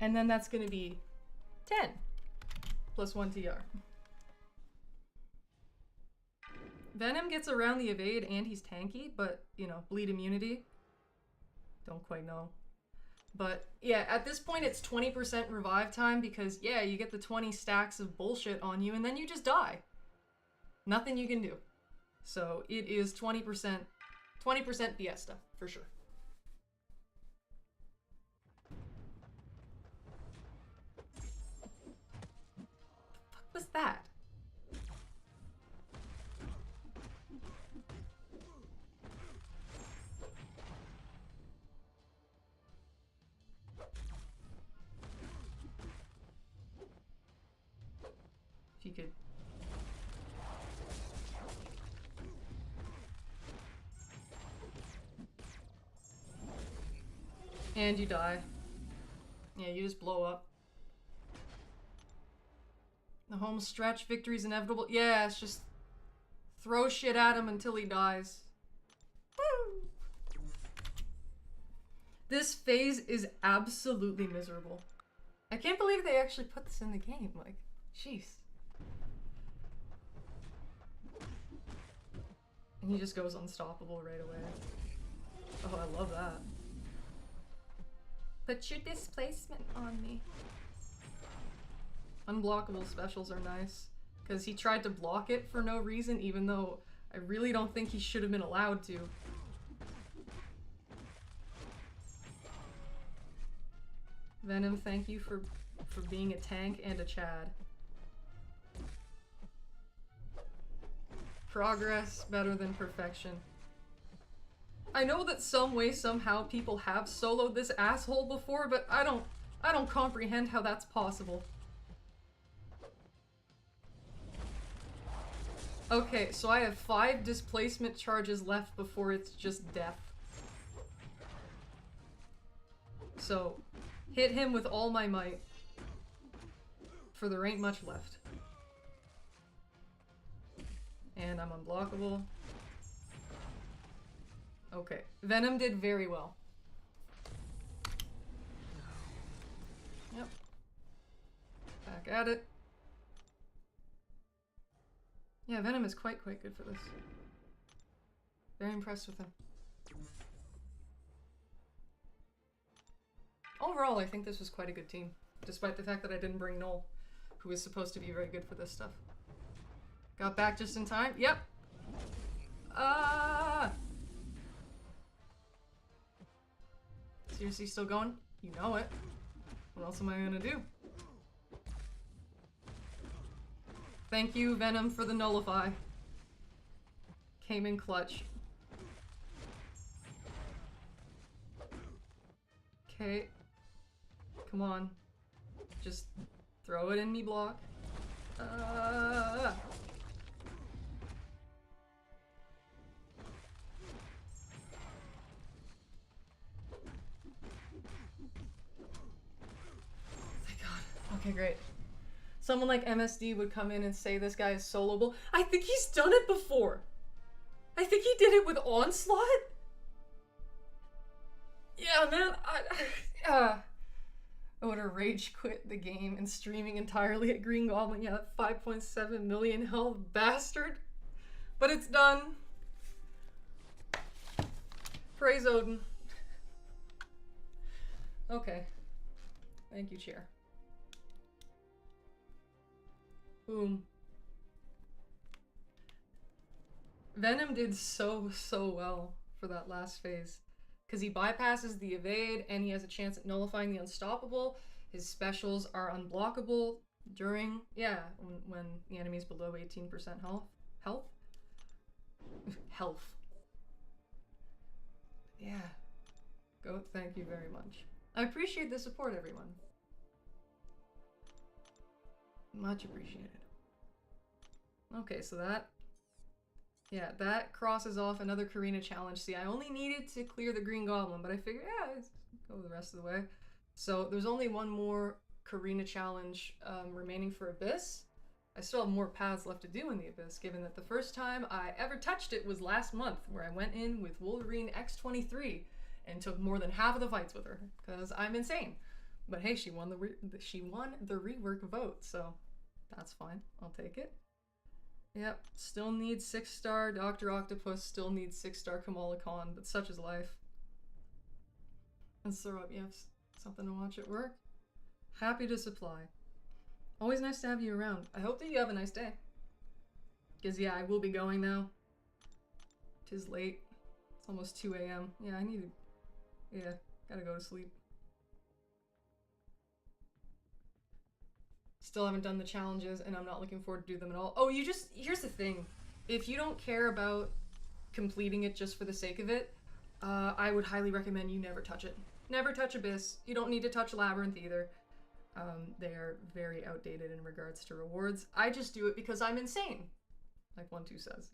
And then that's going to be 10 plus 1 TR. Venom gets around the evade and he's tanky, but, you know, bleed immunity. Don't quite know. But, yeah, at this point it's 20% revive time because, yeah, you get the 20 stacks of bullshit on you and then you just die. Nothing you can do. So it is 20% Fiesta, for sure. What was that? If you could... And you die. Yeah, you just blow up. The home stretch, victory's inevitable. Yeah, it's just throw shit at him until he dies. Woo! This phase is absolutely miserable. I can't believe they actually put this in the game. Like, jeez. And he just goes unstoppable right away. Oh, I love that. Put your displacement on me. Unblockable specials are nice, because he tried to block it for no reason, even though I really don't think he should have been allowed to. Venom, thank you for being a tank and a Chad. Progress better than perfection. I know that some way, somehow, people have soloed this asshole before, but I don't comprehend how that's possible. Okay, so I have 5 displacement charges left before it's just death. So, hit him with all my might. For there ain't much left. And I'm unblockable. Okay, Venom did very well. Yep. Back at it. Yeah, Venom is quite good for this. Very impressed with him. Overall, I think this was quite a good team, despite the fact that I didn't bring Null. who is supposed to be very good for this stuff. Got back just in time. Yep. Seriously, still going? You know it. What else am I gonna do? Thank you, Venom, for the nullify. Came in clutch. Okay. Come on. Just throw it in me block. Thank God. Okay, great. Someone like MSD would come in and say this guy is soloable. I think he's done it before. I think he did it with Onslaught. Yeah, man. I would have rage quit the game and streaming entirely at Green Goblin. Yeah, that 5.7 million health bastard. But it's done. Praise Odin. Okay. Thank you, chair. Boom. Venom did so well for that last phase. Because he bypasses the evade and he has a chance at nullifying the unstoppable. His specials are unblockable during, yeah, when the enemy's below 18% health. Health. Yeah. Go, thank you very much. I appreciate the support, everyone. Much appreciated. Okay, so that crosses off another Carina challenge. See, I only needed to clear the Green Goblin, but I figured, yeah, let's go the rest of the way. So there's only one more Carina challenge remaining for Abyss. I still have more paths left to do in the Abyss, given that the first time I ever touched it was last month, where I went in with Wolverine X23 and took more than half of the fights with her, because I'm insane. But hey, she won the rework vote, so that's fine. I'll take it. Yep, still needs 6-star Dr. Octopus, still needs 6-star Kamala Khan, but such is life. Let's throw up, yes, something to watch at work. Happy to supply. Always nice to have you around. I hope that you have a nice day. Because yeah, I will be going now. 'Tis late. It's almost 2 a.m. Yeah, gotta go to sleep. Still haven't done the challenges, and I'm not looking forward to do them at all. Oh, here's the thing. If you don't care about completing it just for the sake of it, I would highly recommend you never touch it. Never touch Abyss. You don't need to touch Labyrinth either. They are very outdated in regards to rewards. I just do it because I'm insane. Like 1-2 says.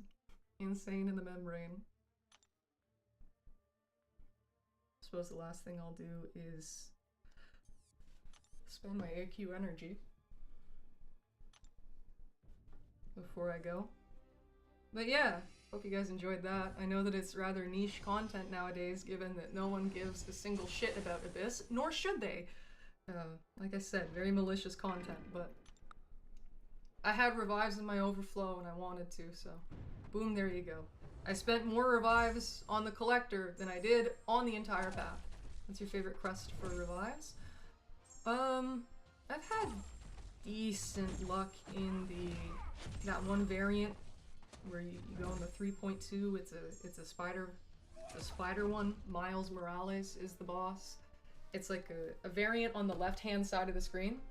Insane in the membrane. I suppose the last thing I'll do is spend my AQ energy before I go. But yeah, hope you guys enjoyed that. I know that it's rather niche content nowadays, given that no one gives a single shit about Abyss, nor should they. Like I said, very malicious content, but I had revives in my overflow and I wanted to, so boom, there you go. I spent more revives on the collector than I did on the entire path. What's your favorite quest for revives? I've had decent luck in that one variant where you go in the 3.2. It's a spider one. Miles Morales is the boss. It's like a variant on the left-hand side of the screen.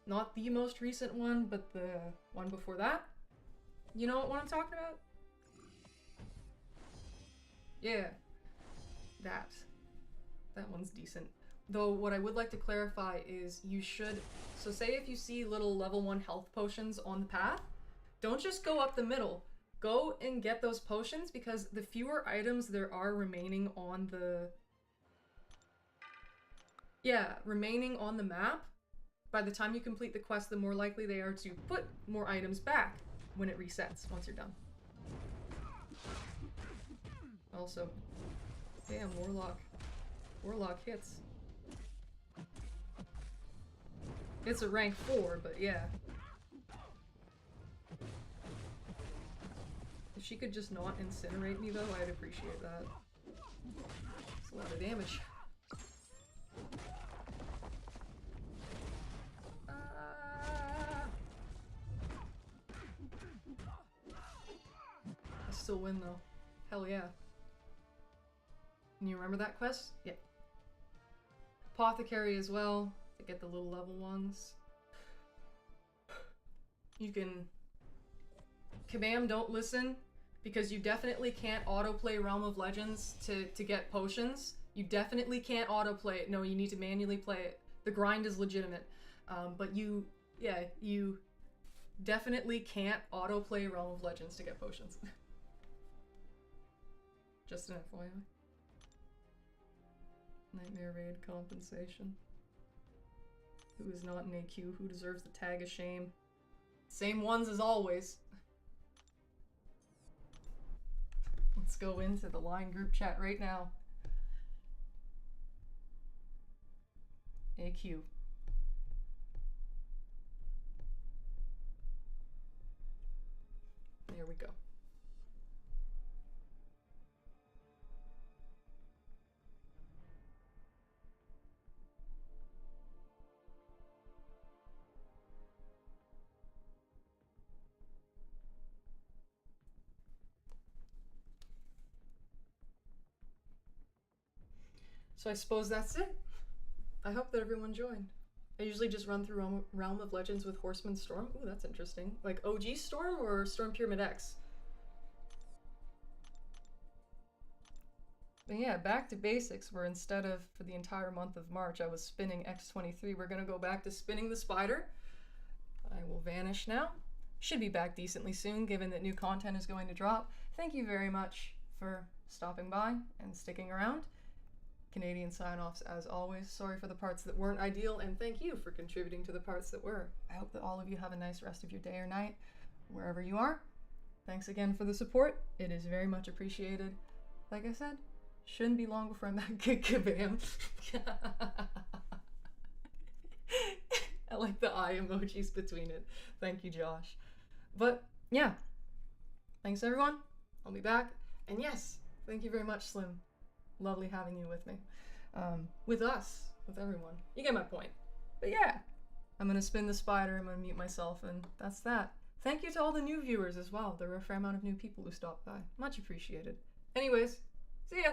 Not the most recent one, but the one before that. You know what I'm talking about? Yeah. That one's decent. Though what I would like to clarify is you should, so say if you see little level 1 health potions on the path, don't just go up the middle. Go and get those potions, because the fewer items there are remaining on the map, by the time you complete the quest, the more likely they are to put more items back when it resets once you're done. Also, damn, Warlock hits. It's a rank 4, but yeah. If she could just not incinerate me though, I'd appreciate that. It's a lot of damage. still win though. Hell yeah. And you remember that quest? Yeah. Apothecary as well, to get the little level ones. You can... Kabam, don't listen, because you definitely can't autoplay Realm of Legends to get potions. You definitely can't autoplay it. No, you need to manually play it. The grind is legitimate. But you definitely can't autoplay Realm of Legends to get potions. Just an FYI. Nightmare Raid compensation. Who is not an AQ? Who deserves the tag of shame? Same ones as always. Let's go into the line group chat right now. AQ. There we go. So I suppose that's it. I hope that everyone joined. I usually just run through Realm of Legends with Horseman Storm. Ooh, that's interesting. Like OG Storm or Storm Pyramid X? But yeah, back to basics, where instead of, for the entire month of March, I was spinning X23, we're gonna go back to spinning the spider. I will vanish now. Should be back decently soon, given that new content is going to drop. Thank you very much for stopping by and sticking around. Canadian sign-offs as always. Sorry for the parts that weren't ideal, and thank you for contributing to the parts that were. I hope that all of you have a nice rest of your day or night, wherever you are. Thanks again for the support. It is very much appreciated. Like I said, shouldn't be long before I'm back. Kabam. I like the eye emojis between it. Thank you, Josh. But yeah, thanks everyone. I'll be back. And yes, thank you very much, Slim. Lovely having you with me. With us. With everyone. You get my point. But yeah, I'm gonna spin the spider, I'm gonna mute myself, and that's that. Thank you to all the new viewers as well. There were a fair amount of new people who stopped by. Much appreciated. Anyways, see ya!